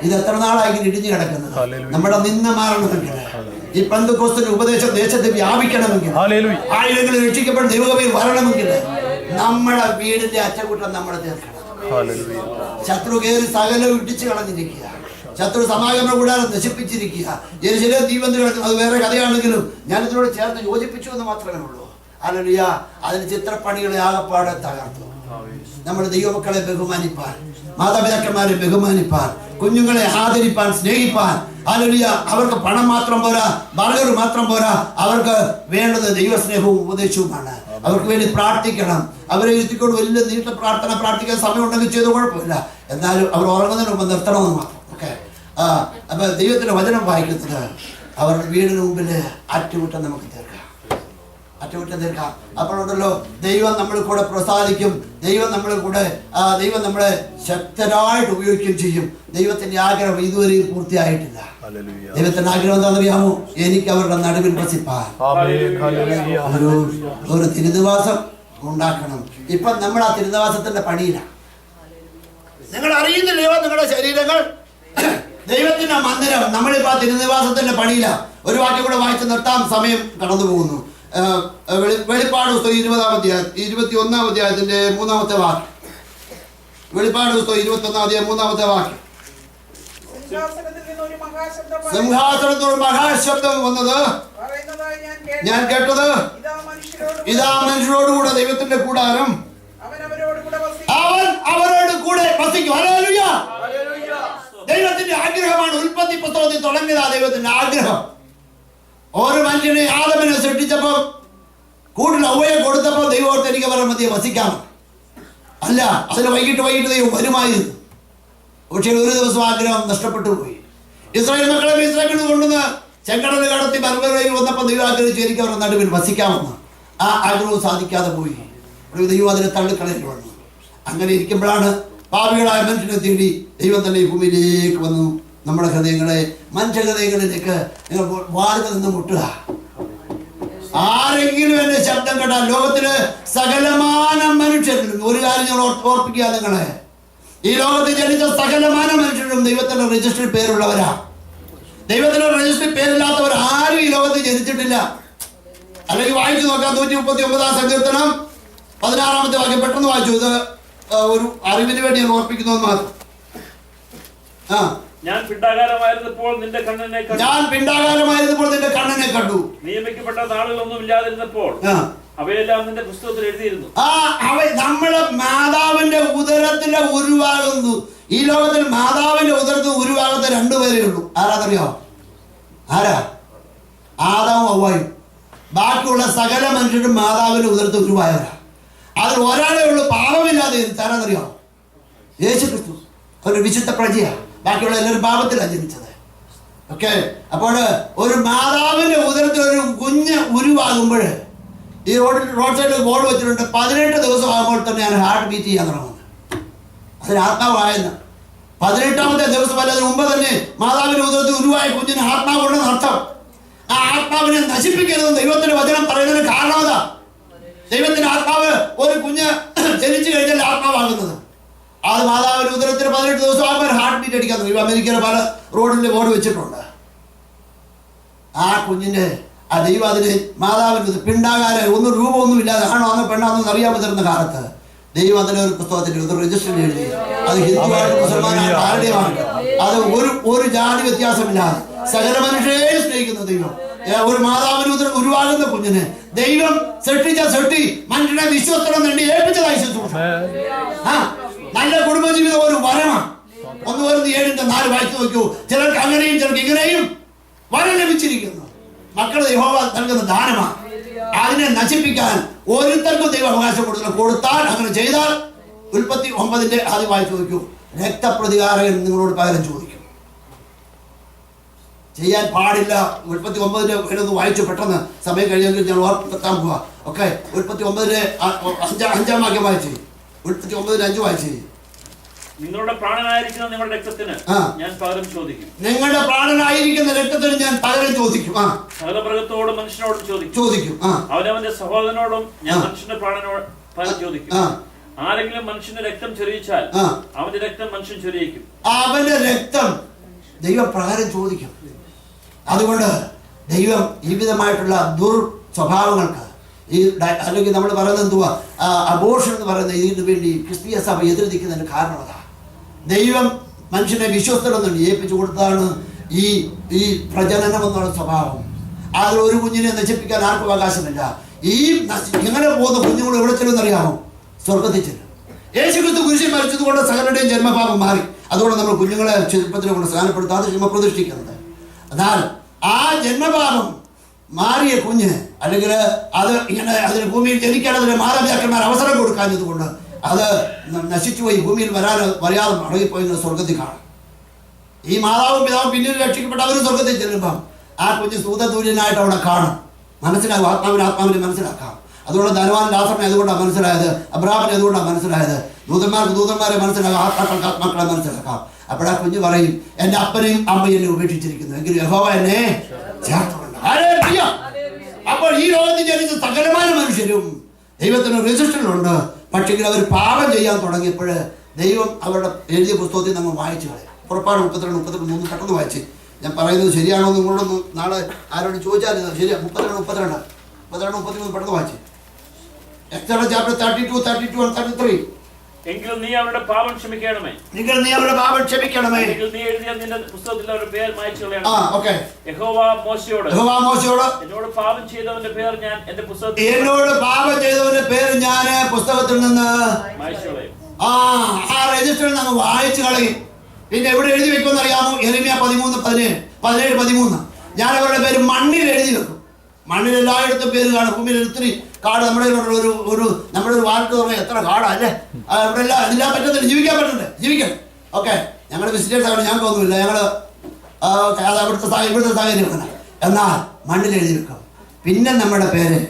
ഇത് എത്ര നാളായി ഇടിഞ്ഞു കിടക്കുന്നത്? നമ്മുടെ നിന്ന മാറണമെങ്കിൽ, ഈ പെന്തക്കോസ്തിന്റെ ഉപദേശം ദേശത്ത് വ്യാപിക്കണമെങ്കിൽ, ആയിരങ്ങൾ രക്ഷിക്കപ്പെട്ട് ദൈവസഭയിൽ വരണമെങ്കിൽ നമ്മുടെ വീടിന്റെ അറ്റകുറ്റം നമ്മൾ തീർക്കണം. ശത്രു കയറി സകലം ഇടിച്ചു കളഞ്ഞിരിക്കുക, ശത്രു സമാഗമന കൂടാതെ നശിപ്പിച്ചിരിക്കുക. യെരൂശലേം തീവന്തി കിടക്കുന്നത് അത് വേറെ കഥയാണെങ്കിലും ഞാൻ ഇതിനോട് ചേർത്ത് യോജിപ്പിച്ചു എന്ന് മാത്രമേ ഉള്ളൂ. ഹല്ലേലൂയ. അതിന് ചിത്രപ്പണികളെ ആകപ്പാടെ തകർത്തു. നമ്മൾ ദൈവമക്കളെ ബഹുമാനിപ്പാൻ, മാതാപിതാക്കന്മാരെ ബഹുമാനിപ്പാൻ, കുഞ്ഞുങ്ങളെ ആദരിപ്പാൻ, സ്നേഹിപ്പാൻ. ഹല്ലേലൂയ. അവർക്ക് പണം മാത്രം പോരാ, ബർഗർ മാത്രം പോരാ, അവർക്ക് വേണ്ടത് ദൈവസ്നേഹവും ഉപദേശവുമാണ്. അവർക്ക് വേണ്ടി പ്രാർത്ഥിക്കണം. അവരെ ഇരുത്തിക്കൊണ്ട് വലിയ നീട്ട പ്രാർത്ഥിക്കാൻ സമയമുണ്ടെങ്കിൽ ചെയ്ത് കുഴപ്പമില്ല. എന്നാലും അവർ ഉറങ്ങുന്നതിന് മുമ്പ് നിർത്തണമെന്ന് മാത്രം. ഓക്കെ. അപ്പൊ ദൈവത്തിന്റെ വചനം വായിക്കുന്നത് അവരുടെ വീടിന് മുമ്പിൽ അറ്റകുറ്റം നമുക്ക് തീർക്കാം. അപ്പോഴുണ്ടല്ലോ ദൈവം നമ്മൾ കൂടെ പ്രസാദിക്കും. ദൈവം നമ്മളെ കൂടെ ദൈവം നമ്മളെ ശക്തരായിട്ട് ഉപയോഗിക്കുകയും ചെയ്യും. ദൈവത്തിന്റെ ആഗ്രഹം ഇതുവരെയും പൂർത്തിയായിട്ടില്ല. ദൈവത്തിന്റെ ആഗ്രഹം എന്താണെന്നറിയാമോ? എനിക്ക് അവരുടെ നടുവിൽ വസിപ്പാൻ ഒരു തിരുനിവാസം ഉണ്ടാക്കണം. ഇപ്പൊ നമ്മൾ ആ തിരുനിവാസത്തിന്റെ പണിയിലാണ്. നിങ്ങൾ അറിയുന്നില്ലയോ നിങ്ങളുടെ ശരീരങ്ങൾ ദൈവത്തിന്റെ മന്ദിരം? നമ്മളിപ്പോ ആ തിരുനിവാസത്തിന്റെ പണിയില്ല. ഒരു വാക്യം കൂടെ വായിച്ച് നിർത്താം, സമയം കടന്നു പോകുന്നു. വെളിപ്പാട് പുസ്തകം 20-ാം അധ്യായം 21-ാം അധ്യായത്തിന്റെ 3-ാമത്തെ വാക്യം. വെളിപ്പാട് പുസ്തകം 21-ാം അധ്യായം 3-ാമത്തെ വാക്യം. സിംഹാസനത്തിൽ ഒരു മഹാശബ്ദം വന്നത് ഞാൻ കേട്ടത്, ഇതാ മനുഷ്യരോടുകൂടെ ദൈവത്തിന്റെ കൂടാരം, അവൻ അവരോട് കൂടെ വസിക്കും. ഹല്ലേലൂയ. ദൈവത്തിന്റെ ആഗ്രഹമാണ്. ഉൽപ്പത്തി പുസ്തകത്തിൽ തുടങ്ങിയതാ ദൈവത്തിന്റെ ആഗ്രഹം. ഓരോ മനുഷ്യനെ ആദമിനെ സൃഷ്ടിച്ചപ്പോ കൂടുതൽ അവയെ കൊടുത്തപ്പോ ദൈവത്തെ എനിക്ക് അവരുടെ മധ്യ വസിക്കാം. അല്ല, അതിന് വൈകിട്ട് ദൈവം വരുമായിരുന്നു. പക്ഷേ ഒരു ദിവസം ആഗ്രഹം നഷ്ടപ്പെട്ടു പോയി. ഇസ്രായേൽ മക്കളെ ഇസ്രായേലിൽ കൊണ്ടുവന്ന് ചെങ്കടൽ കടത്തി ബർബറയിൽ വന്നപ്പോൾ ദൈവം ആഗ്രഹിച്ചു എനിക്ക് അവരുടെ നടുവിൽ വസിക്കാമെന്ന്. ആ ആഗ്രഹവും സാധിക്കാതെ പോയി. ദൈവം അതിനെ തള്ളിക്കളയേണ്ടി വന്നു. അങ്ങനെ ഇരിക്കുമ്പോഴാണ് പാപികളായ മനുഷ്യനെ തേടി ദൈവം തന്നെ ഈ ഭൂമിയിലേക്ക് വന്നു. നമ്മുടെ ഹൃദയങ്ങളെ, മനുഷ്യ ഹൃദയങ്ങളിലേക്ക് നിങ്ങൾ വാർത്ത നിന്ന് മുട്ടുക. ആരെങ്കിലും എന്റെ ശബ്ദം കേട്ടാൽ ലോകത്തില് സകലമാന മനുഷ്യരിലും ഒരു കാര്യം ഞാൻ ഓർപ്പിക്കുക നിങ്ങളെ, ഈ ലോകത്തിൽ ജനിച്ച സകലമാന മനുഷ്യരും ദൈവത്തിന്റെ രജിസ്റ്ററിൽ പേരുള്ളവരാ. ദൈവത്തിന്റെ രജിസ്റ്ററിൽ പേരില്ലാത്തവർ ആരും ഈ ലോകത്തിൽ ജനിച്ചിട്ടില്ല. അല്ലെങ്കിൽ വായിച്ചു നോക്കാം 139-ാം സങ്കീർത്തനം 16-ാമത്തെ വാക്യം. പെട്ടെന്ന് വായിച്ചു. ഇത് ഒരു അറിവിന് വേണ്ടി ഞാൻ ഓർപ്പിക്കുന്നത് മാത്രം. ഞാൻ പിണ്ടാകാരമായിരുന്നപ്പോൾ നിന്റെ കണ്ണനെ കണ്ടു. നിയമിക്കപ്പെട്ട നാളുകളൊന്നും ഇല്ലാതിരുന്നപ്പോൾ അവയെല്ലാം നിന്റെ പുസ്തകത്തിൽ എഴുതിയിരുന്നു. നമ്മള് മാതാവിന്റെ ഉദരത്തിന്റെ ഉരുവാകുന്നു. ഈ ലോകത്തിൽ മാതാവിന്റെ ഉദരത്തിൽ ഉരുവാകുന്ന രണ്ടുപേരേ ഉള്ളൂ. ആരാന്നറിയോ? ആരാ? ആദാമും ഹവ്വയും. ബാക്കിയുള്ള സകല മനുഷ്യരും മാതാവിന്റെ ഉദരത്തിൽ ഉരുവായവരാ. അതിൽ ഒരാളേ ഉള്ളൂ പാപമില്ലാതെ. ആരാന്നറിയോ? യേശു ക്രിസ്തു. ഒരു വിശുദ്ധ പ്രജയാ. ബാക്കിയുള്ള എല്ലാവരും പാപത്തിലാണ് ജനിച്ചത്. ഓക്കെ. അപ്പോൾ ഒരു മാതാവിന്റെ ഉദരത്തിൽ ഒരു കുഞ്ഞ് ഉരുവാകുമ്പോൾ ഈ റോഡ് സൈഡിൽ ബോർഡ് വെച്ചിട്ടുണ്ട് 18 ദിവസം ആകുമ്പോൾ തന്നെ ഞാൻ ഹാർട്ട് ബീറ്റ് ചെയ്യാൻ തുടങ്ങുന്നത്. അതിന് ആത്മാവായെന്ന്. 18-ാമത്തെ ദിവസം അല്ല, അതിന് മുമ്പ് തന്നെ മാതാവിന്റെ ഉദരത്തിൽ ഉരുവായ കുഞ്ഞിന് ആത്മാവുണ്ടെന്ന് അർത്ഥം. ആ ആത്മാവിനെ നശിപ്പിക്കരുതെന്ന് ദൈവത്തിന്റെ വചനം പറയുന്നതിന് കാരണം അതാ. ദൈവത്തിന്റെ ആത്മാവ് ഒരു കുഞ്ഞ് ജനിച്ചു കഴിഞ്ഞാൽ ആത്മാവാകുന്നത്. അത് മാതാവിന്റെ ഉദരത്തിന് 18 ദിവസം ആകുമ്പോൾ ഹാർട്ട് ബീറ്റ് അടിക്കാൻ തുടങ്ങി. അമേരിക്കയിലെ പല റോഡിന്റെ ബോർഡ് വെച്ചിട്ടുണ്ട്. ആ കുഞ്ഞിന്റെ ആ ദൈവം അതിന് മാതാവിന്റെ പിണ്ടാകാരം ഒന്നും രൂപമൊന്നും ഇല്ലാതെ ആണോ അന്ന് പെണ്ണാന്നോ അറിയാൻ പറ്റുന്ന കാലത്ത് ദൈവം അതിലെ ഒരു പുസ്തകത്തിൽ ഒരു രജിസ്റ്ററിൽ എഴുതി. അത് ഹിന്ദുവായിട്ട് മുസൽമാനായിട്ട് ആരുടെയുമാണ്. അത് ഒരു ജാതി വ്യത്യാസമില്ലാതെ സകല മനുഷ്യരെ സ്നേഹിക്കുന്ന ദൈവം ഒരു മാതാവിന് ഉരുവാകുന്ന കുഞ്ഞിന് ദൈവം സൃഷ്ടി മനുഷ്യനെ വിശ്വസ്തം നേടി ഏൽപ്പിച്ചതായി ശുശ്രൂഷ. നല്ല കുടുംബജീവിതം ഒരു വരമാണ്. 1-4 വായിച്ചു നോക്കൂ. ചിലർക്ക് അങ്ങനെയും ചിലർക്ക് ഇങ്ങനെയും വരം ലഭിച്ചിരിക്കുന്നു. മക്കൾ യഹോവ നൽകുന്ന ദാനമാണ്. അതിനെ നശിപ്പിക്കാൻ ഓരോരുത്തർക്കും ദൈവം അവകാശം കൊടുത്താൽ അങ്ങനെ ചെയ്താൽ ഉൽപ്പത്തി 9-ന്റെ ആദ്യം വായിച്ചു നോക്കൂ. രക്തപ്രതികാരകൻ നിങ്ങളോട് പകരം ചോദിക്കും. ചെയ്യാൻ പാടില്ല. ഉൽപ്പത്തി 9-ന്റെ ഒന്ന് വായിച്ചു പെട്ടെന്ന് സമയം കഴിഞ്ഞെങ്കിൽ ഞാൻ ഓർത്താൻ പോവാ. ഓക്കെ. ഉൽപ്പത്തി 9-ന്റെ 5-ാം വാക്യം വായിച്ചു. ഉൽപ്പത്തി 9-ന്റെ 5 വായിച്ചു. നിങ്ങളുടെ പ്രാണനായിരിക്കുന്ന നിങ്ങളുടെ രക്തത്തിന് ഞാൻ പകരം ചോദിക്കും. നിങ്ങളുടെ പ്രാണനായിരിക്കുന്ന രക്തത്തിന് ഞാൻ പകരം ചോദിക്കും. സകല മൃഗത്തോടും മനുഷ്യനോടും ചോദിക്കും. അവനവന്റെ സഹോദരനോടും ഞാൻ മനുഷ്യന്റെ പ്രാണനോട് പകരം ചോദിക്കും. ആരെങ്കിലും മനുഷ്യന്റെ രക്തം ചൊരിയിച്ചാൽ അവന്റെ രക്തം മനുഷ്യൻ ചൊരിയിക്കും. അവന്റെ രക്തം ദൈവം പ്രകാരം ചോദിക്കും. അതുകൊണ്ട് ദൈവം ഈ വിധമായിട്ടുള്ള ദുർസ്വഭാവങ്ങൾക്ക് അല്ലെങ്കിൽ നമ്മൾ പറയുന്നത് എന്തുവാ, അബോർഷൻ എന്ന് പറയുന്ന ഇതിനു വേണ്ടി ക്രിസ്തീയ സഭ എതിർ നിൽക്കുന്നതിന് കാരണം അതാ. ദൈവം മനുഷ്യനെ വിശ്വസ്തരൊന്നും ഏൽപ്പിച്ചു കൊടുത്തതാണ് ഈ പ്രജനനം എന്നുള്ള സ്വഭാവം. അതിൽ ഒരു കുഞ്ഞിനെ നശിപ്പിക്കാൻ ആർക്കും അവകാശമില്ല. ഇങ്ങനെ പോകുന്ന കുഞ്ഞുങ്ങൾ എവിടെ ചെല്ലുമെന്നറിയാമോ? സ്വർഗത്തിൽ ചെല്ലും. യേശുക്രിസ്തു കുരിശിൽ മരിച്ചതുകൊണ്ട് സകലരുടെയും ജന്മഭാവം മാറി. അതുകൊണ്ട് നമ്മൾ കുഞ്ഞുങ്ങളെ ചെറുപ്പത്തിനെ കൊണ്ട് സ്നാനപ്പെടുത്താതെ ജന്മ പ്രതിഷ്ഠിക്കുന്നത്. എന്നാൽ ആ ജന്മഭാവം മാറിയ കുഞ്ഞ് അല്ലെങ്കിൽ അത് ഇങ്ങനെ അതിന് ഭൂമിയിൽ ജനിക്കാൻ അതിന് മാതാപിതാക്കന്മാർ അവസരം കൊടുക്കാഞ്ഞത് കൊണ്ട് അത് നശിച്ചുപോയി ഭൂമിയിൽ വരാതെ മടങ്ങിപ്പോയി സ്വർഗത്തിൽ കാണും. ഈ മാതാവും പിതാവും പിന്നീട് രക്ഷിക്കപ്പെട്ട അവരും സ്വർഗത്തിൽ ചെല്ലുമ്പം ആ കുഞ്ഞ് സൂതതുല്യനായിട്ട് അവിടെ കാണും. മനസ്സിലാകും. ആത്മാവിനെ മനസ്സിലാക്കാം. അതുകൊണ്ട് ധനവാൻ ലാസറിനെ അതുകൊണ്ടാണ് മനസ്സിലായത്, അബ്രാഹാമിനെ അതുകൊണ്ടാണ് മനസ്സിലായത്. ദൂതന്മാർക്ക് ദൂതന്മാരെ മനസ്സിലാക്കാം, ആത്മാക്കൾക്ക് ആത്മാക്കളെ മനസ്സിലാക്കാം. അപ്പോഴാ കുഞ്ഞ് പറയും, എൻ്റെ അപ്പനെയും അമ്മയും എന്നെ ഉപേക്ഷിച്ചിരിക്കുന്നു, എങ്കിലും യഹോവ എന്നെ ചേർത്തുകൊണ്ട്. അപ്പോൾ ഈ ലോകത്തിൽ ജനിച്ച സകലമായ മനുഷ്യരും ദൈവത്തിന് റെസിസ്റ്റൻസുണ്ട്. പക്ഷെങ്കിൽ അവർ പാപം ചെയ്യാൻ തുടങ്ങിയപ്പോൾ ദൈവം അവരുടെ എഴുതിയ പുസ്തകത്തിൽ നമ്മൾ വായിച്ചു കളയും. പുറപ്പാട് 32, 33 പെട്ടെന്ന് വായിച്ച്. ഞാൻ പറയുന്നത് ശരിയാണോ എന്ന് നിങ്ങളൊന്നും നാളെ ആരോട് ചോദിച്ചാൽ ശരിയാ. 32, 33 പെട്ടെന്ന് വായിച്ച്. Exodus chapter 32, 32 and 33. എങ്കിലും നീ അവരുടെ പാപം ക്ഷമിക്കണമേ. നീ അവരുടെ പാപം ക്ഷമിക്കണമേ. നീ എഴുതിയ നിന്റെ പുസ്തകത്തിൽ അവരുടെ പേര് മായ്ച്ചു കളയണം. യഹോവ മോശയോട് എന്നോട് പാപം ചെയ്തവന്റെ പേര് ഞാൻ എന്റെ പുസ്തകത്തിൽ നിന്ന് മായ്ച്ചു കളയും. ആ രജിസ്റ്ററിൽ നമ്മൾ വായിച്ചു കളയും. പിന്നെ എവിടെ എഴുതി വെക്കുമെന്ന് അറിയാമോ? യെരമ്യാ 13:17-13. ഞാൻ അവരുടെ പേര് മണ്ണിൽ എഴുതി വെക്കും. മണ്ണിൽ എല്ലായിടത്തും പേര് കാണും. ഭൂമിയിൽ ഒത്തിരി കാട് നമ്മുടെ നമ്മുടെ ഒരു വാർത്ത പറഞ്ഞാൽ എത്ര കാടാ അല്ലേ? ഇവിടെ എല്ലാം എല്ലാം പറ്റത്തില്ല, ജീവിക്കാൻ പറ്റണ്ടേ? ജീവിക്കണം. ഓക്കെ, ഞങ്ങളുടെ വിസിറ്റേഴ്സ് ആണ്, ഞങ്ങൾക്കൊന്നുമില്ല. ഞങ്ങൾ ഇവിടുത്തെ സാഹചര്യം അങ്ങനെ. എന്നാൽ മണ്ണിൽ എഴുതി വെക്കും. പിന്നെ നമ്മുടെ പേര്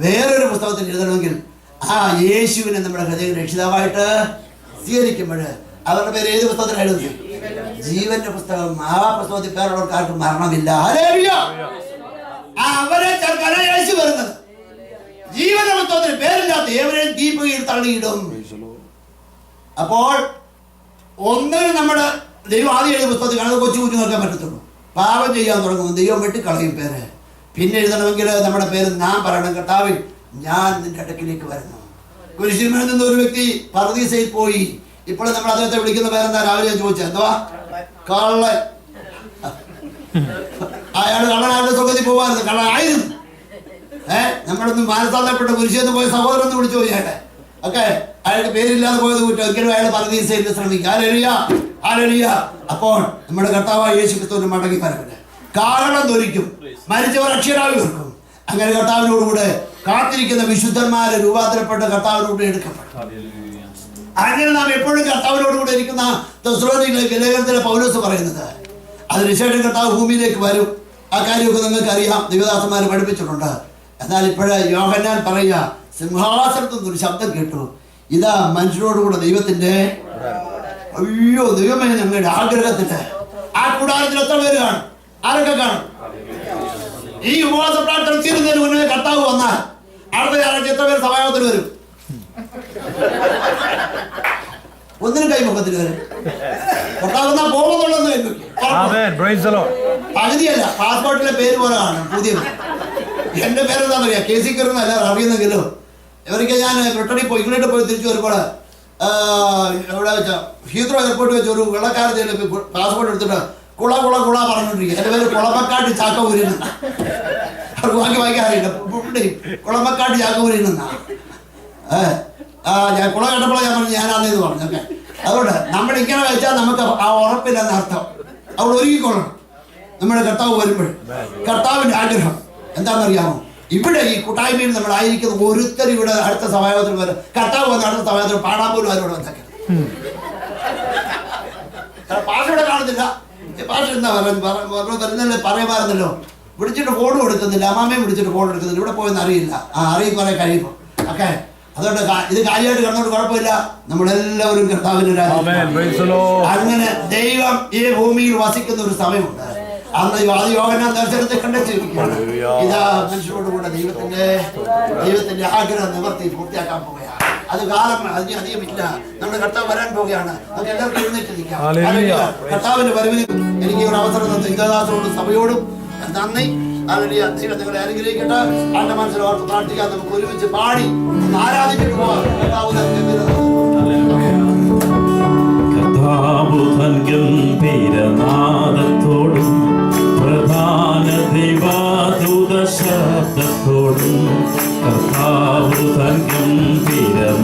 വേറൊരു പുസ്തകത്തിൽ എഴുതണമെങ്കിൽ ആ യേശുവിനെ നമ്മുടെ ഹൃദയ രക്ഷിതാവായിട്ട് സ്വീകരിക്കുമ്പോൾ അവരുടെ പേര് ഏത് പുസ്തകത്തിലാണ് എഴുതുന്നത്? ജീവന്റെ പുസ്തകം. ആ പുസ്തകത്തിൽ പേരുള്ളവർക്ക് ആർക്കും മരണമില്ല. അവരെ ചേർക്കാനാണ് യേശു വരുന്നത്. ജീവന്റെ പുസ്തകത്തിൽ പേരില്ലാത്ത ഏവരെയും തീപ്പൊയ്യിൽ തള്ളിയിടും. അപ്പോൾ ഒന്നിനും നമ്മുടെ ദൈവം ആദ്യം എഴുതിയ പുസ്തകത്തിൽ കാണുന്നത് കൊച്ചു കുഞ്ഞുങ്ങൾക്കാൻ പറ്റത്തുള്ളൂ. പാപം ചെയ്യാൻ തുടങ്ങും, ദൈവം വെട്ടിക്കളയും പേര്. പിന്നെ എഴുതണമെങ്കിൽ നമ്മുടെ പേര് നാം പറയണം, കർത്താവേ ഞാൻ നിന്റെ അടുക്കിലേക്ക് വരുന്നു. കുരിശിന്മേൽ നിന്ന് ഒരു വ്യക്തി പർദീസയിൽ പോയി. ഇപ്പോൾ നമ്മൾ അദ്ദേഹത്തെ വിളിക്കുന്ന പേരെന്താ? രാവിലെ ചോദിച്ചത് എന്തുവാ? കള്ളൻ. അയാൾ കള്ളനായിട്ട് സ്വർഗ്ഗത്തിൽ പോവായിരുന്നു, കള്ളനായിരുന്നു. നമ്മളൊന്നും മാനസാന്തരപ്പെട്ട കുരിശിന്ന് പോയ സഹോദരൻ എന്ന് വിളിച്ചു പോയി അയാളെ. ഓക്കെ, അയാൾക്ക് പേരില്ലാതെ പോയത് കുറ്റം. ഒരിക്കലും അയാൾ പർദീസയിൽ ശ്രമിക്കുക. ഹല്ലേലൂയ. അപ്പോൾ നമ്മുടെ കർത്താവായ യേശു ക്രിസ്തുവിന്റെ മടങ്ങി വരവിന് കാരണം ധരിക്കും, മരിച്ചവർ അക്ഷരായി വെക്കും. അങ്ങനെ കർത്താവിനോടുകൂടെ കാത്തിരിക്കുന്ന വിശുദ്ധന്മാരെ രൂപാന്തരപ്പെട്ട കർത്താവിനോട് എടുക്കപ്പെട്ടു. അങ്ങനെ നാം എപ്പോഴും കർത്താവിനോടുകൂടെ ഇരിക്കുന്ന തെസ്സലോനിക്കയിലെ ലേഖനത്തിലെ പൗലോസ് പറയുന്നത്, അതിനുശേഷം കർത്താവ് ഭൂമിയിലേക്ക് വരും. ആ കാര്യമൊക്കെ നിങ്ങൾക്ക് അറിയാം, ദൈവദാസന്മാർ പഠിപ്പിച്ചിട്ടുണ്ട്. എന്നാൽ ഇപ്പോഴേ യോഹന്നാൻ പറയുക, സിംഹാസനത്തിൽ നിന്നൊരു ശബ്ദം കേട്ടു, ഇതാ മനുഷ്യരോടുകൂടെ ദൈവത്തിന്റെ ദൈവമേ ഞങ്ങളുടെ ആഗ്രഹത്തിന്റെ. ആ കൂടാരത്തിൽ എത്ര പേര് കാണും? ആരൊക്കെ കാണും? ഈ ഉപവാസ പ്രാർത്ഥന തീരുന്നതിന് മുന്നേ കർത്താവ് വന്നാൽ അടുത്ത ഞായറാഴ്ച എത്ര പേര് സഭായോഗത്തിൽ വരും? ഒന്നിനും കൈമുഖത്തിൽ വരും. കർത്താവ് എന്നാ പോകുന്നുള്ളതെന്ന് പകുതിയല്ല, പാസ്പോർട്ടിലെ പേര് പോലെ കാണും. പുതിയ എന്റെ പേരെന്താണെന്നറിയാം, KC കയറുന്നല്ല അറിയുന്നെങ്കിലും. ഇവർക്ക് ഞാൻ ബ്രിട്ടനിൽ പോയി, ഇംഗ്ലണ്ടിൽ പോയി തിരിച്ചു വരുമ്പോൾ എവിടെ വെച്ചാൽ ഹീത്രോ എയർപോർട്ടിൽ വെച്ച് ഒരു വെള്ളക്കാരത്തിൽ പാസ്പോർട്ട് എടുത്തിട്ട് കുള പറഞ്ഞുകൊണ്ടിരിക്കുക. എൻ്റെ പേര് കുളമക്കാട്ട് ചാക്കപുരിൽ നിന്നാ. അവർക്ക് ബാക്കി വായിക്കാറില്ല. കുളമക്കാട്ട് ചാക്കപുരിൽ നിന്നാ. ഞാൻ കുള കേട്ടപ്പോഴാണ് ഞാൻ പറഞ്ഞു ഞാനാന്നേന്ന് പറഞ്ഞു. ഓക്കെ, അതുകൊണ്ട് നമ്മളിങ്ങനെ വെച്ചാൽ നമുക്ക് ആ ഉറപ്പില്ലെന്ന് അർത്ഥം. അവിടെ ഒരുങ്ങിക്കൊള്ളണം. നമ്മുടെ കർത്താവ് വരുമ്പോൾ കർത്താവിൻ്റെ ആഗ്രഹം എന്താണെന്നറിയാമോ? ഇവിടെ ഈ കൂട്ടായ്മയിൽ നമ്മളായിരിക്കുന്ന ഒരുത്തരും ഇവിടെ അടുത്ത സഭായോഗത്തിൽ വരും. കർത്താവ് വന്ന് അടുത്ത സഭായോഗത്തിൽ പാടാൻ പോലും അവരോട് വന്നേക്കാം. പാഷ ഇവിടെ കാണുന്നില്ല. പാഷ എന്താ വരുന്നല്ലേ പറയുമായിരുന്നല്ലോ, വിളിച്ചിട്ട് ഫോൺ കൊടുക്കുന്നില്ല. അമ്മാമ്മയും വിളിച്ചിട്ട് ഫോൺ എടുക്കുന്നില്ല. ഇവിടെ പോയെന്ന് അറിയില്ല. അറിയും കുറെ കഴിയുമ്പോൾ. ഓക്കെ, അതുകൊണ്ട് ഇത് കാര്യമായിട്ട് കണ്ടോണ്ട് കുഴപ്പമില്ല. നമ്മളെല്ലാവരും കർത്താവിന്റെ അങ്ങനെ ദൈവം ഈ ഭൂമിയിൽ വസിക്കുന്ന ഒരു സമയമുണ്ട്. അന്ന് യോഹന്നാൻ ദർശനത്തെ കണ്ടെത്തിയിരിക്കുകയാണ്. ഇതാ മനുഷ്യരോട് കൂടെ ദൈവത്തിന്റെ ആഗ്രഹം നിവർത്തി പൂർത്തിയാക്കാൻ പോവുകയാണ്. അത് കാലം അധികം ഇല്ല. നമ്മുടെ കർത്താവ് വരാൻ പോവുകയാണ്. നമുക്ക് എല്ലാവർക്കും എഴുന്നേറ്റ് നിൽക്കാം. കർത്താവിന്റെ വരവിന് എനിക്ക് ഒരു അവസരം തന്ന ഇന്ദ്രദാസോടും സഭയോടും നന്ദി. ദൈവം നിങ്ങളെ അനുഗ്രഹിക്കട്ടെ. എന്റെ മനസ്സിലോർത്ത് പ്രാർത്ഥിക്കാൻ നമുക്ക് ഒരുമിച്ച് പാടി ആരാധിച്ചിട്ട് പോവാം. കർത്താവുതൻ ഗംഭീരനാദത്തോടും പ്രധാന ദൈവദൂത ശബ്ദത്തോടും കർത്താവുതൻ ഗംഭീരനാദത്തോടും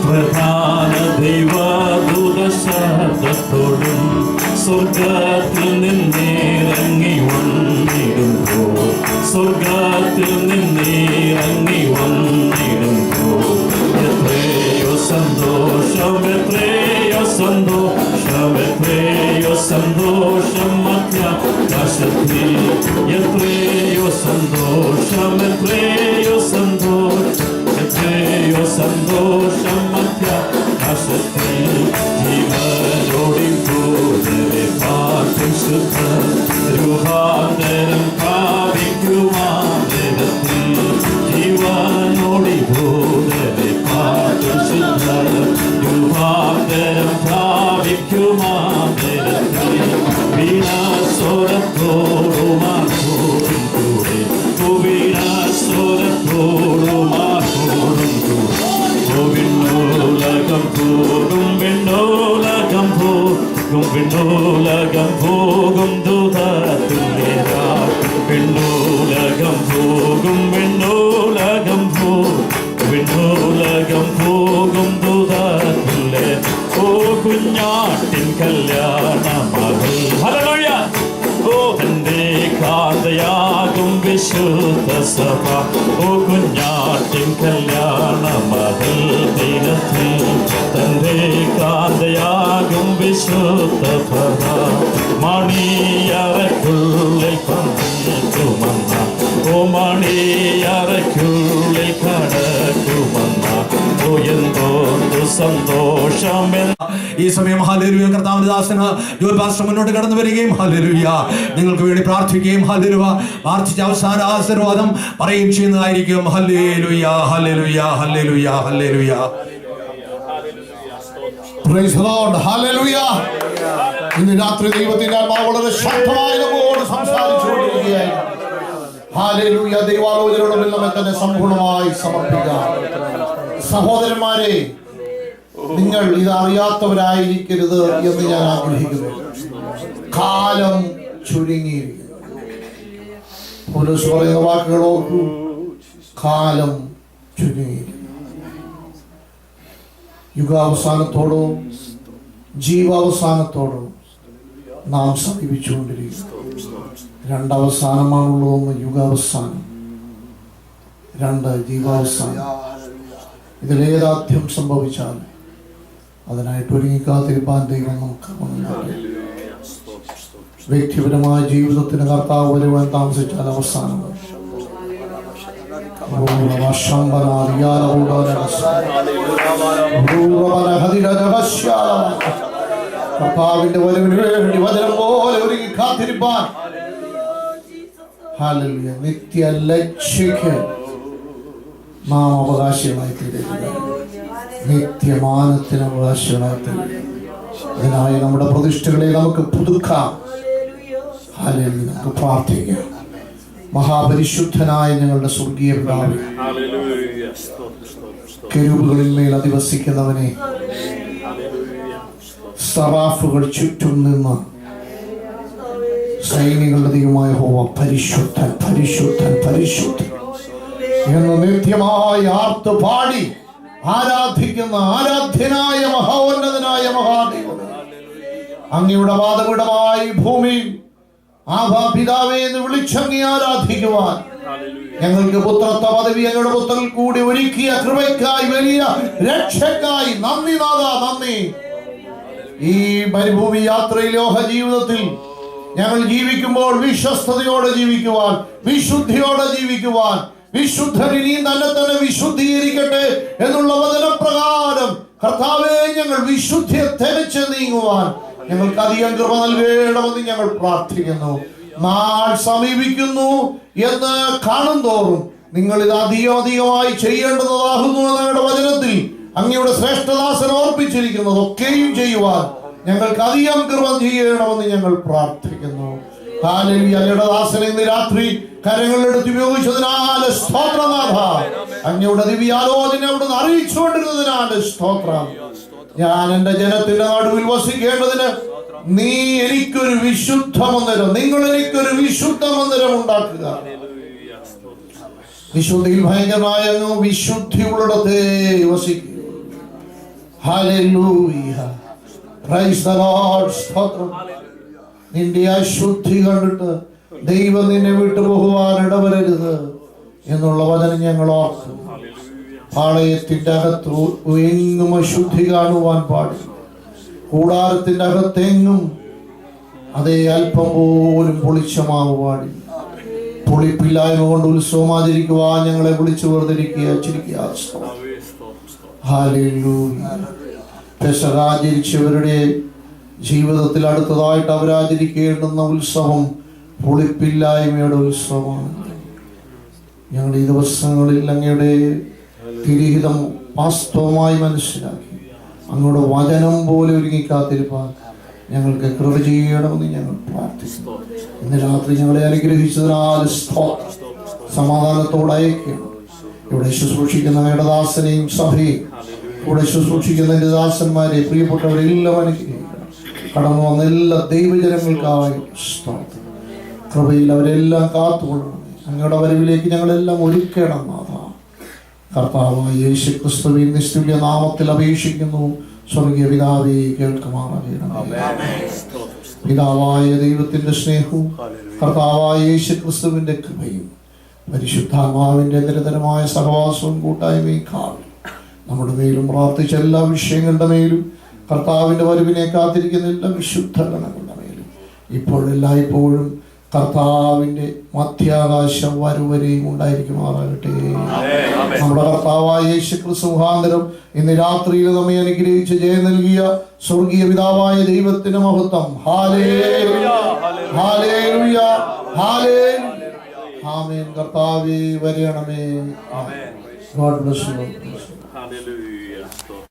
പ്രധാന ദൈവദൂത ശബ്ദത്തോടും സ്വർഗത്തിൽ നിന്നിറങ്ങി വന്നിടുമ്പോൾ സ്വർഗത്തിൽ നിന്നിറങ്ങി വന്നിടുമ്പോൾ എത്രയോ സന്തോഷം എത്രയോ സന്തോഷം എത്രയോ സന്തോഷം മധ്യാകാശത്തിൽ എത്രയോ സന്തോഷം എത്രയോ സന്തോഷം എത്രയോ സന്തോഷം മധ്യാകാശത്തിൽ ജീവനോടി പോരെ പാട്ടും ശുദ്ധ രൂപാന്തരം ഭാവിക്കുമാനത്തിൽ ജീവനോടി പോരെ പാട്ടും ശുദ്ധ രൂപാന്തരം ഭാവിക്കുമാനത്തിൽ വീണാസ്വരത്തോടുമാർപ്പോടും കൂടെ വീണാസ്വരത്തോടുമാർപ്പോടും കൂടെ വിണ്ണോലകം പോകും വിണ്ണോലകം പോകും വിണ്ണോലകം പോകും ദൂതത്തുല്യരാ വിണ്ണോലകം പോകും വിണ്ണോലകം പോകും വിണ്ണോലകം പോകും ദൂതത്തുല്യ ഓ കുഞ്ഞാട്ടിൻ കല്യാണ മകൾ ഹല്ലേലൂയ ഓ തന്റെ കാന്തയാകും വിശുദ്ധ സഭ ഓ കുഞ്ഞാട്ടിൻ കല്യാണ മകൾ ദിനത്തിൽ തന്റെ കാന്തയാകും വിശുദ്ധ സഭ മണിയറയ്ക്കുള്ളിൽ കടക്കുമെന്ന ഓ മണിയറയ്ക്കുള്ളിൽ കടക്കുമെന്ന ഓ എന്തോന്നു സന്തോഷമെന്ന ഈ സമയം ഹല്ലേലൂയ കർത്താവിന്റെ ദാസന് ജോൽ പാസ്റ്റർ മുന്നോട്ട് കടന്നു വരികയും ഹല്ലേലൂയ നിങ്ങൾക്ക് വേണ്ടി പ്രാർത്ഥിക്കുകയും ഹല്ലേലൂയ പ്രാർത്ഥിച്ച അവസാന ആശീർവാദം പറയുകയും ചെയ്യുന്നതായിരിക്കും. Hallelujah hallelujah hallelujah hallelujah. Praise the Lord. Hallelujah. ഇന്ന് രാത്രി ദൈവത്തിന്റെ ആത്മാവ് വളരെ ശക്തമായി നമ്മോട് സംസാരിച്ചുകൊണ്ടിരിക്കുകയായി. ഹല്ലേലൂയ. ദൈവാലോചനയോട് നമ്മെ തന്നെ സമ്പൂർണ്ണമായി സമർപ്പിക്കാം. സഹോദരന്മാരെ, നിങ്ങൾ ഇത് അറിയാത്തവരായിരിക്കരുത് എന്ന് ഞാൻ ആഗ്രഹിക്കുന്നു. കാലം ചുരുങ്ങിയിരിക്കുന്നു. പൗലോസ് പറയുന്ന വാക്കുകൾ ഓർക്കൂ. കാലം ചുരുങ്ങിയിരിക്കുന്നു. യുഗാവസാനത്തോടോ ജീവാവസാനത്തോടോ നാം സമീപിച്ചുകൊണ്ടിരിക്കുന്നു. രണ്ടവസാനമാണുള്ളത്. ഒന്ന് യുഗാവസാനം, രണ്ട് ജീവാവസാനം. ഇതിലേതാദ്യം സംഭവിച്ചാൽ അതിനായിട്ട് ഒരുങ്ങിക്കാത്തിരിപ്പാൻ ദൈവം നമുക്ക് വ്യക്തിപരമായ ജീവിതത്തിന് കർത്താവ് വരുവാൻ താമസിച്ചാൽ അവസാനം കർത്താവിന്റെ വരവിന് വേണ്ടി വചനം പോലെ ഒരുങ്ങി കാത്തിരിപ്പാൻ ഹല്ലേലൂയ നിത്യ ലക്ഷ്യക്ക് നാം അവകാശമായി തീരുക. നിത്യമാനത്തിന് അവകാശമായി തീരുക. അതിനായി നമ്മുടെ പ്രതിഷ്ഠകളെ നമുക്ക് പുതുക്കാം. ഹല്ലേലൂയ. നമുക്ക് പ്രാർത്ഥിക്കാം. മഹാപരിശുദ്ധനായ ഞങ്ങളുടെ സ്വർഗീയ പിതാവേ, കെരൂബുകളിന്മേൽ അധിവസിക്കുന്നവനെ, സറാഫുകൾ ചുറ്റും നിന്ന് സൈന്യങ്ങളുടെ ദൈവമായ യഹോവ പരിശുദ്ധൻ പരിശുദ്ധൻ പരിശുദ്ധൻ എന്ന് നിത്യമായി ആർത്തു പാടി ആരാധിക്കുന്ന ആരാധ്യനായ മഹോന്നതനായ മഹാദൈവമേ, അങ്ങയുടെ വാദപീഠമായി ഭൂമിയിൽ ആഭാ പിതാവേ എന്ന് വിളിച്ചങ്ങി ആരാധിക്കുവാൻ ഞങ്ങൾക്ക് പുത്രത്വ പദവി അങ്ങയുടെ പുത്രൽ കൂടി ഒരുക്കിയ കൃപയ്ക്കായി വലിയ രക്ഷയ്ക്കായി നന്ദി നാഥ നന്ദി. ഈ മരുഭൂമി യാത്രയിൽ ലോക ജീവിതത്തിൽ ഞങ്ങൾ ജീവിക്കുമ്പോൾ വിശ്വസ്തയോടെ ജീവിക്കുവാൻ, വിശുദ്ധിയോടെ ജീവിക്കുവാൻ, വിശുദ്ധൻ ഇനിയും തന്നെ തന്നെ വിശുദ്ധീകരിക്കട്ടെ എന്നുള്ള വചനപ്രകാരം കർത്താവേ, ഞങ്ങൾ വിശുദ്ധിയെ തികച്ച് നീങ്ങുവാൻ ഞങ്ങൾക്ക് അധികം കൃപ നൽകണമെന്ന് ഞങ്ങൾ പ്രാർത്ഥിക്കുന്നു. നാൾ സമീപിക്കുന്നു എന്ന് കാണും തോറും നിങ്ങൾ ഇത് അധികമായി ചെയ്യേണ്ടതാകുന്നു ഞങ്ങളുടെ വചനത്തിൽ അങ്ങയുടെ ശ്രേഷ്ഠദാസൻ ഓർപ്പിച്ചിരിക്കുന്നതൊക്കെയും ചെയ്യുവാൻ ഞങ്ങൾക്ക് അധികം കൃപ ചെയ്യണമെന്ന് ഞങ്ങൾ പ്രാർത്ഥിക്കുന്നു. അങ്ങയുടെ ദാസനെ ഇന്ന് രാത്രി കരങ്ങളിലെടുത്ത് ഉപയോഗിച്ചതിനാൽ സ്തോത്രനാഥ. അങ്ങയുടെ ദിവ്യാലോചന അവിടുന്ന് അറിയിച്ചുകൊണ്ടിരുന്നതിനാൽ സ്തോത്രം. ഞാൻ എന്റെ ജനത്തിന്റെ നടുവിൽ വസിക്കേണ്ടതിന് നീ എനിക്കൊരു വിശുദ്ധ മന്ദിരം, നിങ്ങൾ എനിക്കൊരു വിശുദ്ധ മന്ദിരം ഉണ്ടാക്കുക. വിശുദ്ധിയിൽ ഭയങ്കരമായ വിശുദ്ധിയുള്ളിടത്തെ വസിക്കുക. Hallelujah, praise the Lord. സ്തോത്രം. നിന്റെ അശുദ്ധി കണ്ടിട്ട് ദൈവം നിന്നെ വിട്ടുപോകുവാൻ ഇടവരരുത് എന്നുള്ള വചനം ഞങ്ങൾ ഓർക്കും. പാളയത്തിന്റെ അകത്ത് എങ്ങും അശുദ്ധി കാണുവാൻ പാടില്ല. കൂടാരത്തിന്റെ അകത്തെങ്ങും അതേ അല്പം പോലും പൊളിച്ചമാവ് പാടില്ല. പൊളിപ്പില്ലായ്മ കൊണ്ട് ഉത്സവം ആചരിക്കുവാൻ ഞങ്ങളെ വിളിച്ചു വേർതിരിക്കുക. ഹല്ലേലൂയ. പെസഹ ആചരിച്ചവരുടെ ജീവിതത്തിൽ അടുത്തതായിട്ട് അവരാചരിക്കേണ്ടുന്ന ഉത്സവം പൊളിപ്പില്ലായ്മയുടെ ഉത്സവമാണ്. ഞങ്ങൾ ഈ ദിവസങ്ങളിൽ അങ്ങയുടെ തിരിഹിതം വാസ്തവമായി മനസ്സിലാക്കി അങ്ങയുടെ വചനം പോലെ ഒരുങ്ങിക്കാത്തിരിപ്പാൻ ഞങ്ങൾക്ക് കൃപ ചെയ്യണമെന്ന് ഞങ്ങൾ പ്രാർത്ഥിക്കുന്നു. ഇന്ന് രാത്രി ഞങ്ങളെ അനുഗ്രഹിച്ചതിനാൽ സമാധാനത്തോടെ അയക്കണം. ഇവിടെ ശുശ്രൂഷിക്കുന്ന അങ്ങയുടെ ദാസനെയും സഭയും ഇവിടെ ശുശ്രൂഷിക്കുന്ന എൻ്റെ ദാസന്മാരെ പ്രിയപ്പെട്ടവരെല്ലാം അനുഗ്രഹിക്കണം. കടന്നു വന്ന എല്ലാ ദൈവജനങ്ങൾക്കായി സ്തോത്രം. കൃപയിൽ അവരെല്ലാം കാത്തുകൊള്ളണം. അങ്ങയുടെ വരവിലേക്ക് ഞങ്ങളെല്ലാം ഒരുക്കണം നാഥ. കർത്താവായ യേശു ക്രിസ്തുവിൻ നിസ്തുല്യ നാമത്തിൽ അപേക്ഷിക്കുന്നു. സ്വർഗീയ പിതാവേ, കേൾക്കുമാറാകണമേ. പിതാവായ ദൈവത്തിന്റെ സ്നേഹവും കർത്താവായ യേശു ക്രിസ്തുവിന്റെ കൃപയും പരിശുദ്ധാത്മാവിന്റെ നിരന്തരമായ സഹവാസവും കൂട്ടായ്മയും കാണും നമ്മുടെ മേലും. പ്രാർത്ഥിച്ച എല്ലാ വിഷയങ്ങളുടെ മേലും കർത്താവിന്റെ വരവിനെ കാത്തിരിക്കുന്ന എല്ലാ വിശുദ്ധ ഗണങ്ങളുടെ മേലും ഇപ്പോഴെല്ലായ്പ്പോഴും കർത്താവിന്റെ മധ്യാകാശ വരുവരെയും ഉണ്ടായിരിക്കുമാറാകട്ടെ. നമ്മുടെ കർത്താവായ യേശു ക്രിസ്തു മുഖാന്തരം ഇന്ന് രാത്രിയിൽ നമ്മെ അനുഗ്രഹിച്ച് ജയം നൽകിയ സ്വർഗീയ പിതാവായ ദൈവത്തിന്റെ മഹത്വം. Hallelujah, hallelujah, hallelujah. ആമേൻ. കർത്താവേ വരണമേ. God bless U.